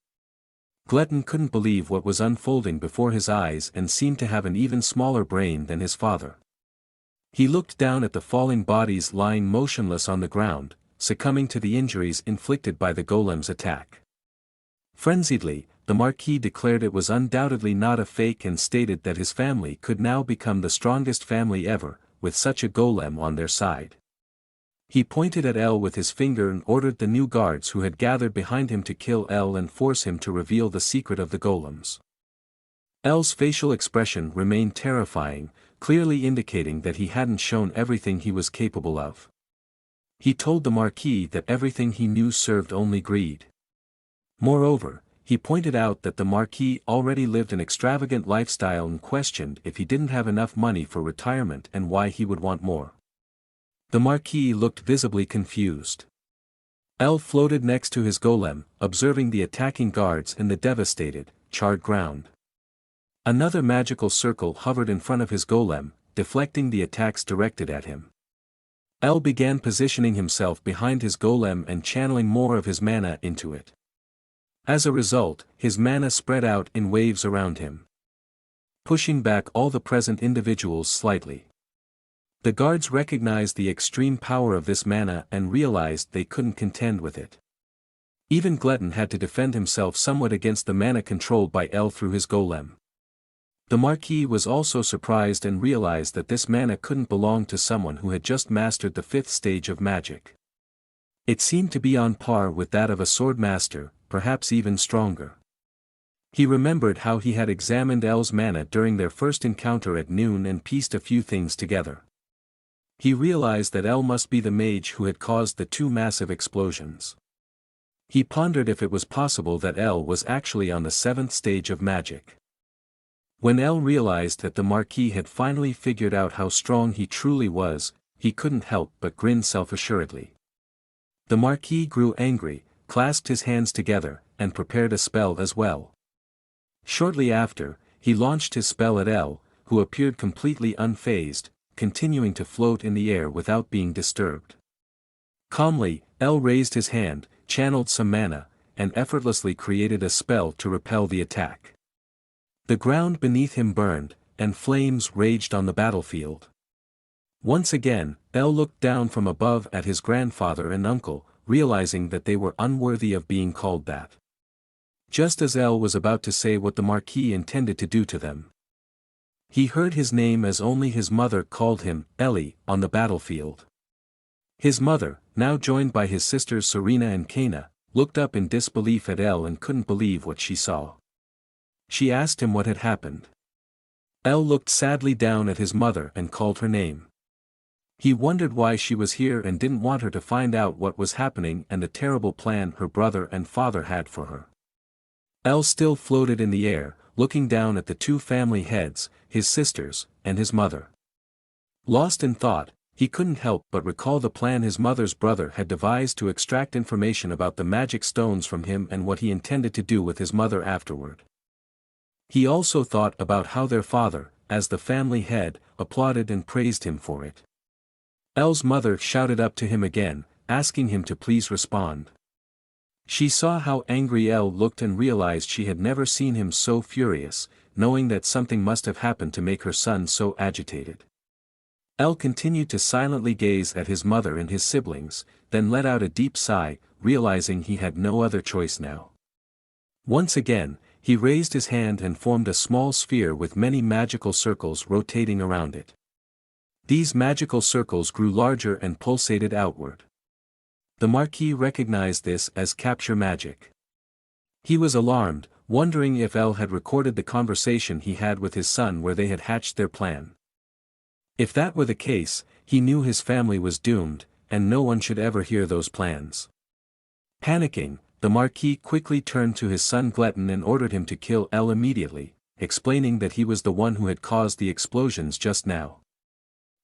Gletton couldn't believe what was unfolding before his eyes and seemed to have an even smaller brain than his father. He looked down at the falling bodies lying motionless on the ground, succumbing to the injuries inflicted by the golem's attack. Frenziedly, the Marquis declared it was undoubtedly not a fake and stated that his family could now become the strongest family ever, with such a golem on their side. He pointed at El with his finger and ordered the new guards who had gathered behind him to kill El and force him to reveal the secret of the golems. El's facial expression remained terrifying, clearly indicating that he hadn't shown everything he was capable of. He told the Marquis that everything he knew served only greed. Moreover, he pointed out that the Marquis already lived an extravagant lifestyle and questioned if he didn't have enough money for retirement and why he would want more. The Marquis looked visibly confused. El floated next to his golem, observing the attacking guards in the devastated, charred ground. Another magical circle hovered in front of his golem, deflecting the attacks directed at him. El began positioning himself behind his golem and channeling more of his mana into it. As a result, his mana spread out in waves around him, pushing back all the present individuals slightly. The guards recognized the extreme power of this mana and realized they couldn't contend with it. Even Gletton had to defend himself somewhat against the mana controlled by El through his golem. The Marquis was also surprised and realized that this mana couldn't belong to someone who had just mastered the 5th stage of magic. It seemed to be on par with that of a sword master, perhaps even stronger. He remembered how he had examined El's mana during their first encounter at noon and pieced a few things together. He realized that El must be the mage who had caused the 2 massive explosions. He pondered if it was possible that El was actually on the 7th stage of magic. When El realized that the Marquis had finally figured out how strong he truly was, he couldn't help but grin self-assuredly. The Marquis grew angry, clasped his hands together, and prepared a spell as well. Shortly after, he launched his spell at El, who appeared completely unfazed, continuing to float in the air without being disturbed. Calmly, El raised his hand, channeled some mana, and effortlessly created a spell to repel the attack. The ground beneath him burned, and flames raged on the battlefield. Once again, El looked down from above at his grandfather and uncle, realizing that they were unworthy of being called that. Just as El was about to say what the Marquis intended to do to them, he heard his name as only his mother called him, Ellie, on the battlefield. His mother, now joined by his sisters Serena and Kaina, looked up in disbelief at El and couldn't believe what she saw. She asked him what had happened. El looked sadly down at his mother and called her name. He wondered why she was here and didn't want her to find out what was happening and the terrible plan her brother and father had for her. El still floated in the air, looking down at the 2 family heads, his sisters, and his mother. Lost in thought, he couldn't help but recall the plan his mother's brother had devised to extract information about the magic stones from him and what he intended to do with his mother afterward. He also thought about how their father, as the family head, applauded and praised him for it. El's mother shouted up to him again, asking him to please respond. She saw how angry El looked and realized she had never seen him so furious, knowing that something must have happened to make her son so agitated. El continued to silently gaze at his mother and his siblings, then let out a deep sigh, realizing he had no other choice now. Once again, he raised his hand and formed a small sphere with many magical circles rotating around it. These magical circles grew larger and pulsated outward. The Marquis recognized this as capture magic. He was alarmed, wondering if El had recorded the conversation he had with his son where they had hatched their plan. If that were the case, he knew his family was doomed, and no one should ever hear those plans. Panicking, the Marquis quickly turned to his son Gletton and ordered him to kill El immediately, explaining that he was the one who had caused the explosions just now.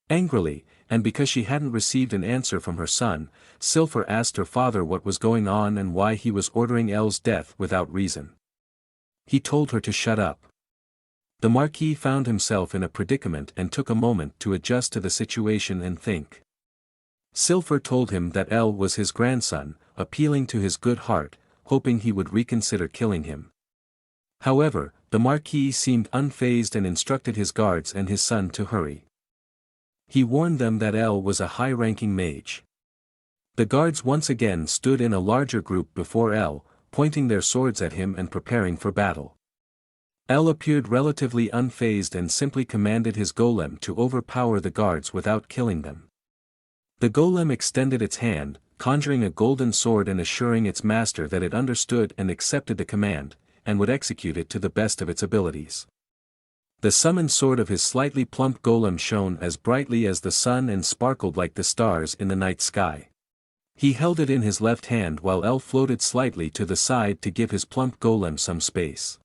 Angrily, and because she hadn't received an answer from her son, Cilfir asked her father what was going on and why he was ordering El's death without reason. He told her to shut up. The Marquis found himself in a predicament and took a moment to adjust to the situation and think. Cilfir told him that El was his grandson, appealing to his good heart, hoping he would reconsider killing him. However, the Marquis seemed unfazed and instructed his guards and his son to hurry. He warned them that El was a high-ranking mage. The guards once again stood in a larger group before El, pointing their swords at him and preparing for battle. El appeared relatively unfazed and simply commanded his golem to overpower the guards without killing them. The golem extended its hand, conjuring a golden sword and assuring its master that it understood and accepted the command, and would execute it to the best of its abilities. The summoned sword of his slightly plump golem shone as brightly as the sun and sparkled like the stars in the night sky. He held it in his left hand while El floated slightly to the side to give his plump golem some space.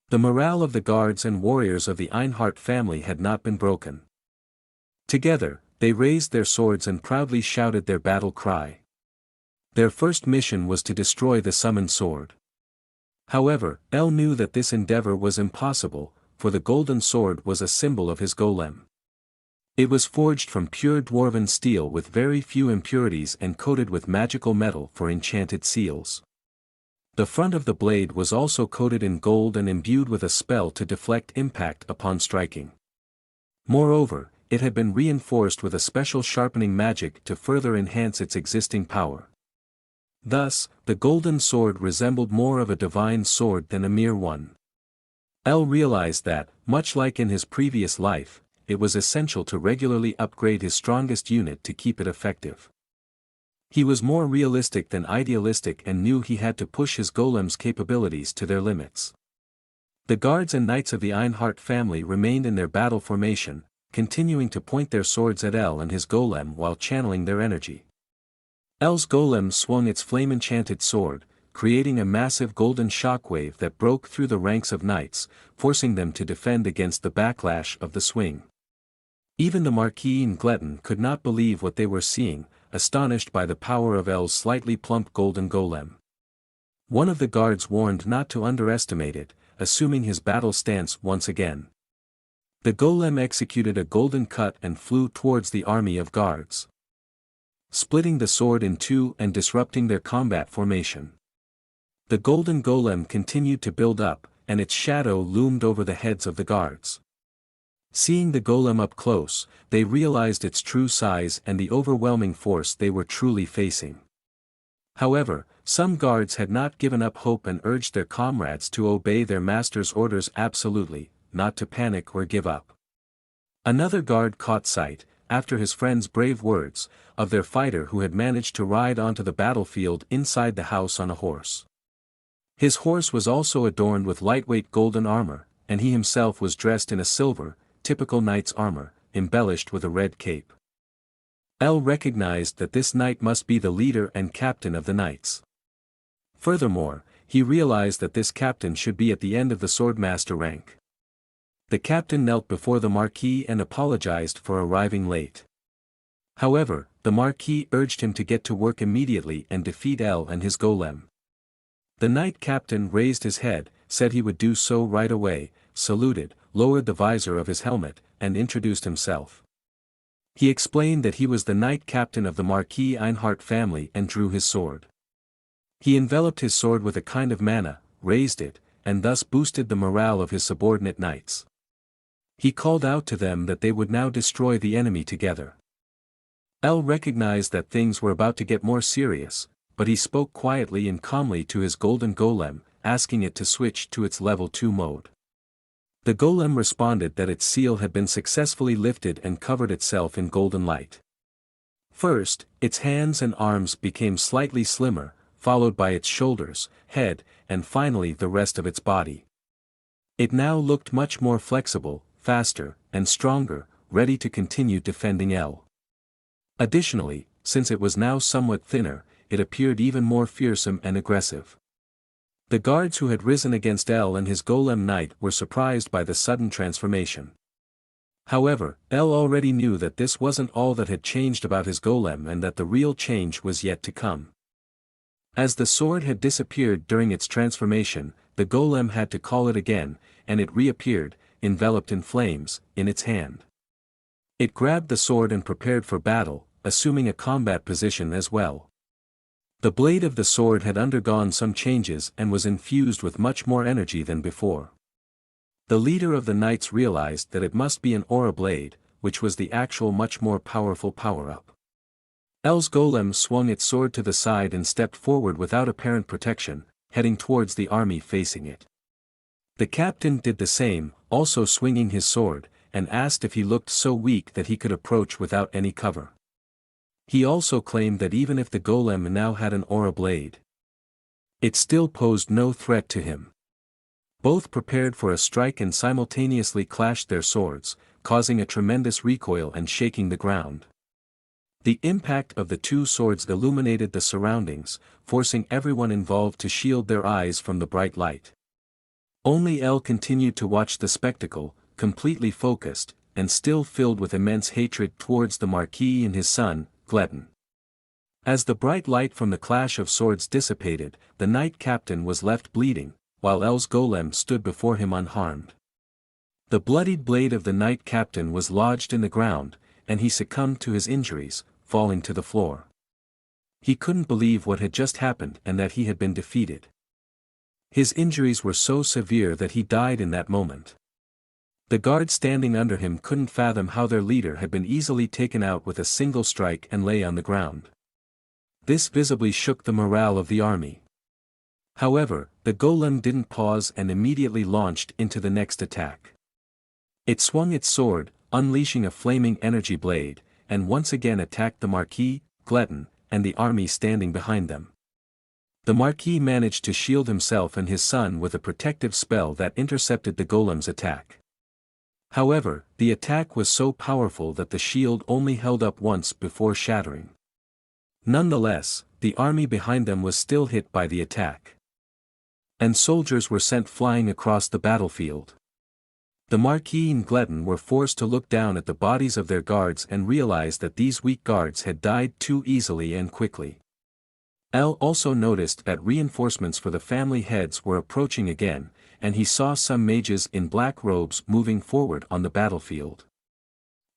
The morale of the guards and warriors of the Ainhart family had not been broken. Together, they raised their swords and proudly shouted their battle cry. Their first mission was to destroy the summoned sword. However, El knew that this endeavor was impossible, for the golden sword was a symbol of his golem. It was forged from pure dwarven steel with very few impurities and coated with magical metal for enchanted seals. The front of the blade was also coated in gold and imbued with a spell to deflect impact upon striking. Moreover, it had been reinforced with a special sharpening magic to further enhance its existing power. Thus, the golden sword resembled more of a divine sword than a mere one. El realized that, much like in his previous life, it was essential to regularly upgrade his strongest unit to keep it effective. He was more realistic than idealistic and knew he had to push his golem's capabilities to their limits. The guards and knights of the Ainhart family remained in their battle formation, continuing to point their swords at El and his golem while channeling their energy. El's golem swung its flame-enchanted sword, creating a massive golden shockwave that broke through the ranks of knights, forcing them to defend against the backlash of the swing. Even the Marquis and Gletton could not believe what they were seeing, astonished by the power of El's slightly plump golden golem. One of the guards warned not to underestimate it, assuming his battle stance once again. The golem executed a golden cut and flew towards the army of guards, splitting the sword in two and disrupting their combat formation. The golden golem continued to build up, and its shadow loomed over the heads of the guards. Seeing the golem up close, they realized its true size and the overwhelming force they were truly facing. However, some guards had not given up hope and urged their comrades to obey their master's orders absolutely, not to panic or give up. Another guard caught sight, after his friend's brave words, of their fighter who had managed to ride onto the battlefield inside the house on a horse. His horse was also adorned with lightweight golden armor, and he himself was dressed in a silver, typical knight's armor, embellished with a red cape. El recognized that this knight must be the leader and captain of the knights. Furthermore, he realized that this captain should be at the end of the swordmaster rank. The captain knelt before the Marquis and apologized for arriving late. However, the Marquis urged him to get to work immediately and defeat El and his golem. The knight captain raised his head, said he would do so right away, saluted, lowered the visor of his helmet, and introduced himself. He explained that he was the knight captain of the Marquis Ainhart family and drew his sword. He enveloped his sword with a kind of mana, raised it, and thus boosted the morale of his subordinate knights. He called out to them that they would now destroy the enemy together. El recognized that things were about to get more serious, but he spoke quietly and calmly to his golden golem, asking it to switch to its level 2 mode. The golem responded that its seal had been successfully lifted and covered itself in golden light. First, its hands and arms became slightly slimmer, followed by its shoulders, head, and finally the rest of its body. It now looked much more flexible, faster, and stronger, ready to continue defending El. Additionally, since it was now somewhat thinner, it appeared even more fearsome and aggressive. The guards who had risen against El and his golem knight were surprised by the sudden transformation. However, El already knew that this wasn't all that had changed about his golem and that the real change was yet to come. As the sword had disappeared during its transformation, the golem had to call it again, and it reappeared, enveloped in flames, in its hand. It grabbed the sword and prepared for battle, assuming a combat position as well. The blade of the sword had undergone some changes and was infused with much more energy than before. The leader of the knights realized that it must be an aura blade, which was the actual much more powerful power-up. El's golem swung its sword to the side and stepped forward without apparent protection, heading towards the army facing it. The captain did the same, also swinging his sword, and asked if he looked so weak that he could approach without any cover. He also claimed that even if the golem now had an aura blade, it still posed no threat to him. Both prepared for a strike and simultaneously clashed their swords, causing a tremendous recoil and shaking the ground. The impact of the two swords illuminated the surroundings, forcing everyone involved to shield their eyes from the bright light. Only El continued to watch the spectacle, completely focused, and still filled with immense hatred towards the Marquis and his son, Gledon. As the bright light from the clash of swords dissipated, the knight captain was left bleeding, while El's golem stood before him unharmed. The bloodied blade of the knight captain was lodged in the ground, and he succumbed to his injuries, falling to the floor. He couldn't believe what had just happened and that he had been defeated. His injuries were so severe that he died in that moment. The guard standing under him couldn't fathom how their leader had been easily taken out with a single strike and lay on the ground. This visibly shook the morale of the army. However, the golem didn't pause and immediately launched into the next attack. It swung its sword, unleashing a flaming energy blade, and once again attacked the Marquis, Gledon, and the army standing behind them. The Marquis managed to shield himself and his son with a protective spell that intercepted the golem's attack. However, the attack was so powerful that the shield only held up once before shattering. Nonetheless, the army behind them was still hit by the attack, and soldiers were sent flying across the battlefield. The Marquis and Gledon were forced to look down at the bodies of their guards and realize that these weak guards had died too easily and quickly. El also noticed that reinforcements for the family heads were approaching again, and he saw some mages in black robes moving forward on the battlefield.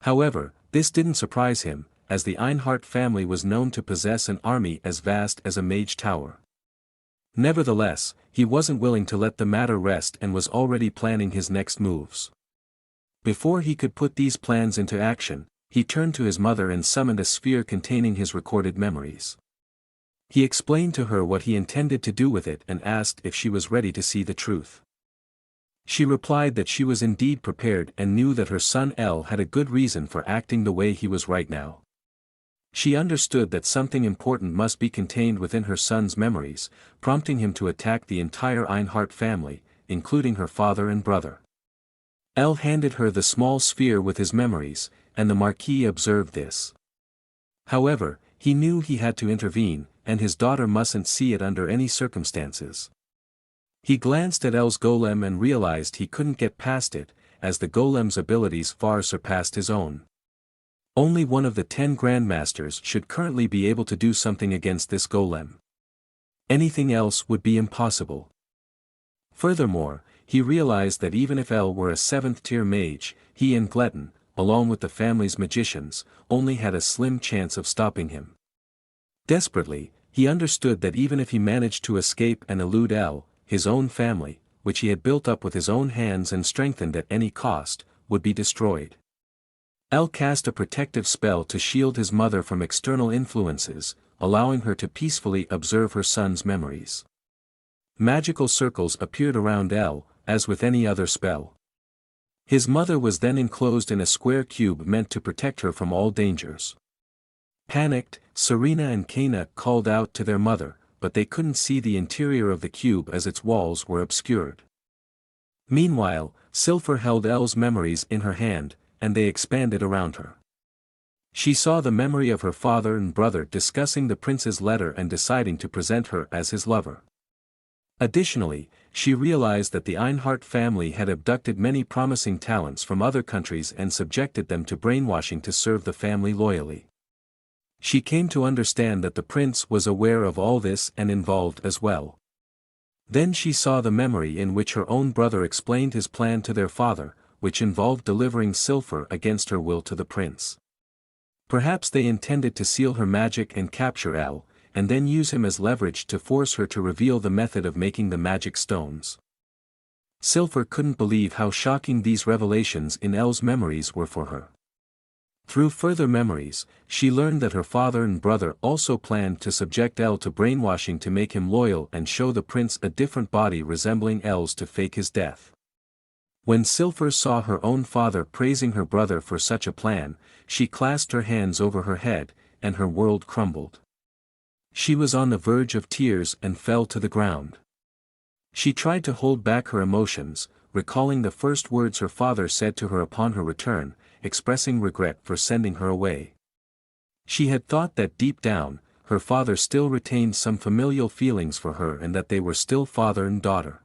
However, this didn't surprise him, as the Ainhart family was known to possess an army as vast as a mage tower. Nevertheless, he wasn't willing to let the matter rest and was already planning his next moves. Before he could put these plans into action, he turned to his mother and summoned a sphere containing his recorded memories. He explained to her what he intended to do with it and asked if she was ready to see the truth. She replied that she was indeed prepared and knew that her son El had a good reason for acting the way he was right now. She understood that something important must be contained within her son's memories, prompting him to attack the entire Ainhart family, including her father and brother. El handed her the small sphere with his memories, and the Marquis observed this. However, he knew he had to intervene, and his daughter mustn't see it under any circumstances. He glanced at El's golem and realized he couldn't get past it, as the golem's abilities far surpassed his own. Only one of the 10 grandmasters should currently be able to do something against this golem. Anything else would be impossible. Furthermore, he realized that even if El were a 7th-tier mage, he and Gledon, along with the family's magicians, only had a slim chance of stopping him. Desperately, he understood that even if he managed to escape and elude El, his own family, which he had built up with his own hands and strengthened at any cost, would be destroyed. El cast a protective spell to shield his mother from external influences, allowing her to peacefully observe her son's memories. Magical circles appeared around El, as with any other spell. His mother was then enclosed in a square cube meant to protect her from all dangers. Panicked, Serena and Kaina called out to their mother, but they couldn't see the interior of the cube as its walls were obscured. Meanwhile, Cilfir held El's memories in her hand, and they expanded around her. She saw the memory of her father and brother discussing the prince's letter and deciding to present her as his lover. Additionally, she realized that the Ainhart family had abducted many promising talents from other countries and subjected them to brainwashing to serve the family loyally. She came to understand that the prince was aware of all this and involved as well. Then she saw the memory in which her own brother explained his plan to their father, which involved delivering Cilfir against her will to the prince. Perhaps they intended to seal her magic and capture El, and then use him as leverage to force her to reveal the method of making the magic stones. Cilfir couldn't believe how shocking these revelations in El's memories were for her. Through further memories, she learned that her father and brother also planned to subject El to brainwashing to make him loyal and show the prince a different body resembling El's to fake his death. When Cilfir saw her own father praising her brother for such a plan, she clasped her hands over her head, and her world crumbled. She was on the verge of tears and fell to the ground. She tried to hold back her emotions, recalling the first words her father said to her upon her return, expressing regret for sending her away. She had thought that deep down, her father still retained some familial feelings for her and that they were still father and daughter.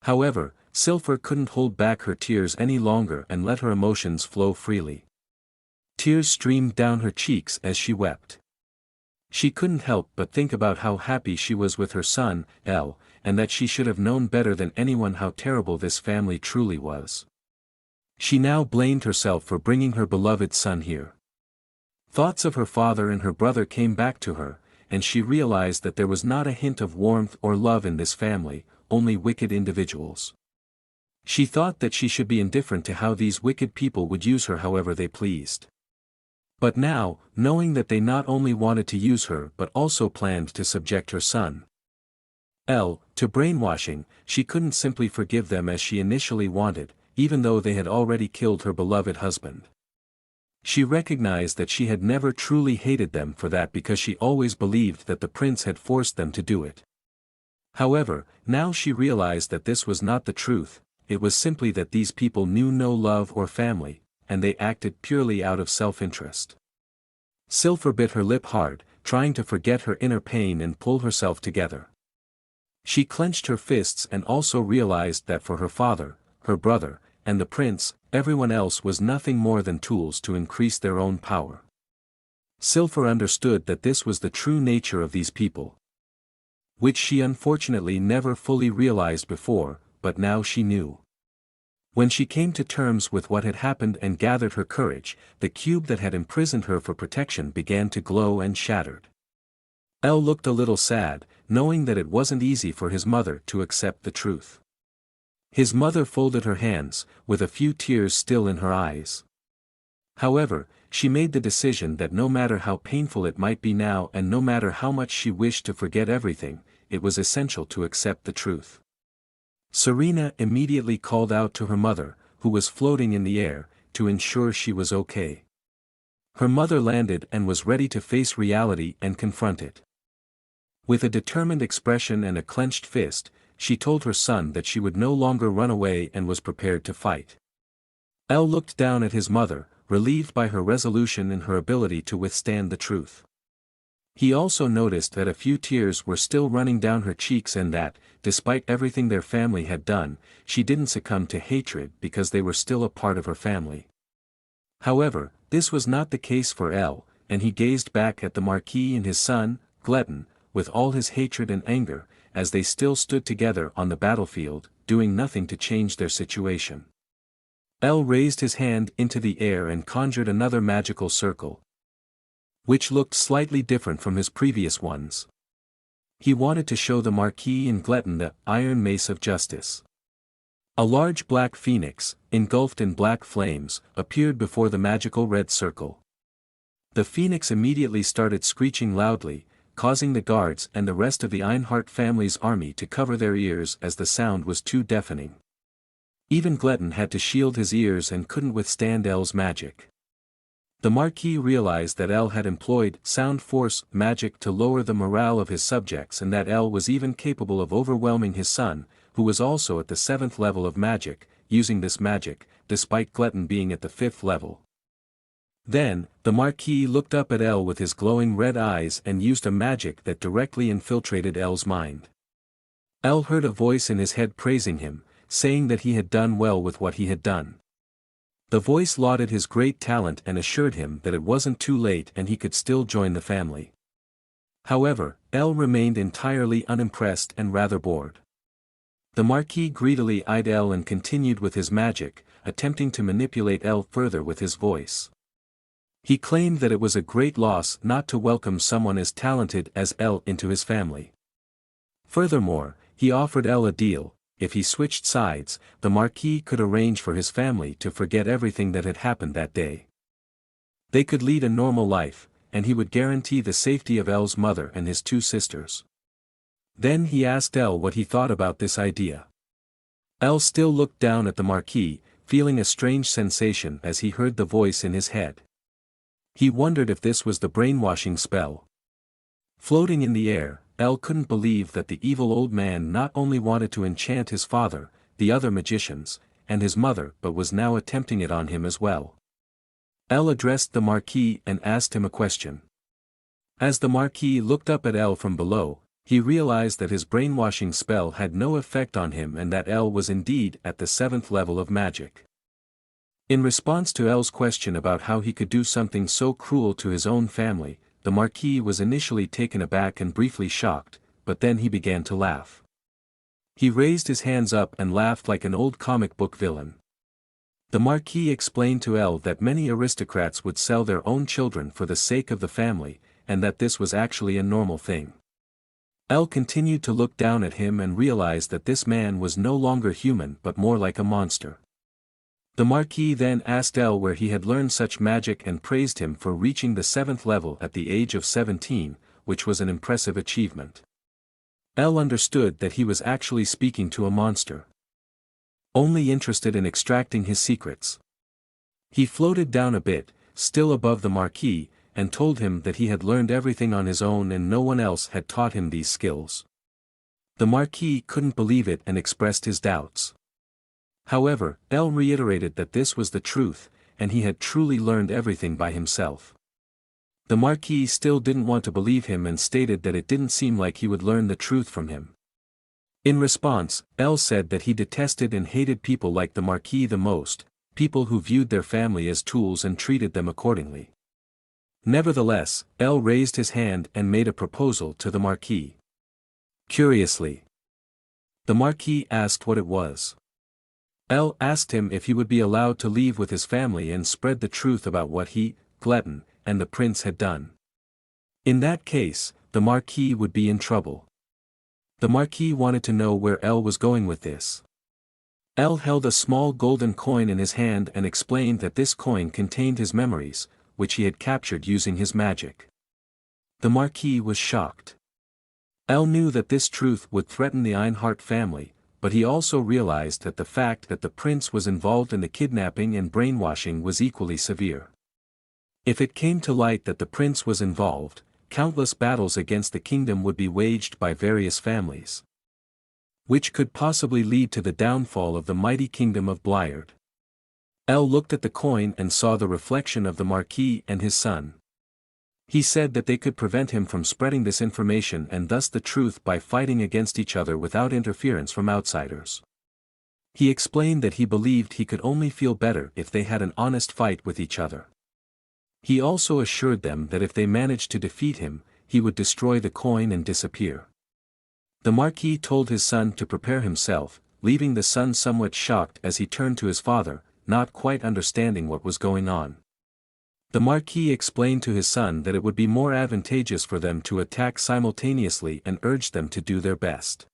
However, Cilfir couldn't hold back her tears any longer and let her emotions flow freely. Tears streamed down her cheeks as she wept. She couldn't help but think about how happy she was with her son, El, and that she should have known better than anyone how terrible this family truly was. She now blamed herself for bringing her beloved son here. Thoughts of her father and her brother came back to her, and she realized that there was not a hint of warmth or love in this family, only wicked individuals. She thought that she should be indifferent to how these wicked people would use her however they pleased. But now, knowing that they not only wanted to use her but also planned to subject her son, El, to brainwashing, she couldn't simply forgive them as she initially wanted, even though they had already killed her beloved husband. She recognized that she had never truly hated them for that because she always believed that the prince had forced them to do it. However, now she realized that this was not the truth, it was simply that these people knew no love or family, and they acted purely out of self-interest. Cilfir bit her lip hard, trying to forget her inner pain and pull herself together. She clenched her fists and also realized that for her father, her brother, and the prince, everyone else was nothing more than tools to increase their own power. Cilfir understood that this was the true nature of these people, which she unfortunately never fully realized before, but now she knew. When she came to terms with what had happened and gathered her courage, the cube that had imprisoned her for protection began to glow and shattered. El looked a little sad, knowing that it wasn't easy for his mother to accept the truth. His mother folded her hands, with a few tears still in her eyes. However, she made the decision that no matter how painful it might be now and no matter how much she wished to forget everything, it was essential to accept the truth. Serena immediately called out to her mother, who was floating in the air, to ensure she was okay. Her mother landed and was ready to face reality and confront it. With a determined expression and a clenched fist, she told her son that she would no longer run away and was prepared to fight. El looked down at his mother, relieved by her resolution and her ability to withstand the truth. He also noticed that a few tears were still running down her cheeks and that, despite everything their family had done, she didn't succumb to hatred because they were still a part of her family. However, this was not the case for El, and he gazed back at the Marquis and his son, Gletton, with all his hatred and anger, as they still stood together on the battlefield, doing nothing to change their situation. El raised his hand into the air and conjured another magical circle, which looked slightly different from his previous ones. He wanted to show the Marquis and Gletton the Iron Mace of Justice. A large black phoenix, engulfed in black flames, appeared before the magical red circle. The phoenix immediately started screeching loudly, causing the guards and the rest of the Ainhart family's army to cover their ears as the sound was too deafening. Even Gletton had to shield his ears and couldn't withstand El's magic. The Marquis realized that El had employed sound force magic to lower the morale of his subjects and that El was even capable of overwhelming his son, who was also at the 7th level of magic, using this magic, despite Gletton being at the 5th level. Then, the Marquis looked up at El with his glowing red eyes and used a magic that directly infiltrated El's mind. El heard a voice in his head praising him, saying that he had done well with what he had done. The voice lauded his great talent and assured him that it wasn't too late and he could still join the family. However, El remained entirely unimpressed and rather bored. The Marquis greedily eyed El and continued with his magic, attempting to manipulate El further with his voice. He claimed that it was a great loss not to welcome someone as talented as El into his family. Furthermore, he offered El a deal: if he switched sides, the Marquis could arrange for his family to forget everything that had happened that day. They could lead a normal life, and he would guarantee the safety of El's mother and his two sisters. Then he asked El what he thought about this idea. El still looked down at the Marquis, feeling a strange sensation as he heard the voice in his head. He wondered if this was the brainwashing spell. Floating in the air, El couldn't believe that the evil old man not only wanted to enchant his father, the other magicians, and his mother but was now attempting it on him as well. El addressed the Marquis and asked him a question. As the Marquis looked up at El from below, he realized that his brainwashing spell had no effect on him and that El was indeed at the 7th level of magic. In response to El's question about how he could do something so cruel to his own family, the Marquis was initially taken aback and briefly shocked, but then he began to laugh. He raised his hands up and laughed like an old comic book villain. The Marquis explained to El that many aristocrats would sell their own children for the sake of the family, and that this was actually a normal thing. El continued to look down at him and realized that this man was no longer human but more like a monster. The Marquis then asked El where he had learned such magic and praised him for reaching the 7th level at the age of 17, which was an impressive achievement. El understood that he was actually speaking to a monster, only interested in extracting his secrets. He floated down a bit, still above the Marquis, and told him that he had learned everything on his own and no one else had taught him these skills. The Marquis couldn't believe it and expressed his doubts. However, El reiterated that this was the truth, and he had truly learned everything by himself. The Marquis still didn't want to believe him and stated that it didn't seem like he would learn the truth from him. In response, El said that he detested and hated people like the Marquis the most, people who viewed their family as tools and treated them accordingly. Nevertheless, El raised his hand and made a proposal to the Marquis. Curiously, the Marquis asked what it was. El asked him if he would be allowed to leave with his family and spread the truth about what he, Glutton, and the prince had done. In that case, the Marquis would be in trouble. The Marquis wanted to know where El was going with this. El held a small golden coin in his hand and explained that this coin contained his memories, which he had captured using his magic. The Marquis was shocked. El knew that this truth would threaten the Ainhart family, but he also realized that the fact that the prince was involved in the kidnapping and brainwashing was equally severe. If it came to light that the prince was involved, countless battles against the kingdom would be waged by various families, which could possibly lead to the downfall of the mighty kingdom of Bliard. El looked at the coin and saw the reflection of the Marquis and his son. He said that they could prevent him from spreading this information and thus the truth by fighting against each other without interference from outsiders. He explained that he believed he could only feel better if they had an honest fight with each other. He also assured them that if they managed to defeat him, he would destroy the coin and disappear. The Marquis told his son to prepare himself, leaving the son somewhat shocked as he turned to his father, not quite understanding what was going on. The Marquis explained to his son that it would be more advantageous for them to attack simultaneously and urged them to do their best.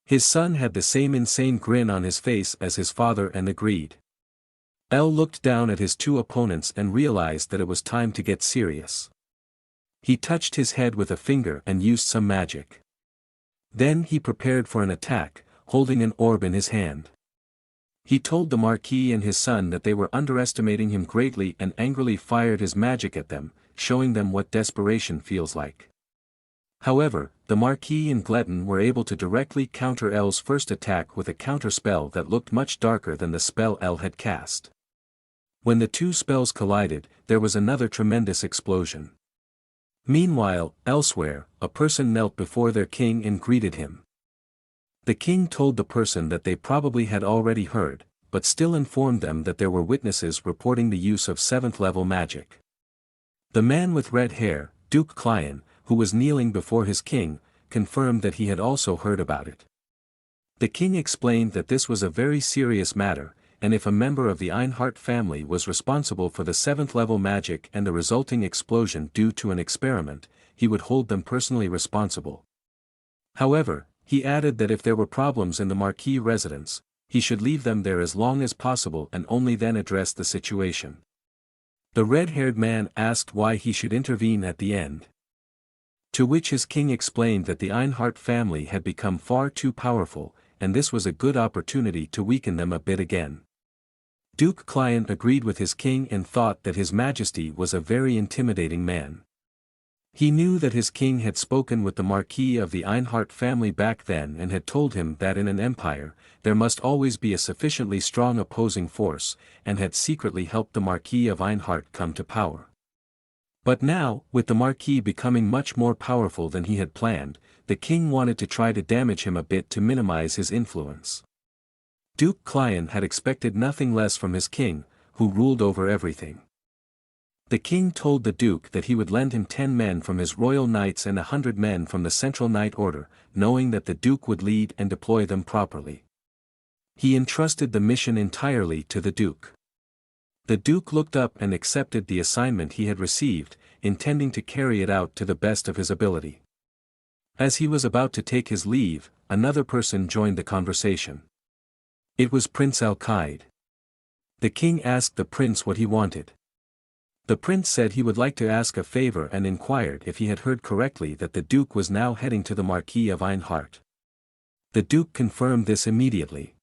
His son had the same insane grin on his face as his father and agreed. El looked down at his two opponents and realized that it was time to get serious. He touched his head with a finger and used some magic. Then he prepared for an attack, holding an orb in his hand. He told the Marquis and his son that they were underestimating him greatly and angrily fired his magic at them, showing them what desperation feels like. However, the Marquis and Glutton were able to directly counter El's first attack with a counterspell that looked much darker than the spell El had cast. When the two spells collided, there was another tremendous explosion. Meanwhile, elsewhere, a person knelt before their king and greeted him. The king told the person that they probably had already heard, but still informed them that there were witnesses reporting the use of 7th level magic. The man with red hair, Duke Clion, who was kneeling before his king, confirmed that he had also heard about it. The king explained that this was a very serious matter, and if a member of the Ainhart family was responsible for the 7th level magic and the resulting explosion due to an experiment, he would hold them personally responsible. However, he added that if there were problems in the Marquis residence, he should leave them there as long as possible and only then address the situation. The red-haired man asked why he should intervene at the end. To which his king explained that the Ainhart family had become far too powerful, and this was a good opportunity to weaken them a bit again. Duke Client agreed with his king and thought that His Majesty was a very intimidating man. He knew that his king had spoken with the Marquis of the Ainhart family back then and had told him that in an empire, there must always be a sufficiently strong opposing force, and had secretly helped the Marquis of Ainhart come to power. But now, with the Marquis becoming much more powerful than he had planned, the king wanted to try to damage him a bit to minimize his influence. Duke Client had expected nothing less from his king, who ruled over everything. The king told the duke that he would lend him 10 men from his royal knights and 100 men from the Central Knight Order, knowing that the duke would lead and deploy them properly. He entrusted the mission entirely to the duke. The duke looked up and accepted the assignment he had received, intending to carry it out to the best of his ability. As he was about to take his leave, another person joined the conversation. It was Prince Al-Qaid. The king asked the prince what he wanted. The prince said he would like to ask a favor and inquired if he had heard correctly that the duke was now heading to the Marquis of Ainhart. The duke confirmed this immediately.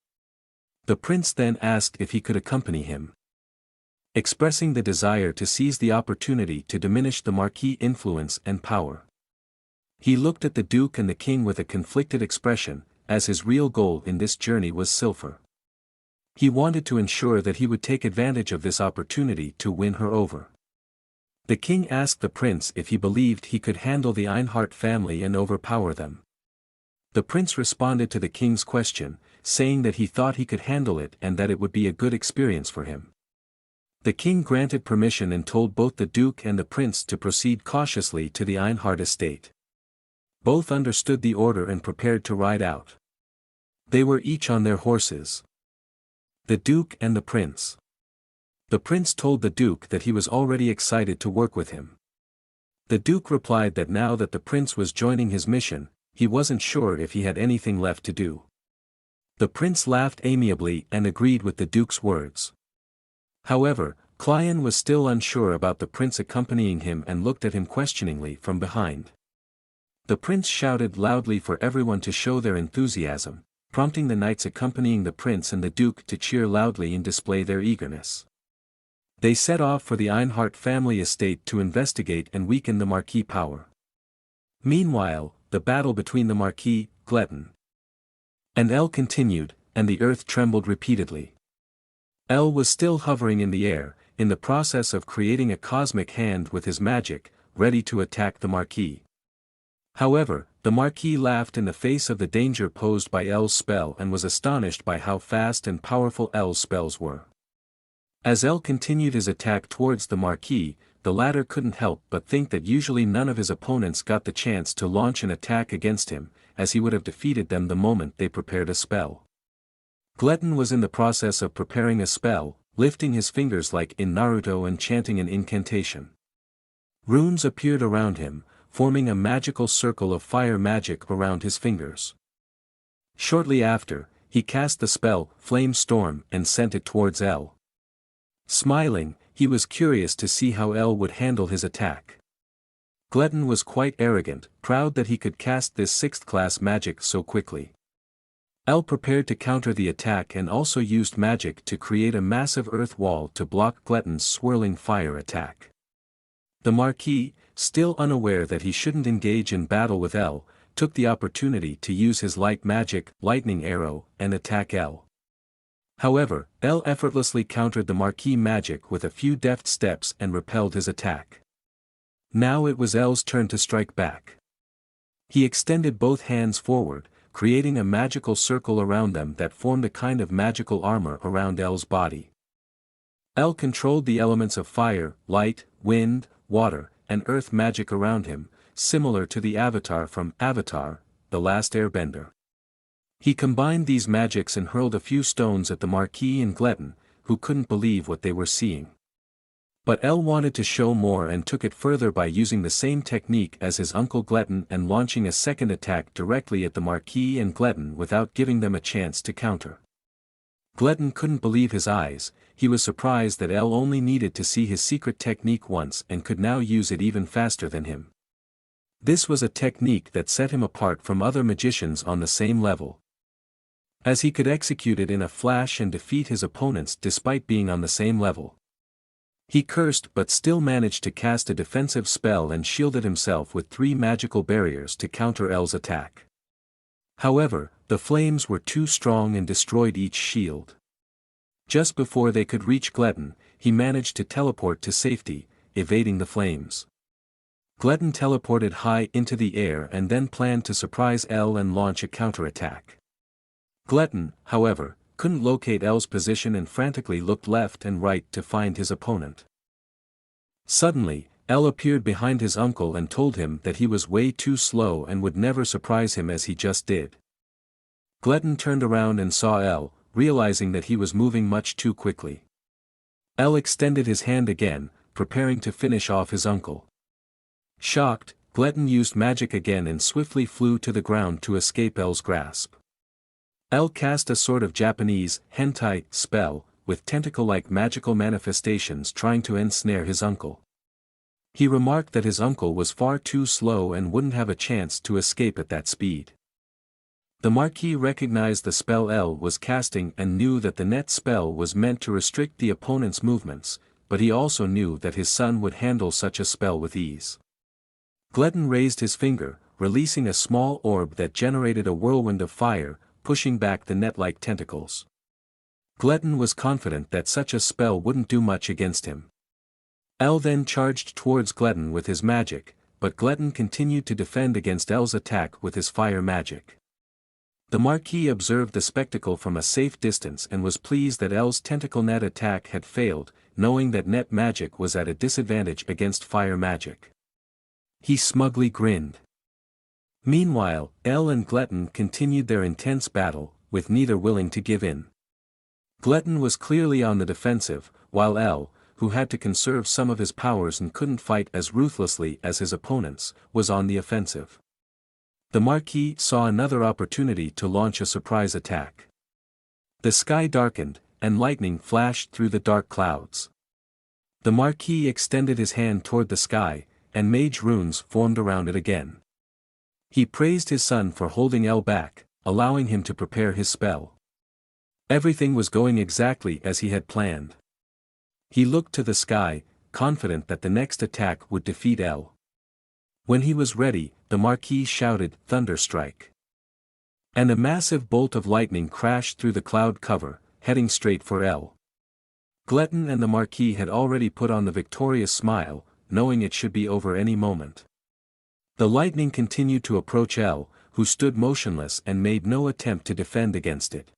The prince then asked if he could accompany him, expressing the desire to seize the opportunity to diminish the Marquis' influence and power. He looked at the duke and the king with a conflicted expression, as his real goal in this journey was Cilfir. He wanted to ensure that he would take advantage of this opportunity to win her over. The king asked the prince if he believed he could handle the Ainhart family and overpower them. The prince responded to the king's question, saying that he thought he could handle it and that it would be a good experience for him. The king granted permission and told both the duke and the prince to proceed cautiously to the Ainhart estate. Both understood the order and prepared to ride out. They were each on their horses. The duke and the prince. The prince told the duke that he was already excited to work with him. The duke replied that now that the prince was joining his mission, he wasn't sure if he had anything left to do. The prince laughed amiably and agreed with the duke's words. However, Client was still unsure about the prince accompanying him and looked at him questioningly from behind. The prince shouted loudly for everyone to show their enthusiasm, prompting the knights accompanying the prince and the duke to cheer loudly and display their eagerness. They set off for the Ainhart family estate to investigate and weaken the Marquis' power. Meanwhile, the battle between the Marquis, Gletton, and El continued, and the earth trembled repeatedly. El was still hovering in the air, in the process of creating a cosmic hand with his magic, ready to attack the Marquis. However, the Marquis laughed in the face of the danger posed by El's spell and was astonished by how fast and powerful El's spells were. As El continued his attack towards the Marquis, the latter couldn't help but think that usually none of his opponents got the chance to launch an attack against him, as he would have defeated them the moment they prepared a spell. Gletton was in the process of preparing a spell, lifting his fingers like in Naruto and chanting an incantation. Runes appeared around him, forming a magical circle of fire magic around his fingers. Shortly after, he cast the spell, Flame Storm, and sent it towards El. Smiling, he was curious to see how El would handle his attack. Gletton was quite arrogant, proud that he could cast this 6th-class magic so quickly. El prepared to counter the attack and also used magic to create a massive earth wall to block Gletton's swirling fire attack. The Marquis, still unaware that he shouldn't engage in battle with El, took the opportunity to use his light magic, Lightning Arrow, and attack El. However, El effortlessly countered the Marquis' magic with a few deft steps and repelled his attack. Now it was El's turn to strike back. He extended both hands forward, creating a magical circle around them that formed a kind of magical armor around El's body. El controlled the elements of fire, light, wind, water, and earth magic around him, similar to the Avatar from Avatar, The Last Airbender. He combined these magics and hurled a few stones at the Marquis and Gletton, who couldn't believe what they were seeing. But El wanted to show more and took it further by using the same technique as his uncle Gletton and launching a second attack directly at the Marquis and Gletton without giving them a chance to counter. Gletton couldn't believe his eyes. He was surprised that El only needed to see his secret technique once and could now use it even faster than him. This was a technique that set him apart from other magicians on the same level, as he could execute it in a flash and defeat his opponents despite being on the same level. He cursed but still managed to cast a defensive spell and shielded himself with 3 magical barriers to counter El's attack. However, the flames were too strong and destroyed each shield. Just before they could reach Gletton, he managed to teleport to safety, evading the flames. Gletton teleported high into the air and then planned to surprise El and launch a counterattack. Gletton, however, couldn't locate El's position and frantically looked left and right to find his opponent. Suddenly, El appeared behind his uncle and told him that he was way too slow and would never surprise him as he just did. Gletton turned around and saw El, realizing that he was moving much too quickly. El extended his hand again, preparing to finish off his uncle. Shocked, Gletton used magic again and swiftly flew to the ground to escape El's grasp. El cast a sort of Japanese hentai spell, with tentacle-like magical manifestations trying to ensnare his uncle. He remarked that his uncle was far too slow and wouldn't have a chance to escape at that speed. The Marquis recognized the spell El was casting and knew that the net spell was meant to restrict the opponent's movements, but he also knew that his son would handle such a spell with ease. Gletton raised his finger, releasing a small orb that generated a whirlwind of fire, pushing back the net-like tentacles. Gletton was confident that such a spell wouldn't do much against him. El then charged towards Gletton with his magic, but Gletton continued to defend against El's attack with his fire magic. The Marquis observed the spectacle from a safe distance and was pleased that El's tentacle net attack had failed, knowing that net magic was at a disadvantage against fire magic. He smugly grinned. Meanwhile, El and Gletton continued their intense battle, with neither willing to give in. Gletton was clearly on the defensive, while El, who had to conserve some of his powers and couldn't fight as ruthlessly as his opponents, was on the offensive. The Marquis saw another opportunity to launch a surprise attack. The sky darkened, and lightning flashed through the dark clouds. The Marquis extended his hand toward the sky, and mage runes formed around it again. He praised his son for holding El back, allowing him to prepare his spell. Everything was going exactly as he had planned. He looked to the sky, confident that the next attack would defeat El. When he was ready, the Marquis shouted, "Thunderstrike!" And a massive bolt of lightning crashed through the cloud cover, heading straight for El. Gletton and the Marquis had already put on the victorious smile, knowing it should be over any moment. The lightning continued to approach El, who stood motionless and made no attempt to defend against it.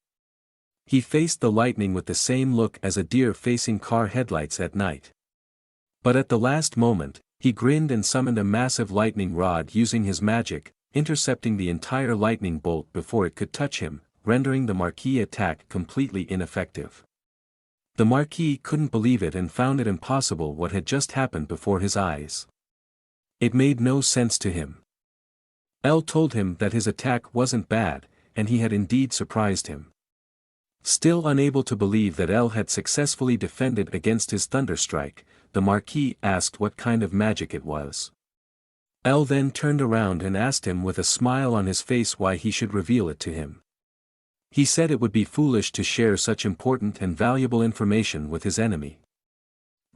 He faced the lightning with the same look as a deer facing car headlights at night. But at the last moment, he grinned and summoned a massive lightning rod using his magic, intercepting the entire lightning bolt before it could touch him, rendering the Marquis' attack completely ineffective. The Marquis couldn't believe it and found it impossible what had just happened before his eyes. It made no sense to him. El told him that his attack wasn't bad, and he had indeed surprised him. Still unable to believe that El had successfully defended against his thunderstrike, the Marquis asked what kind of magic it was. El then turned around and asked him with a smile on his face why he should reveal it to him. He said it would be foolish to share such important and valuable information with his enemy.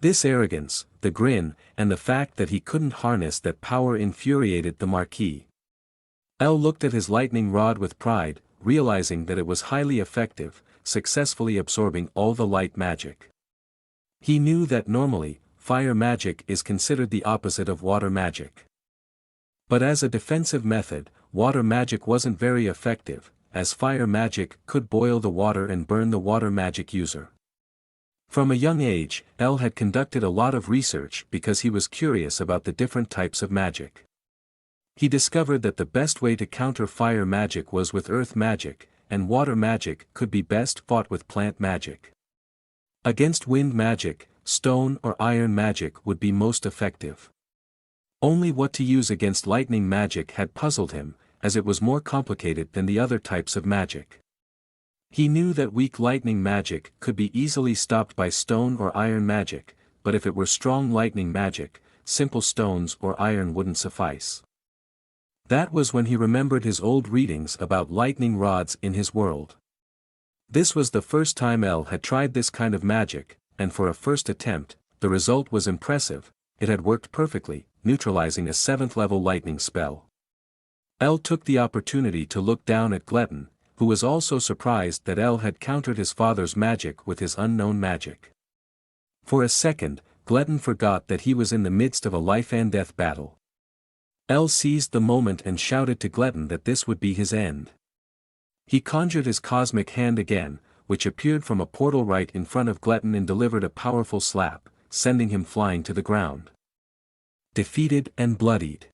This arrogance, the grin, and the fact that he couldn't harness that power infuriated the Marquis. El looked at his lightning rod with pride, realizing that it was highly effective, successfully absorbing all the light magic. He knew that normally, fire magic is considered the opposite of water magic. But as a defensive method, water magic wasn't very effective, as fire magic could boil the water and burn the water magic user. From a young age, El had conducted a lot of research because he was curious about the different types of magic. He discovered that the best way to counter fire magic was with earth magic, and water magic could be best fought with plant magic. Against wind magic, stone or iron magic would be most effective. Only what to use against lightning magic had puzzled him, as it was more complicated than the other types of magic. He knew that weak lightning magic could be easily stopped by stone or iron magic, but if it were strong lightning magic, simple stones or iron wouldn't suffice. That was when he remembered his old readings about lightning rods in his world. This was the first time El had tried this kind of magic, and for a first attempt, the result was impressive. It had worked perfectly, neutralizing a 7th-level lightning spell. El took the opportunity to look down at Gletton, who was also surprised that El had countered his father's magic with his unknown magic. For a second, Gletton forgot that he was in the midst of a life-and-death battle. El seized the moment and shouted to Gletton that this would be his end. He conjured his cosmic hand again, which appeared from a portal right in front of Gletton and delivered a powerful slap, sending him flying to the ground. Defeated and bloodied.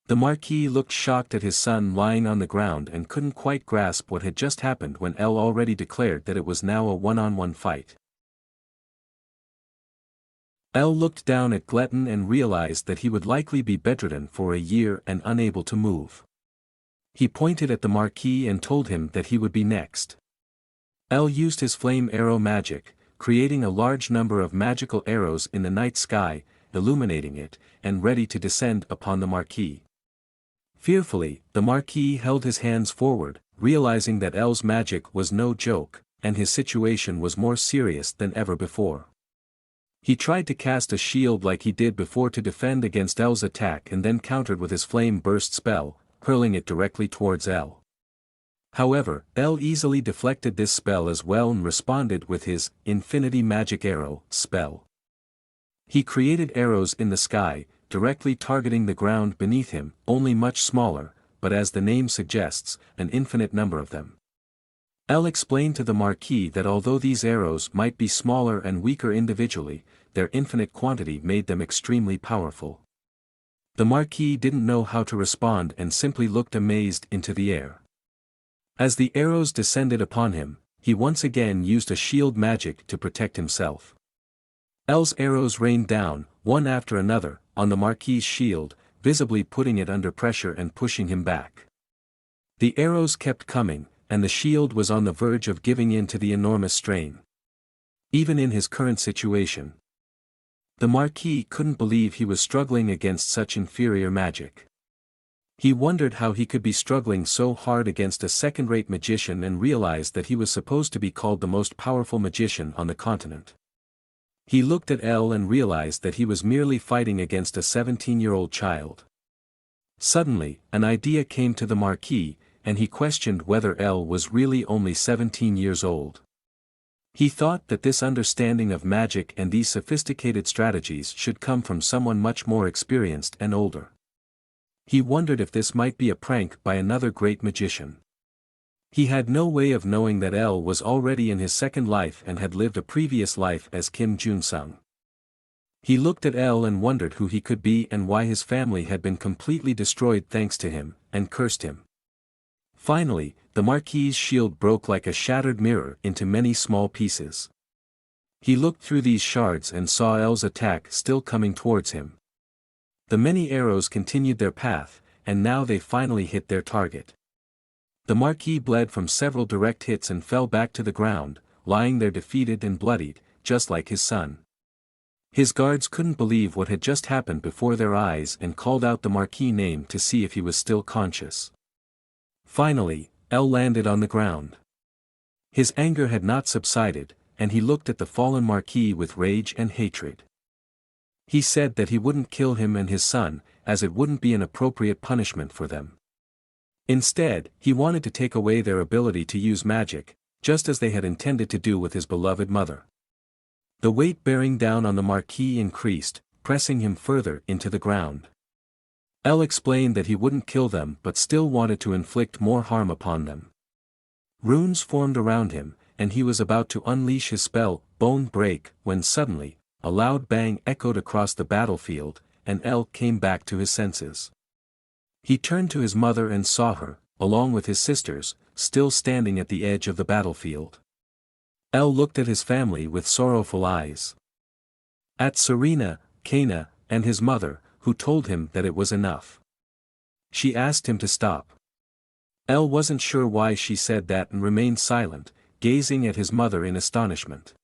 The Marquis looked shocked at his son lying on the ground and couldn't quite grasp what had just happened when El already declared that it was now a one-on-one fight. El looked down at Gletton and realized that he would likely be bedridden for a year and unable to move. He pointed at the Marquis and told him that he would be next. El used his flame arrow magic, creating a large number of magical arrows in the night sky, illuminating it, and ready to descend upon the Marquis. Fearfully, the Marquis held his hands forward, realizing that El's magic was no joke, and his situation was more serious than ever before. He tried to cast a shield like he did before to defend against El's attack and then countered with his flame burst spell, hurling it directly towards El. However, El easily deflected this spell as well and responded with his Infinity Magic Arrow spell. He created arrows in the sky, directly targeting the ground beneath him, only much smaller, but as the name suggests, an infinite number of them. El explained to the Marquis that although these arrows might be smaller and weaker individually, their infinite quantity made them extremely powerful. The Marquis didn't know how to respond and simply looked amazed into the air. As the arrows descended upon him, he once again used a shield magic to protect himself. El's arrows rained down, one after another, on the Marquis's shield, visibly putting it under pressure and pushing him back. The arrows kept coming, and the shield was on the verge of giving in to the enormous strain. Even in his current situation, the Marquis couldn't believe he was struggling against such inferior magic. He wondered how he could be struggling so hard against a second-rate magician and realized that he was supposed to be called the most powerful magician on the continent. He looked at El and realized that he was merely fighting against a 17-year-old child. Suddenly, an idea came to the Marquis, and he questioned whether El was really only 17 years old. He thought that this understanding of magic and these sophisticated strategies should come from someone much more experienced and older. He wondered if this might be a prank by another great magician. He had no way of knowing that El was already in his second life and had lived a previous life as Kim Junsung. He looked at El and wondered who he could be and why his family had been completely destroyed thanks to him, and cursed him. Finally, the Marquis's shield broke like a shattered mirror into many small pieces. He looked through these shards and saw El's attack still coming towards him. The many arrows continued their path, and now they finally hit their target. The Marquis bled from several direct hits and fell back to the ground, lying there defeated and bloodied, just like his son. His guards couldn't believe what had just happened before their eyes and called out the Marquis' name to see if he was still conscious. Finally, El landed on the ground. His anger had not subsided, and he looked at the fallen Marquis with rage and hatred. He said that he wouldn't kill him and his son, as it wouldn't be an appropriate punishment for them. Instead, he wanted to take away their ability to use magic, just as they had intended to do with his beloved mother. The weight bearing down on the Marquis increased, pressing him further into the ground. El explained that he wouldn't kill them but still wanted to inflict more harm upon them. Runes formed around him, and he was about to unleash his spell, Bone Break, when suddenly, a loud bang echoed across the battlefield, and El came back to his senses. He turned to his mother and saw her, along with his sisters, still standing at the edge of the battlefield. El looked at his family with sorrowful eyes. At Serena, Kaina, and his mother, who told him that it was enough. She asked him to stop. El wasn't sure why she said that and remained silent, gazing at his mother in astonishment.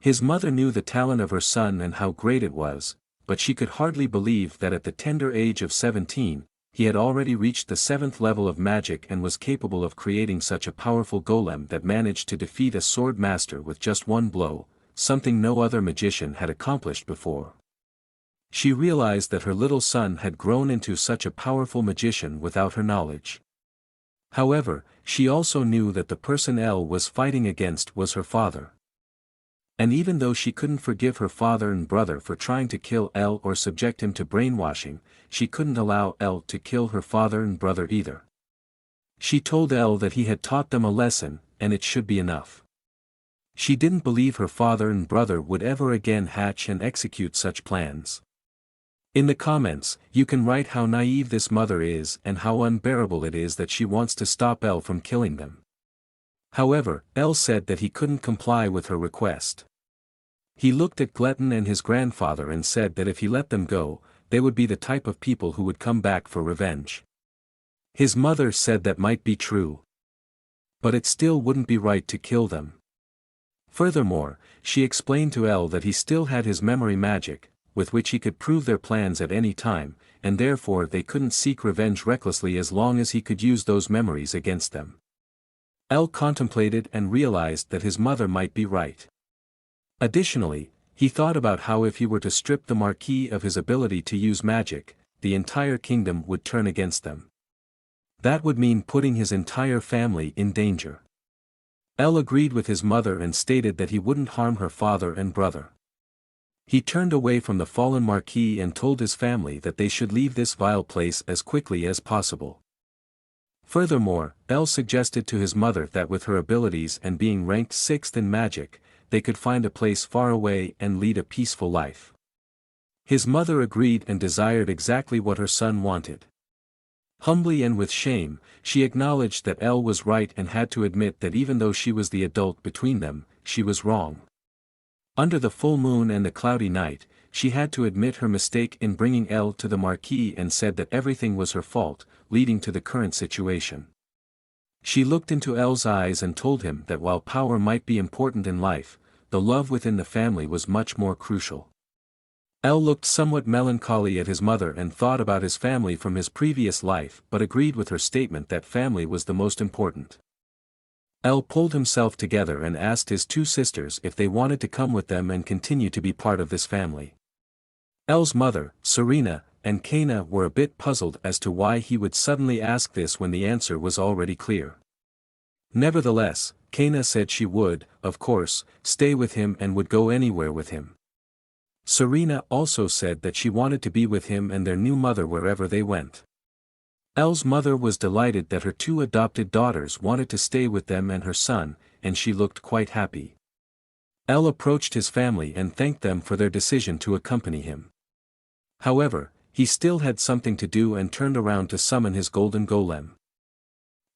His mother knew the talent of her son and how great it was, but she could hardly believe that at the tender age of 17, he had already reached the 7th level of magic and was capable of creating such a powerful golem that managed to defeat a sword master with just one blow, something no other magician had accomplished before. She realized that her little son had grown into such a powerful magician without her knowledge. However, she also knew that the person El was fighting against was her father. And even though she couldn't forgive her father and brother for trying to kill El or subject him to brainwashing, she couldn't allow El to kill her father and brother either. She told El that he had taught them a lesson, and it should be enough. She didn't believe her father and brother would ever again hatch and execute such plans. In the comments, you can write how naive this mother is and how unbearable it is that she wants to stop El from killing them. However, El said that he couldn't comply with her request. He looked at Gletton and his grandfather and said that if he let them go, they would be the type of people who would come back for revenge. His mother said that might be true. But it still wouldn't be right to kill them. Furthermore, she explained to El that he still had his memory magic, with which he could prove their plans at any time, and therefore they couldn't seek revenge recklessly as long as he could use those memories against them. El contemplated and realized that his mother might be right. Additionally, he thought about how if he were to strip the Marquis of his ability to use magic, the entire kingdom would turn against them. That would mean putting his entire family in danger. El agreed with his mother and stated that he wouldn't harm her father and brother. He turned away from the fallen Marquis and told his family that they should leave this vile place as quickly as possible. Furthermore, El suggested to his mother that with her abilities and being ranked 6th in magic, they could find a place far away and lead a peaceful life. His mother agreed and desired exactly what her son wanted. Humbly and with shame, she acknowledged that El was right and had to admit that even though she was the adult between them, she was wrong. Under the full moon and the cloudy night, she had to admit her mistake in bringing El to the Marquis and said that everything was her fault, leading to the current situation. She looked into El's eyes and told him that while power might be important in life, the love within the family was much more crucial. El looked somewhat melancholy at his mother and thought about his family from his previous life but agreed with her statement that family was the most important. El pulled himself together and asked his 2 sisters if they wanted to come with them and continue to be part of this family. El's mother, Serena, and Kaina were a bit puzzled as to why he would suddenly ask this when the answer was already clear. Nevertheless, Kaina said she would, of course, stay with him and would go anywhere with him. Serena also said that she wanted to be with him and their new mother wherever they went. El's mother was delighted that her 2 adopted daughters wanted to stay with them and her son, and she looked quite happy. El approached his family and thanked them for their decision to accompany him. However, he still had something to do and turned around to summon his golden golem.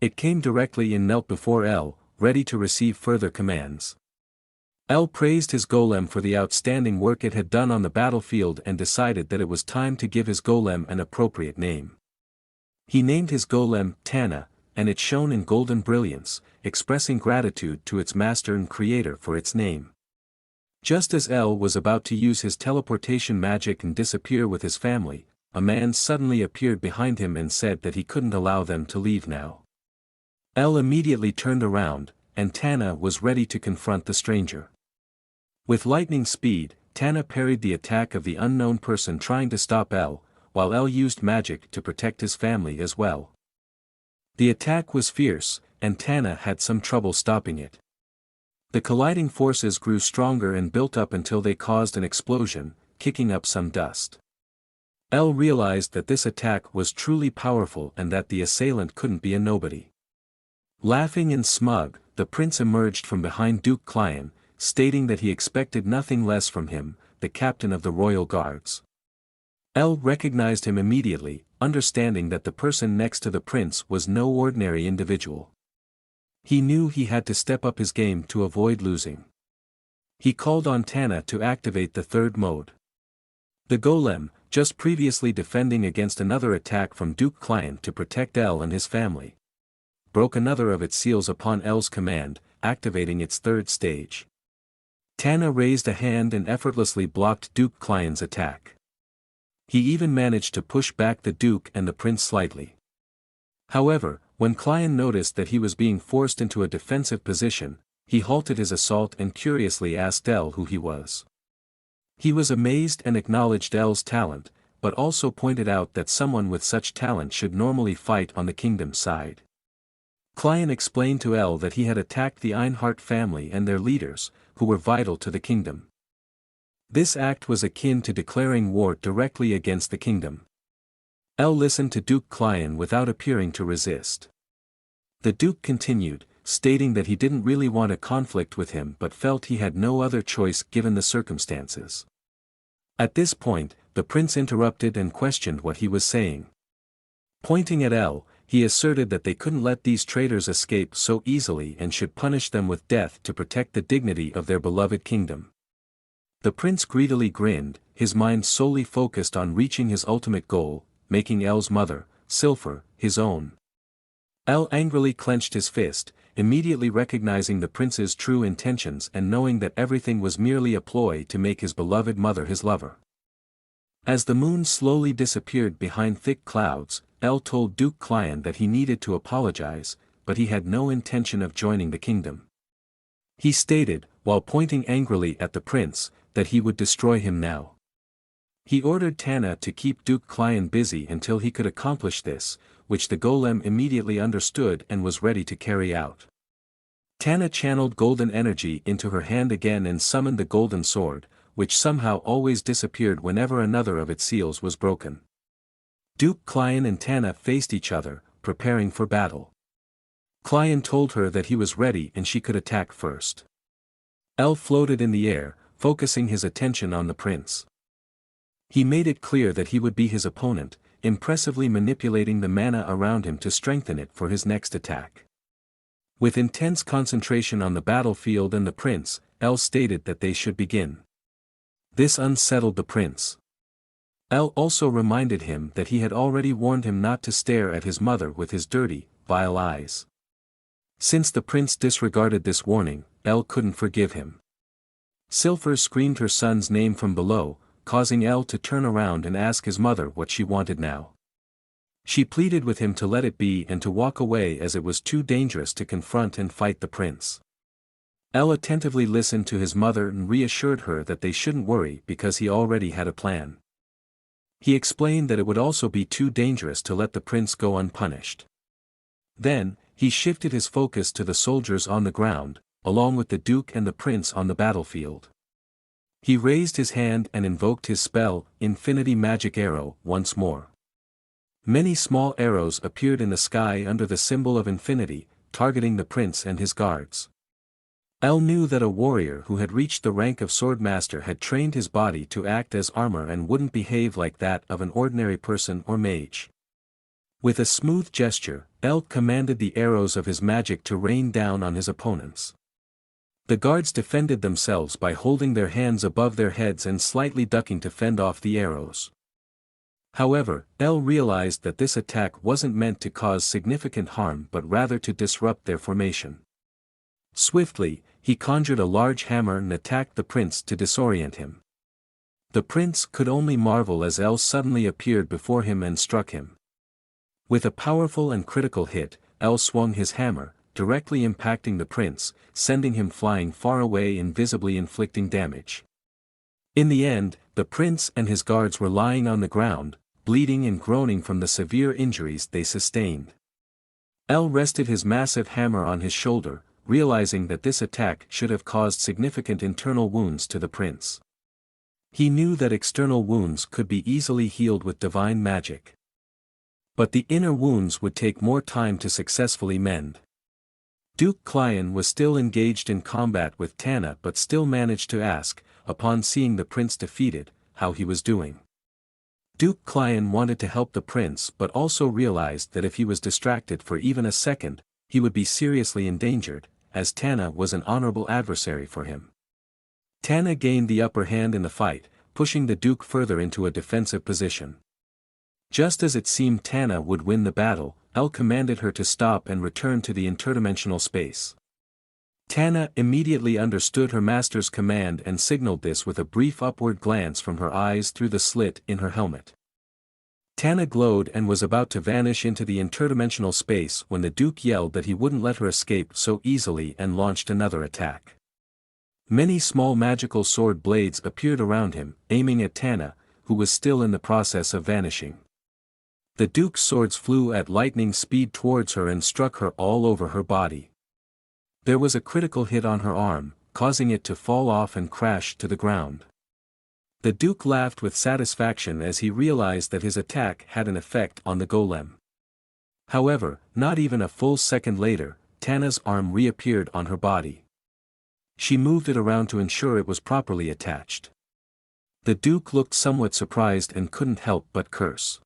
It came directly and knelt before El, ready to receive further commands. El praised his golem for the outstanding work it had done on the battlefield and decided that it was time to give his golem an appropriate name. He named his golem Tana, and it shone in golden brilliance, expressing gratitude to its master and creator for its name. Just as El was about to use his teleportation magic and disappear with his family, a man suddenly appeared behind him and said that he couldn't allow them to leave now. El immediately turned around, and Tana was ready to confront the stranger. With lightning speed, Tana parried the attack of the unknown person trying to stop El, while El used magic to protect his family as well. The attack was fierce, and Tana had some trouble stopping it. The colliding forces grew stronger and built up until they caused an explosion, kicking up some dust. El realized that this attack was truly powerful and that the assailant couldn't be a nobody. Laughing and smug, the prince emerged from behind Duke Clion, stating that he expected nothing less from him, the captain of the royal guards. El recognized him immediately, understanding that the person next to the prince was no ordinary individual. He knew he had to step up his game to avoid losing. He called on Tana to activate the third mode. The golem, just previously defending against another attack from Duke Client to protect El and his family, broke another of its seals upon El's command, activating its third stage. Tana raised a hand and effortlessly blocked Duke Client's attack. He even managed to push back the Duke and the Prince slightly. However, when Client noticed that he was being forced into a defensive position, he halted his assault and curiously asked El who he was. He was amazed and acknowledged El's talent, but also pointed out that someone with such talent should normally fight on the kingdom's side. Client explained to El that he had attacked the Ainhart family and their leaders, who were vital to the kingdom. This act was akin to declaring war directly against the kingdom. El listened to Duke Client without appearing to resist. The Duke continued, stating that he didn't really want a conflict with him but felt he had no other choice given the circumstances. At this point, the prince interrupted and questioned what he was saying. Pointing at El, he asserted that they couldn't let these traitors escape so easily and should punish them with death to protect the dignity of their beloved kingdom. The prince greedily grinned, his mind solely focused on reaching his ultimate goal, making El's mother, Cilfir, his own. El angrily clenched his fist, immediately recognizing the prince's true intentions and knowing that everything was merely a ploy to make his beloved mother his lover. As the moon slowly disappeared behind thick clouds, El told Duke Client that he needed to apologize, but he had no intention of joining the kingdom. He stated, while pointing angrily at the prince, that he would destroy him now. He ordered Tana to keep Duke Client busy until he could accomplish this, which the golem immediately understood and was ready to carry out. Tana channeled golden energy into her hand again and summoned the golden sword, which somehow always disappeared whenever another of its seals was broken. Duke Client and Tana faced each other, preparing for battle. Client told her that he was ready and she could attack first. El floated in the air, focusing his attention on the prince. He made it clear that he would be his opponent, impressively manipulating the mana around him to strengthen it for his next attack. With intense concentration on the battlefield and the prince, El stated that they should begin. This unsettled the prince. El also reminded him that he had already warned him not to stare at his mother with his dirty, vile eyes. Since the prince disregarded this warning, El couldn't forgive him. Cilfir screamed her son's name from below, causing El to turn around and ask his mother what she wanted now. She pleaded with him to let it be and to walk away as it was too dangerous to confront and fight the prince. El attentively listened to his mother and reassured her that they shouldn't worry because he already had a plan. He explained that it would also be too dangerous to let the prince go unpunished. Then, he shifted his focus to the soldiers on the ground, along with the duke and the prince on the battlefield. He raised his hand and invoked his spell, Infinity Magic Arrow, once more. Many small arrows appeared in the sky under the symbol of infinity, targeting the prince and his guards. El knew that a warrior who had reached the rank of swordmaster had trained his body to act as armor and wouldn't behave like that of an ordinary person or mage. With a smooth gesture, El commanded the arrows of his magic to rain down on his opponents. The guards defended themselves by holding their hands above their heads and slightly ducking to fend off the arrows. However, El realized that this attack wasn't meant to cause significant harm but rather to disrupt their formation. Swiftly, he conjured a large hammer and attacked the prince to disorient him. The prince could only marvel as El suddenly appeared before him and struck him. With a powerful and critical hit, El swung his hammer, directly impacting the prince, sending him flying far away and visibly inflicting damage. In the end, the prince and his guards were lying on the ground, bleeding and groaning from the severe injuries they sustained. El rested his massive hammer on his shoulder, realizing that this attack should have caused significant internal wounds to the prince. He knew that external wounds could be easily healed with divine magic. But the inner wounds would take more time to successfully mend. Duke Client was still engaged in combat with Tana but still managed to ask, upon seeing the prince defeated, how he was doing. Duke Client wanted to help the prince but also realized that if he was distracted for even a second, he would be seriously endangered, as Tana was an honorable adversary for him. Tana gained the upper hand in the fight, pushing the Duke further into a defensive position. Just as it seemed Tana would win the battle, El commanded her to stop and return to the interdimensional space. Tana immediately understood her master's command and signaled this with a brief upward glance from her eyes through the slit in her helmet. Tana glowed and was about to vanish into the interdimensional space when the Duke yelled that he wouldn't let her escape so easily and launched another attack. Many small magical sword blades appeared around him, aiming at Tana, who was still in the process of vanishing. The Duke's swords flew at lightning speed towards her and struck her all over her body. There was a critical hit on her arm, causing it to fall off and crash to the ground. The Duke laughed with satisfaction as he realized that his attack had an effect on the golem. However, not even a full second later, Tana's arm reappeared on her body. She moved it around to ensure it was properly attached. The Duke looked somewhat surprised and couldn't help but curse.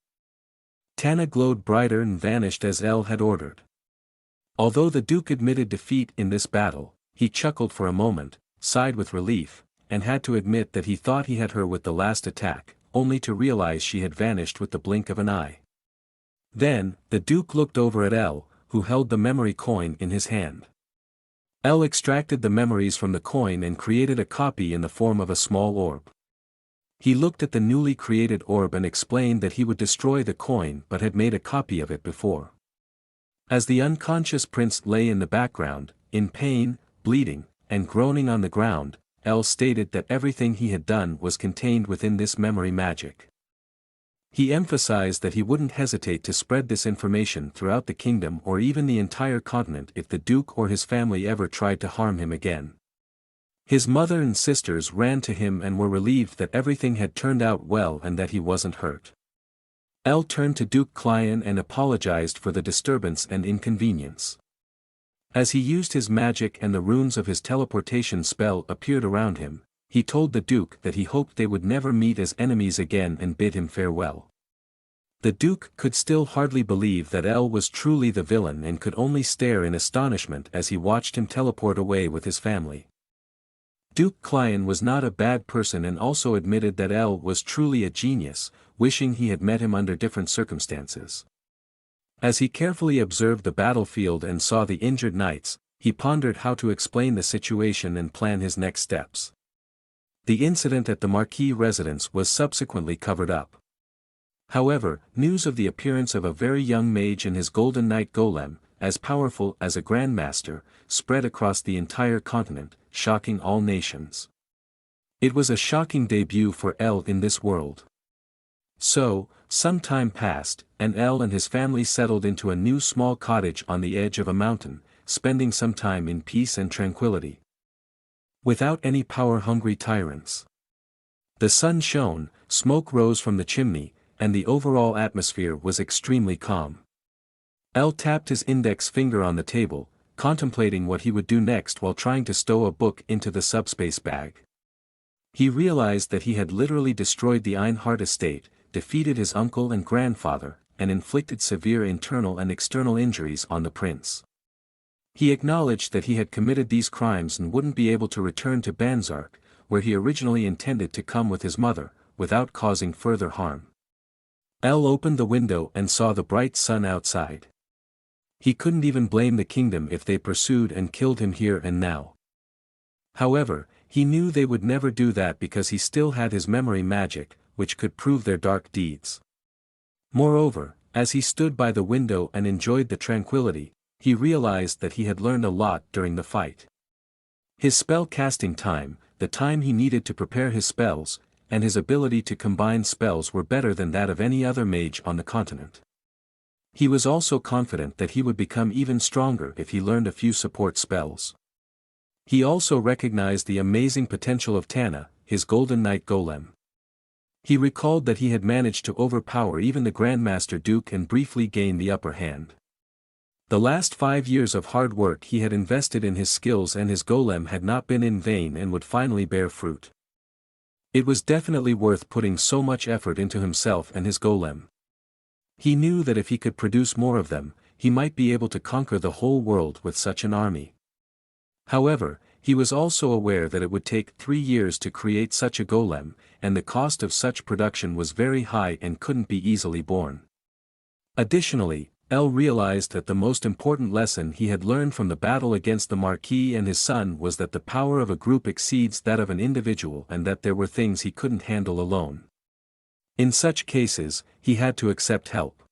Tana glowed brighter and vanished as El had ordered. Although the Duke admitted defeat in this battle, he chuckled for a moment, sighed with relief, and had to admit that he thought he had her with the last attack, only to realize she had vanished with the blink of an eye. Then, the Duke looked over at El, who held the memory coin in his hand. El extracted the memories from the coin and created a copy in the form of a small orb. He looked at the newly created orb and explained that he would destroy the coin but had made a copy of it before. As the unconscious prince lay in the background, in pain, bleeding, and groaning on the ground, El stated that everything he had done was contained within this memory magic. He emphasized that he wouldn't hesitate to spread this information throughout the kingdom or even the entire continent if the Duke or his family ever tried to harm him again. His mother and sisters ran to him and were relieved that everything had turned out well and that he wasn't hurt. El turned to Duke Clion and apologized for the disturbance and inconvenience. As he used his magic and the runes of his teleportation spell appeared around him, he told the Duke that he hoped they would never meet as enemies again and bid him farewell. The Duke could still hardly believe that El was truly the villain and could only stare in astonishment as he watched him teleport away with his family. Duke Clion was not a bad person and also admitted that El was truly a genius, wishing he had met him under different circumstances. As he carefully observed the battlefield and saw the injured knights, he pondered how to explain the situation and plan his next steps. The incident at the Marquis residence was subsequently covered up. However, news of the appearance of a very young mage and his golden knight golem, as powerful as a grandmaster, spread across the entire continent, shocking all nations. It was a shocking debut for El in this world. So, some time passed, and El and his family settled into a new small cottage on the edge of a mountain, spending some time in peace and tranquility. Without any power-hungry tyrants. The sun shone, smoke rose from the chimney, and the overall atmosphere was extremely calm. El tapped his index finger on the table, contemplating what he would do next while trying to stow a book into the subspace bag. He realized that he had literally destroyed the Ainhart estate, defeated his uncle and grandfather, and inflicted severe internal and external injuries on the prince. He acknowledged that he had committed these crimes and wouldn't be able to return to Banzark, where he originally intended to come with his mother, without causing further harm. El opened the window and saw the bright sun outside. He couldn't even blame the kingdom if they pursued and killed him here and now. However, he knew they would never do that because he still had his memory magic, which could prove their dark deeds. Moreover, as he stood by the window and enjoyed the tranquility, he realized that he had learned a lot during the fight. His spell casting time, the time he needed to prepare his spells, and his ability to combine spells were better than that of any other mage on the continent. He was also confident that he would become even stronger if he learned a few support spells. He also recognized the amazing potential of Tana, his golden knight golem. He recalled that he had managed to overpower even the Grandmaster Duke and briefly gain the upper hand. The last 5 years of hard work he had invested in his skills and his golem had not been in vain and would finally bear fruit. It was definitely worth putting so much effort into himself and his golem. He knew that if he could produce more of them, he might be able to conquer the whole world with such an army. However, he was also aware that it would take 3 years to create such a golem, and the cost of such production was very high and couldn't be easily borne. Additionally, El realized that the most important lesson he had learned from the battle against the Marquis and his son was that the power of a group exceeds that of an individual and that there were things he couldn't handle alone. In such cases, he had to accept help.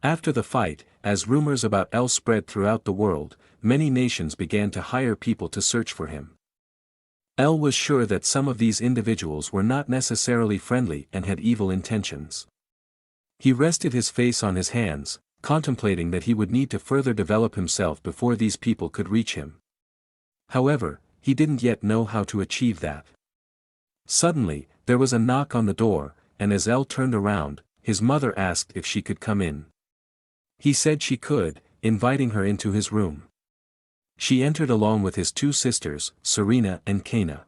After the fight, as rumors about El spread throughout the world, many nations began to hire people to search for him. El was sure that some of these individuals were not necessarily friendly and had evil intentions. He rested his face on his hands, contemplating that he would need to further develop himself before these people could reach him. However, he didn't yet know how to achieve that. Suddenly, there was a knock on the door, and as El turned around, his mother asked if she could come in. He said she could, inviting her into his room. She entered along with his 2 sisters, Serena and Kaina.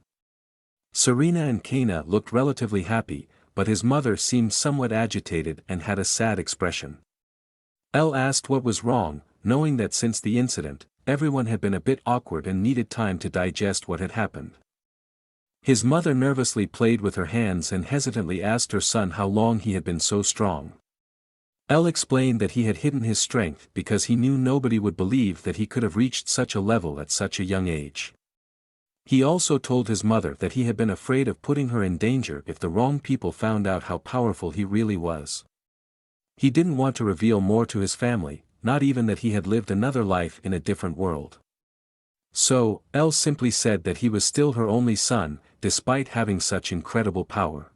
Serena and Kaina looked relatively happy, but his mother seemed somewhat agitated and had a sad expression. El asked what was wrong, knowing that since the incident, everyone had been a bit awkward and needed time to digest what had happened. His mother nervously played with her hands and hesitantly asked her son how long he had been so strong. El explained that he had hidden his strength because he knew nobody would believe that he could have reached such a level at such a young age. He also told his mother that he had been afraid of putting her in danger if the wrong people found out how powerful he really was. He didn't want to reveal more to his family, not even that he had lived another life in a different world. So, El simply said that he was still her only son, despite having such incredible power.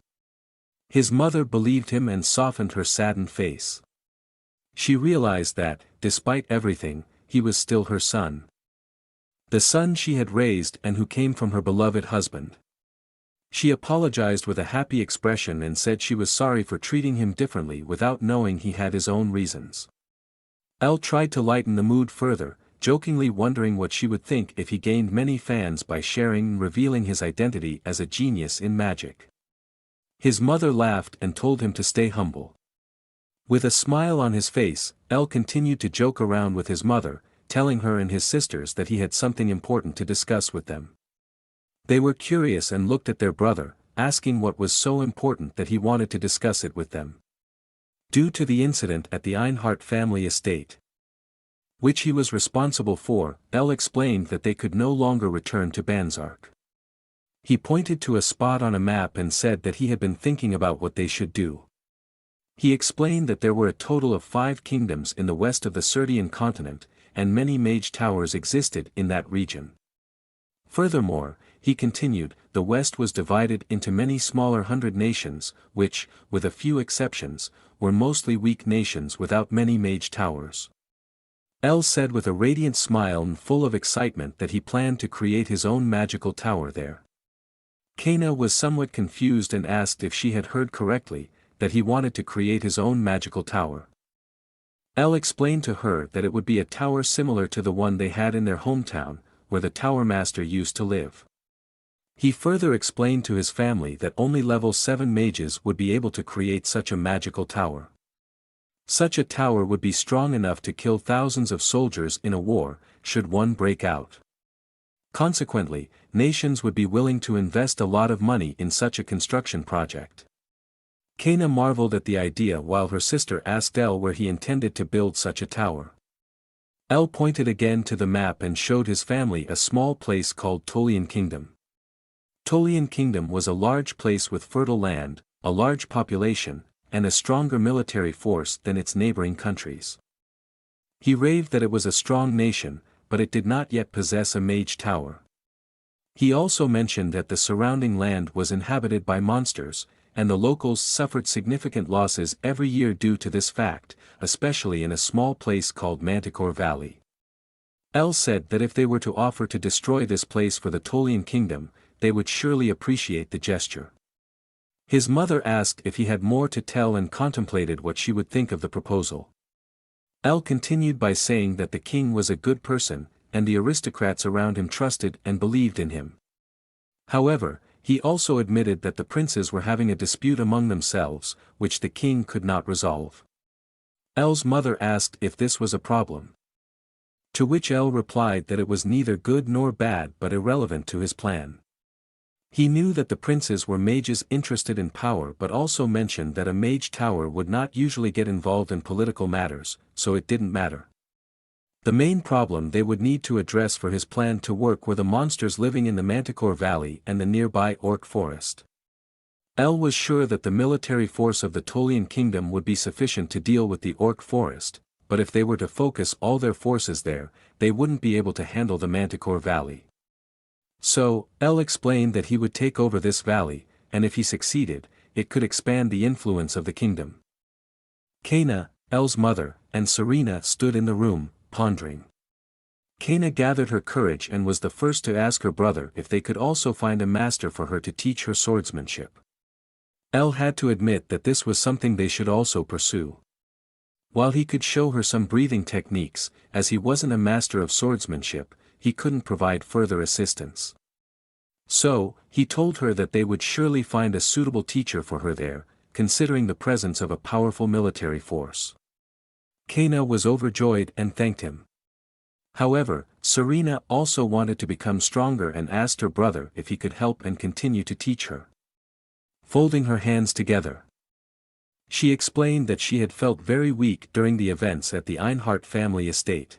His mother believed him and softened her saddened face. She realized that, despite everything, he was still her son. The son she had raised and who came from her beloved husband. She apologized with a happy expression and said she was sorry for treating him differently without knowing he had his own reasons. El tried to lighten the mood further, jokingly wondering what she would think if he gained many fans by sharing and revealing his identity as a genius in magic. His mother laughed and told him to stay humble. With a smile on his face, El continued to joke around with his mother, telling her and his sisters that he had something important to discuss with them. They were curious and looked at their brother, asking what was so important that he wanted to discuss it with them. Due to the incident at the Ainhart family estate, which he was responsible for, El explained that they could no longer return to Banzark. He pointed to a spot on a map and said that he had been thinking about what they should do. He explained that there were a total of 5 kingdoms in the west of the Serdian continent, and many mage towers existed in that region. Furthermore, he continued, the West was divided into many smaller 100 nations, which, with a few exceptions, were mostly weak nations without many mage towers. El said with a radiant smile and full of excitement that he planned to create his own magical tower there. Kaina was somewhat confused and asked if she had heard correctly, that he wanted to create his own magical tower. El explained to her that it would be a tower similar to the one they had in their hometown, where the tower master used to live. He further explained to his family that only level 7 mages would be able to create such a magical tower. Such a tower would be strong enough to kill thousands of soldiers in a war, should one break out. Consequently, nations would be willing to invest a lot of money in such a construction project. Kaina marveled at the idea while her sister asked El where he intended to build such a tower. El pointed again to the map and showed his family a small place called Tolian Kingdom. Tolian Kingdom was a large place with fertile land, a large population, and a stronger military force than its neighboring countries. He raved that it was a strong nation, but it did not yet possess a mage tower. He also mentioned that the surrounding land was inhabited by monsters, and the locals suffered significant losses every year due to this fact, especially in a small place called Manticore Valley. El said that if they were to offer to destroy this place for the Tolian Kingdom, they would surely appreciate the gesture. His mother asked if he had more to tell and contemplated what she would think of the proposal. El continued by saying that the king was a good person, and the aristocrats around him trusted and believed in him. However, he also admitted that the princes were having a dispute among themselves, which the king could not resolve. El's mother asked if this was a problem. To which El replied that it was neither good nor bad but irrelevant to his plan. He knew that the princes were mages interested in power but also mentioned that a mage tower would not usually get involved in political matters, so it didn't matter. The main problem they would need to address for his plan to work were the monsters living in the Manticore Valley and the nearby orc forest. El was sure that the military force of the Tolian Kingdom would be sufficient to deal with the orc forest, but if they were to focus all their forces there, they wouldn't be able to handle the Manticore Valley. So, El explained that he would take over this valley, and if he succeeded, it could expand the influence of the kingdom. Kaina, El's mother, and Serena stood in the room, pondering. Kaina gathered her courage and was the first to ask her brother if they could also find a master for her to teach her swordsmanship. El had to admit that this was something they should also pursue. While he could show her some breathing techniques, as he wasn't a master of swordsmanship, he couldn't provide further assistance. So, he told her that they would surely find a suitable teacher for her there, considering the presence of a powerful military force. Kaina was overjoyed and thanked him. However, Serena also wanted to become stronger and asked her brother if he could help and continue to teach her. Folding her hands together, she explained that she had felt very weak during the events at the Ainhart family estate.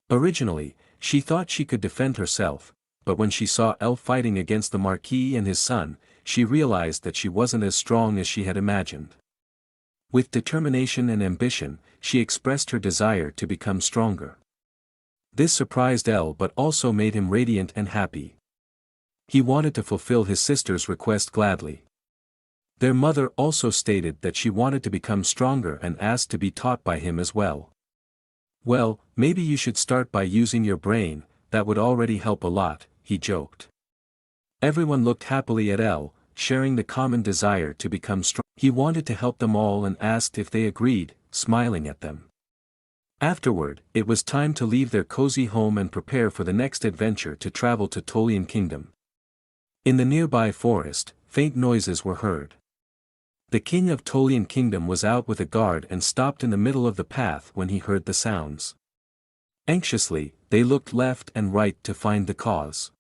Originally, she thought she could defend herself, but when she saw El fighting against the Marquis and his son, she realized that she wasn't as strong as she had imagined. With determination and ambition, she expressed her desire to become stronger. This surprised El but also made him radiant and happy. He wanted to fulfill his sister's request gladly. Their mother also stated that she wanted to become stronger and asked to be taught by him as well. Well, maybe you should start by using your brain, that would already help a lot, he joked. Everyone looked happily at El, sharing the common desire to become strong. He wanted to help them all and asked if they agreed, smiling at them. Afterward, it was time to leave their cozy home and prepare for the next adventure to travel to Tolian Kingdom. In the nearby forest, faint noises were heard. The king of Tolian Kingdom was out with a guard and stopped in the middle of the path when he heard the sounds. Anxiously, they looked left and right to find the cause.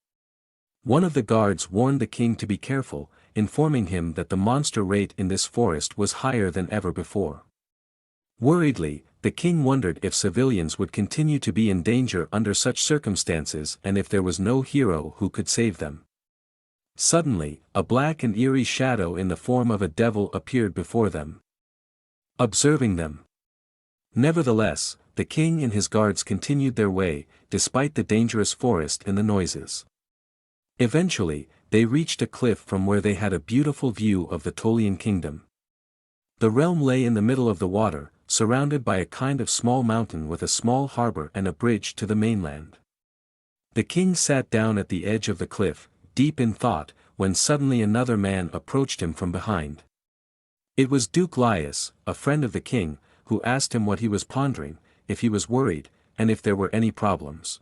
One of the guards warned the king to be careful, informing him that the monster rate in this forest was higher than ever before. Worriedly, the king wondered if civilians would continue to be in danger under such circumstances and if there was no hero who could save them. Suddenly, a black and eerie shadow in the form of a devil appeared before them, observing them. Nevertheless, the king and his guards continued their way, despite the dangerous forest and the noises. Eventually, they reached a cliff from where they had a beautiful view of the Tolian Kingdom. The realm lay in the middle of the water, surrounded by a kind of small mountain with a small harbor and a bridge to the mainland. The king sat down at the edge of the cliff, deep in thought, when suddenly another man approached him from behind. It was Duke Laius, a friend of the king, who asked him what he was pondering, if he was worried, and if there were any problems.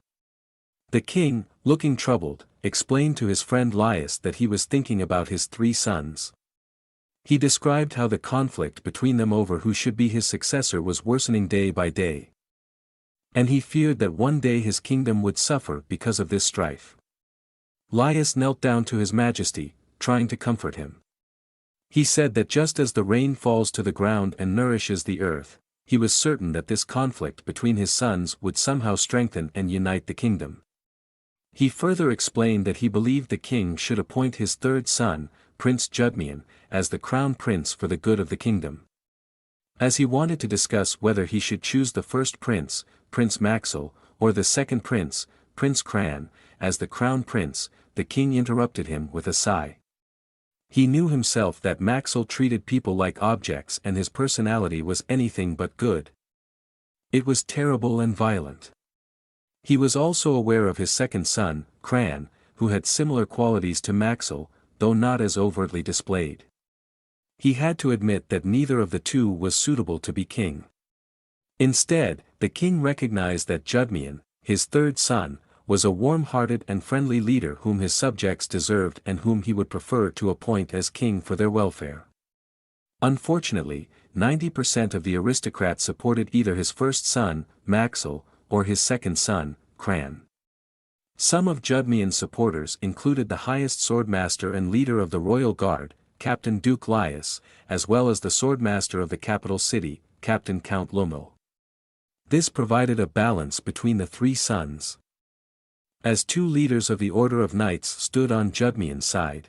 The king, looking troubled, explained to his friend Laius that he was thinking about his 3 sons. He described how the conflict between them over who should be his successor was worsening day by day. And he feared that one day his kingdom would suffer because of this strife. Laius knelt down to his majesty, trying to comfort him. He said that just as the rain falls to the ground and nourishes the earth, he was certain that this conflict between his sons would somehow strengthen and unite the kingdom. He further explained that he believed the king should appoint his 3rd son, Prince Judmian, as the crown prince for the good of the kingdom. As he wanted to discuss whether he should choose the first prince, Prince Maxil, or the second prince, Prince Cran, as the crown prince, the king interrupted him with a sigh. He knew himself that Maxil treated people like objects and his personality was anything but good. It was terrible and violent. He was also aware of his second son, Cran, who had similar qualities to Maxil, though not as overtly displayed. He had to admit that neither of the two was suitable to be king. Instead, the king recognized that Judmian, his 3rd son, was a warm-hearted and friendly leader whom his subjects deserved and whom he would prefer to appoint as king for their welfare. Unfortunately, 90% of the aristocrats supported either his first son, Maxwell, or his second son, Cran. Some of Judmian's supporters included the highest swordmaster and leader of the royal guard, Captain Duke Lias, as well as the swordmaster of the capital city, Captain Count Lomel. This provided a balance between the three sons. As two leaders of the Order of Knights stood on Judmian's side.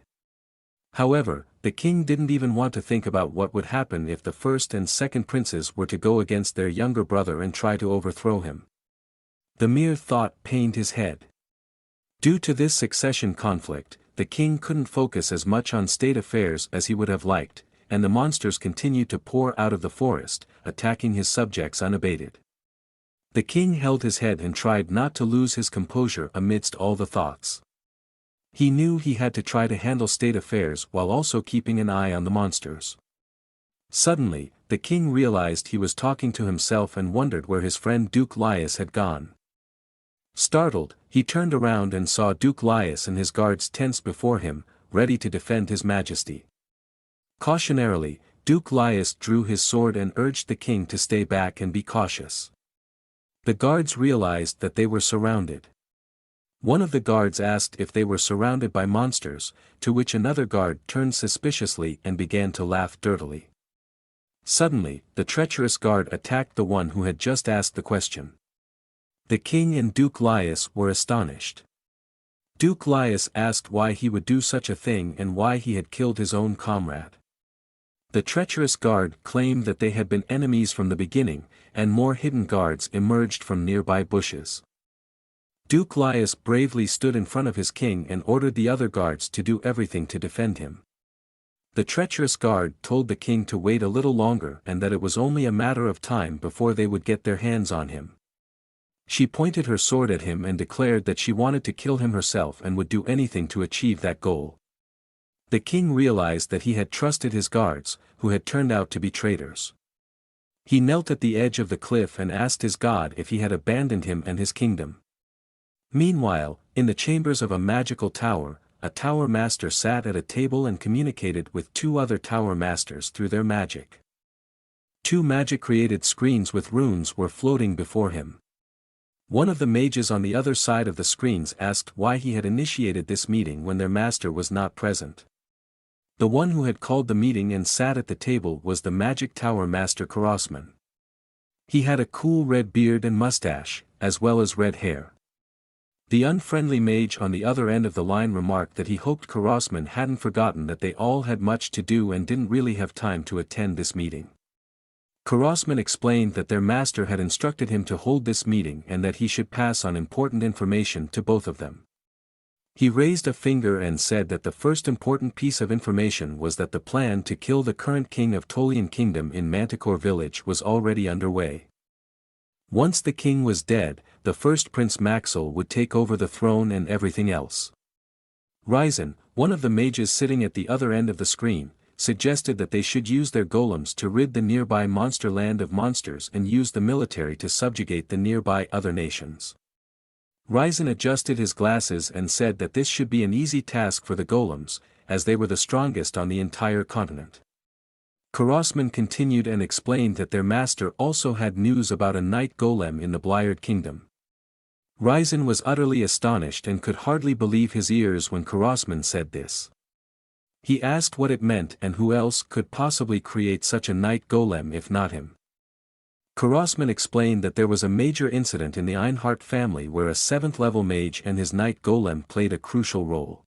However, the king didn't even want to think about what would happen if the first and second princes were to go against their younger brother and try to overthrow him. The mere thought pained his head. Due to this succession conflict, the king couldn't focus as much on state affairs as he would have liked, and the monsters continued to pour out of the forest, attacking his subjects unabated. The king held his head and tried not to lose his composure amidst all the thoughts. He knew he had to try to handle state affairs while also keeping an eye on the monsters. Suddenly, the king realized he was talking to himself and wondered where his friend Duke Lias had gone. Startled, he turned around and saw Duke Lias and his guards tensed before him, ready to defend his majesty. Cautionarily, Duke Lias drew his sword and urged the king to stay back and be cautious. The guards realized that they were surrounded. One of the guards asked if they were surrounded by monsters, to which another guard turned suspiciously and began to laugh dirtily. Suddenly, the treacherous guard attacked the one who had just asked the question. The king and Duke Lias were astonished. Duke Lias asked why he would do such a thing and why he had killed his own comrade. The treacherous guard claimed that they had been enemies from the beginning, and more hidden guards emerged from nearby bushes. Duke Lias bravely stood in front of his king and ordered the other guards to do everything to defend him. The treacherous guard told the king to wait a little longer and that it was only a matter of time before they would get their hands on him. She pointed her sword at him and declared that she wanted to kill him herself and would do anything to achieve that goal. The king realized that he had trusted his guards, who had turned out to be traitors. He knelt at the edge of the cliff and asked his god if he had abandoned him and his kingdom. Meanwhile, in the chambers of a magical tower, a tower master sat at a table and communicated with two other tower masters through their magic. Two magic-created screens with runes were floating before him. One of the mages on the other side of the screens asked why he had initiated this meeting when their master was not present. The one who had called the meeting and sat at the table was the magic tower master Karosman. He had a cool red beard and mustache, as well as red hair. The unfriendly mage on the other end of the line remarked that he hoped Karosman hadn't forgotten that they all had much to do and didn't really have time to attend this meeting. Karosman explained that their master had instructed him to hold this meeting and that he should pass on important information to both of them. He raised a finger and said that the first important piece of information was that the plan to kill the current king of Tolian Kingdom in Manticore Village was already underway. Once the king was dead, the first Prince Maxwell would take over the throne and everything else. Ryzen, one of the mages sitting at the other end of the screen, suggested that they should use their golems to rid the nearby monster land of monsters and use the military to subjugate the nearby other nations. Ryzen adjusted his glasses and said that this should be an easy task for the golems, as they were the strongest on the entire continent. Karosman continued and explained that their master also had news about a night golem in the Bliard Kingdom. Ryzen was utterly astonished and could hardly believe his ears when Karosman said this. He asked what it meant and who else could possibly create such a night golem if not him. Karosman explained that there was a major incident in the Ainhart family where a 7th-level mage and his night golem played a crucial role.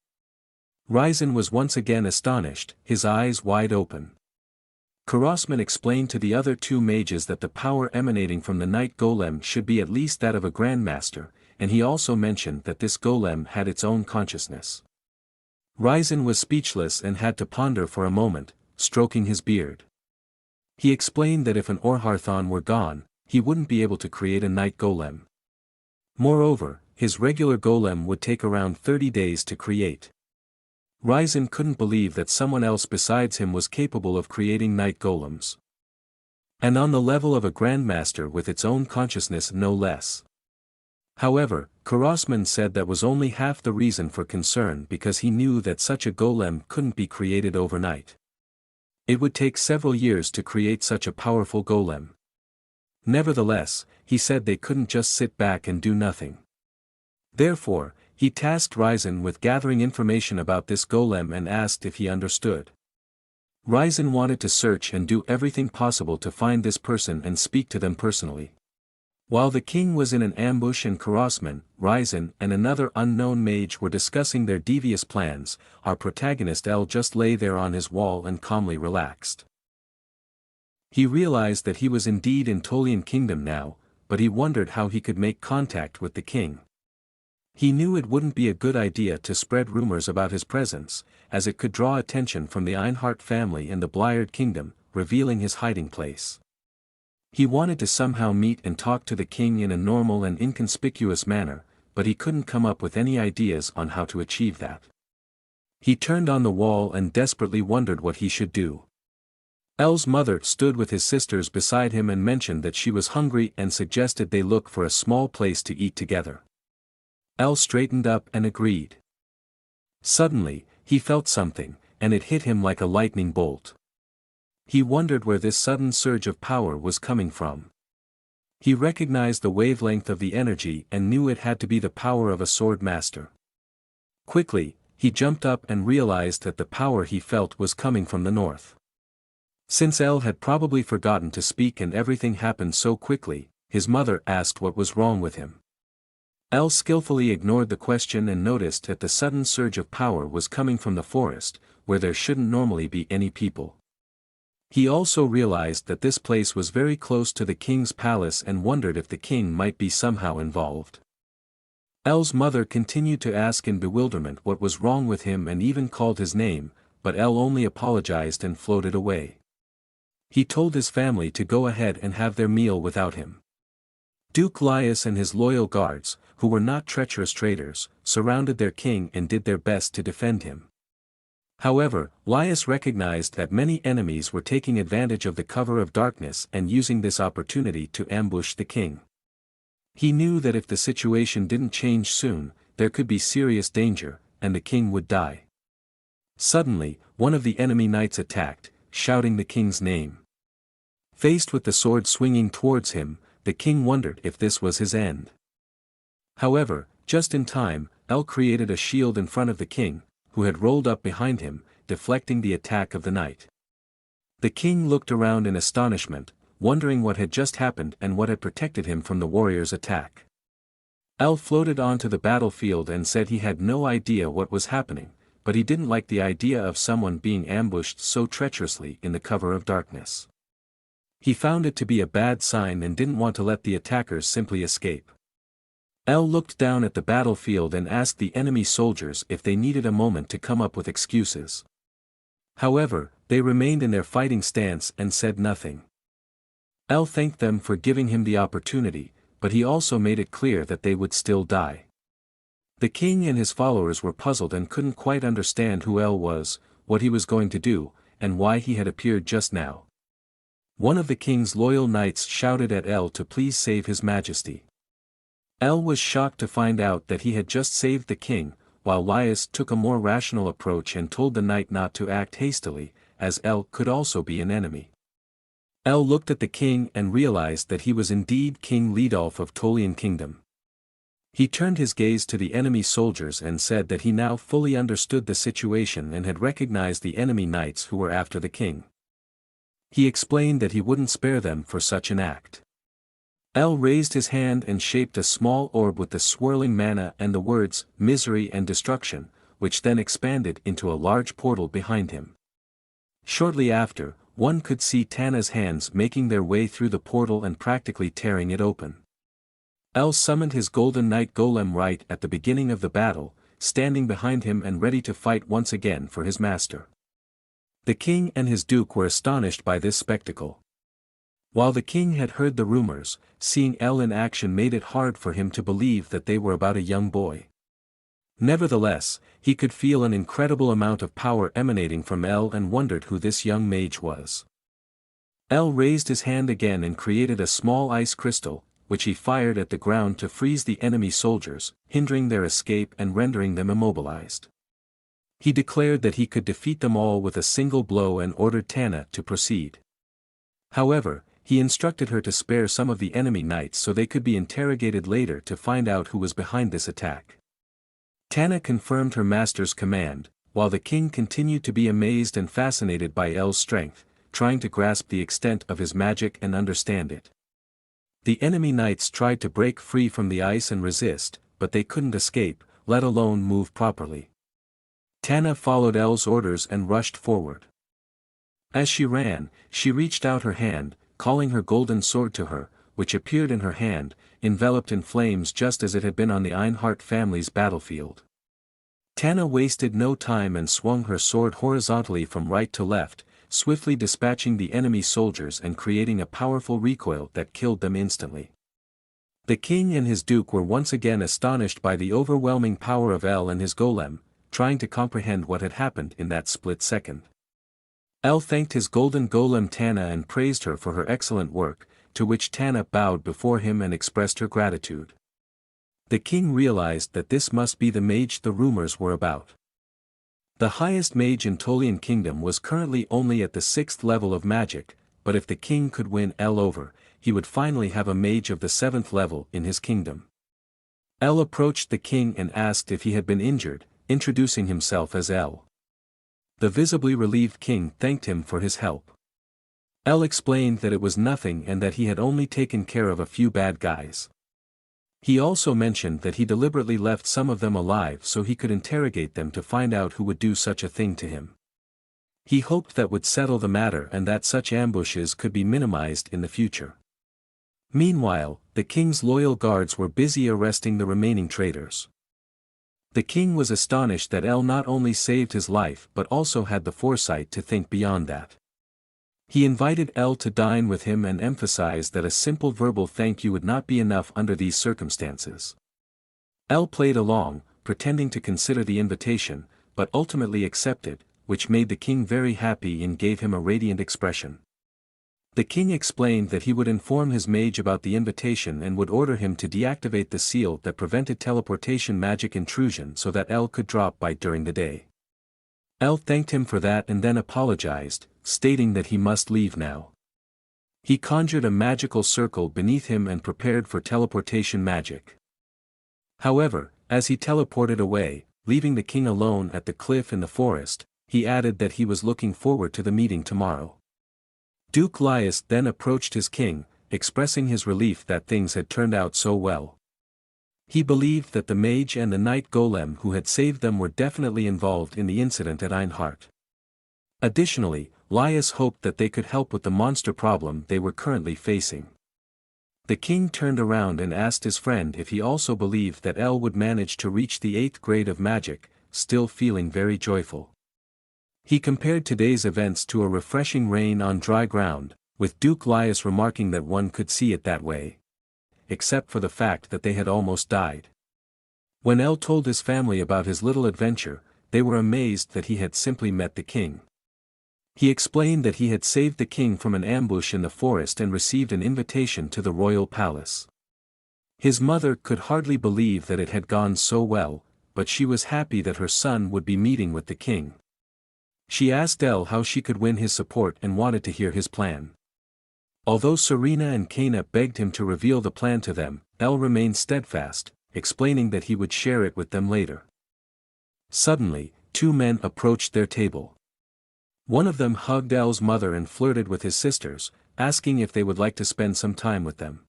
Ryzen was once again astonished, his eyes wide open. Karosman explained to the other two mages that the power emanating from the night golem should be at least that of a grandmaster, and he also mentioned that this golem had its own consciousness. Ryzen was speechless and had to ponder for a moment, stroking his beard. He explained that if an Orharthon were gone, he wouldn't be able to create a night golem. Moreover, his regular golem would take around 30 days to create. Ryzen couldn't believe that someone else besides him was capable of creating night golems. And on the level of a grandmaster with its own consciousness no less. However, Karosman said that was only half the reason for concern because he knew that such a golem couldn't be created overnight. It would take several years to create such a powerful golem. Nevertheless, he said they couldn't just sit back and do nothing. Therefore, he tasked Ryzen with gathering information about this golem and asked if he understood. Ryzen wanted to search and do everything possible to find this person and speak to them personally. While the king was in an ambush and Karosman, Ryzen and another unknown mage were discussing their devious plans, our protagonist L just lay there on his wall and calmly relaxed. He realized that he was indeed in Tolian Kingdom now, but he wondered how he could make contact with the king. He knew it wouldn't be a good idea to spread rumors about his presence, as it could draw attention from the Ainhart family and the Blired Kingdom, revealing his hiding place. He wanted to somehow meet and talk to the king in a normal and inconspicuous manner, but he couldn't come up with any ideas on how to achieve that. He turned on the wall and desperately wondered what he should do. L's mother stood with his sisters beside him and mentioned that she was hungry and suggested they look for a small place to eat together. L straightened up and agreed. Suddenly, he felt something, and it hit him like a lightning bolt. He wondered where this sudden surge of power was coming from. He recognized the wavelength of the energy and knew it had to be the power of a sword master. Quickly, he jumped up and realized that the power he felt was coming from the north. Since L had probably forgotten to speak and everything happened so quickly, his mother asked what was wrong with him. L skillfully ignored the question and noticed that the sudden surge of power was coming from the forest, where there shouldn't normally be any people. He also realized that this place was very close to the king's palace and wondered if the king might be somehow involved. L's mother continued to ask in bewilderment what was wrong with him and even called his name, but L only apologized and floated away. He told his family to go ahead and have their meal without him. Duke Laius and his loyal guards, who were not treacherous traitors, surrounded their king and did their best to defend him. However, Laius recognized that many enemies were taking advantage of the cover of darkness and using this opportunity to ambush the king. He knew that if the situation didn't change soon, there could be serious danger, and the king would die. Suddenly, one of the enemy knights attacked, shouting the king's name. Faced with the sword swinging towards him, the king wondered if this was his end. However, just in time, L created a shield in front of the king, who had rolled up behind him, deflecting the attack of the knight. The king looked around in astonishment, wondering what had just happened and what had protected him from the warrior's attack. L floated onto the battlefield and said he had no idea what was happening, but he didn't like the idea of someone being ambushed so treacherously in the cover of darkness. He found it to be a bad sign and didn't want to let the attackers simply escape. L looked down at the battlefield and asked the enemy soldiers if they needed a moment to come up with excuses. However, they remained in their fighting stance and said nothing. L thanked them for giving him the opportunity, but he also made it clear that they would still die. The king and his followers were puzzled and couldn't quite understand who L was, what he was going to do, and why he had appeared just now. One of the king's loyal knights shouted at L to please save his majesty. L was shocked to find out that he had just saved the king, while Laius took a more rational approach and told the knight not to act hastily, as L could also be an enemy. L looked at the king and realized that he was indeed King Lidolf of Tolian Kingdom. He turned his gaze to the enemy soldiers and said that he now fully understood the situation and had recognized the enemy knights who were after the king. He explained that he wouldn't spare them for such an act. L raised his hand and shaped a small orb with the swirling mana and the words, misery and destruction, which then expanded into a large portal behind him. Shortly after, one could see Tana's hands making their way through the portal and practically tearing it open. L summoned his golden knight golem right at the beginning of the battle, standing behind him and ready to fight once again for his master. The king and his duke were astonished by this spectacle. While the king had heard the rumors, seeing L in action made it hard for him to believe that they were about a young boy. Nevertheless, he could feel an incredible amount of power emanating from L and wondered who this young mage was. L raised his hand again and created a small ice crystal, which he fired at the ground to freeze the enemy soldiers, hindering their escape and rendering them immobilized. He declared that he could defeat them all with a single blow and ordered Tana to proceed. However, he instructed her to spare some of the enemy knights so they could be interrogated later to find out who was behind this attack. Tana confirmed her master's command, while the king continued to be amazed and fascinated by L's strength, trying to grasp the extent of his magic and understand it. The enemy knights tried to break free from the ice and resist, but they couldn't escape, let alone move properly. Tana followed L's orders and rushed forward. As she ran, she reached out her hand, calling her golden sword to her, which appeared in her hand, enveloped in flames just as it had been on the Ainhart family's battlefield. Tana wasted no time and swung her sword horizontally from right to left, swiftly dispatching the enemy soldiers and creating a powerful recoil that killed them instantly. The king and his duke were once again astonished by the overwhelming power of L and his golem, trying to comprehend what had happened in that split second. L thanked his golden golem Tana and praised her for her excellent work, to which Tana bowed before him and expressed her gratitude. The king realized that this must be the mage the rumors were about. The highest mage in Tolian Kingdom was currently only at the 6th level of magic, but if the king could win L over, he would finally have a mage of the 7th level in his kingdom. L approached the king and asked if he had been injured, introducing himself as L. The visibly relieved king thanked him for his help. L explained that it was nothing and that he had only taken care of a few bad guys. He also mentioned that he deliberately left some of them alive so he could interrogate them to find out who would do such a thing to him. He hoped that would settle the matter and that such ambushes could be minimized in the future. Meanwhile, the king's loyal guards were busy arresting the remaining traitors. The king was astonished that L not only saved his life but also had the foresight to think beyond that. He invited L to dine with him and emphasized that a simple verbal thank you would not be enough under these circumstances. L played along, pretending to consider the invitation, but ultimately accepted, which made the king very happy and gave him a radiant expression. The king explained that he would inform his mage about the invitation and would order him to deactivate the seal that prevented teleportation magic intrusion so that L could drop by during the day. L thanked him for that and then apologized, stating that he must leave now. He conjured a magical circle beneath him and prepared for teleportation magic. However, as he teleported away, leaving the king alone at the cliff in the forest, he added that he was looking forward to the meeting tomorrow. Duke Laius then approached his king, expressing his relief that things had turned out so well. He believed that the mage and the knight golem who had saved them were definitely involved in the incident at Ainhart. Additionally, Laius hoped that they could help with the monster problem they were currently facing. The king turned around and asked his friend if he also believed that L would manage to reach the 8th grade of magic, still feeling very joyful. He compared today's events to a refreshing rain on dry ground, with Duke Laius remarking that one could see it that way. Except for the fact that they had almost died. When L told his family about his little adventure, they were amazed that he had simply met the king. He explained that he had saved the king from an ambush in the forest and received an invitation to the royal palace. His mother could hardly believe that it had gone so well, but she was happy that her son would be meeting with the king. She asked L how she could win his support and wanted to hear his plan. Although Serena and Kaina begged him to reveal the plan to them, L remained steadfast, explaining that he would share it with them later. Suddenly, two men approached their table. One of them hugged L's mother and flirted with his sisters, asking if they would like to spend some time with them.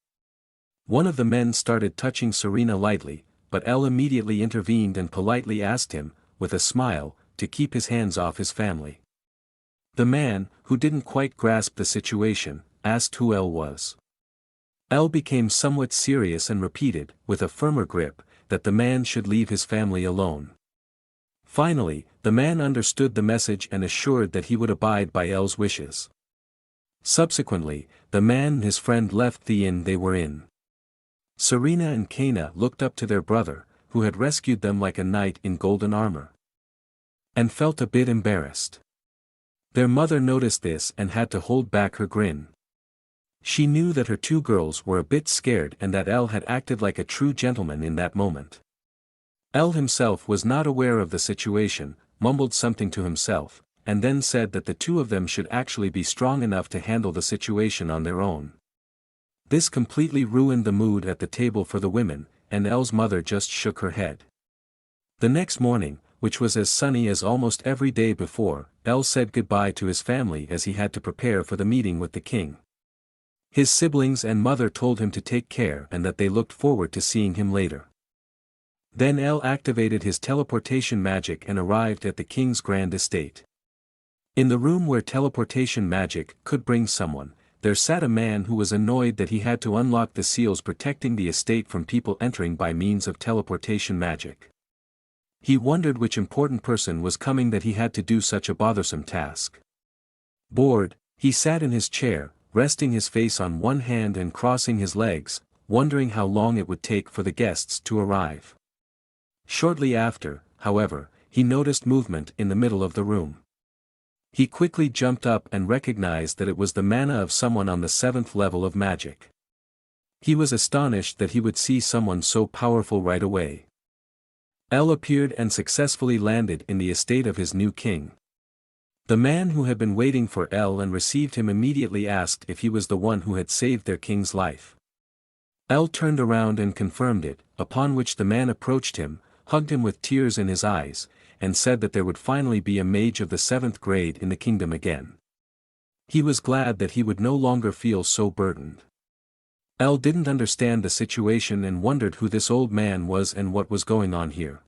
One of the men started touching Serena lightly, but L immediately intervened and politely asked him, with a smile, to keep his hands off his family. The man, who didn't quite grasp the situation, asked who L was. L became somewhat serious and repeated, with a firmer grip, that the man should leave his family alone. Finally, the man understood the message and assured that he would abide by L's wishes. Subsequently, the man and his friend left the inn they were in. Serena and Kaina looked up to their brother, who had rescued them like a knight in golden armor, and felt a bit embarrassed. Their mother noticed this and had to hold back her grin. She knew that her two girls were a bit scared and that L had acted like a true gentleman in that moment. L himself was not aware of the situation, mumbled something to himself, and then said that the two of them should actually be strong enough to handle the situation on their own. This completely ruined the mood at the table for the women, and Elle's mother just shook her head. The next morning, which was as sunny as almost every day before, Elle said goodbye to his family as he had to prepare for the meeting with the king. His siblings and mother told him to take care and that they looked forward to seeing him later. Then Elle activated his teleportation magic and arrived at the king's grand estate. In the room where teleportation magic could bring someone, there sat a man who was annoyed that he had to unlock the seals protecting the estate from people entering by means of teleportation magic. He wondered which important person was coming that he had to do such a bothersome task. Bored, he sat in his chair, resting his face on one hand and crossing his legs, wondering how long it would take for the guests to arrive. Shortly after, however, he noticed movement in the middle of the room. He quickly jumped up and recognized that it was the mana of someone on the 7th level of magic. He was astonished that he would see someone so powerful right away. Elle appeared and successfully landed in the estate of his new king. The man who had been waiting for Elle and received him immediately asked if he was the one who had saved their king's life. Elle turned around and confirmed it, upon which the man approached him, hugged him with tears in his eyes, and said that there would finally be a mage of the 7th grade in the kingdom again. He was glad that he would no longer feel so burdened. Elle didn't understand the situation and wondered who this old man was and what was going on here.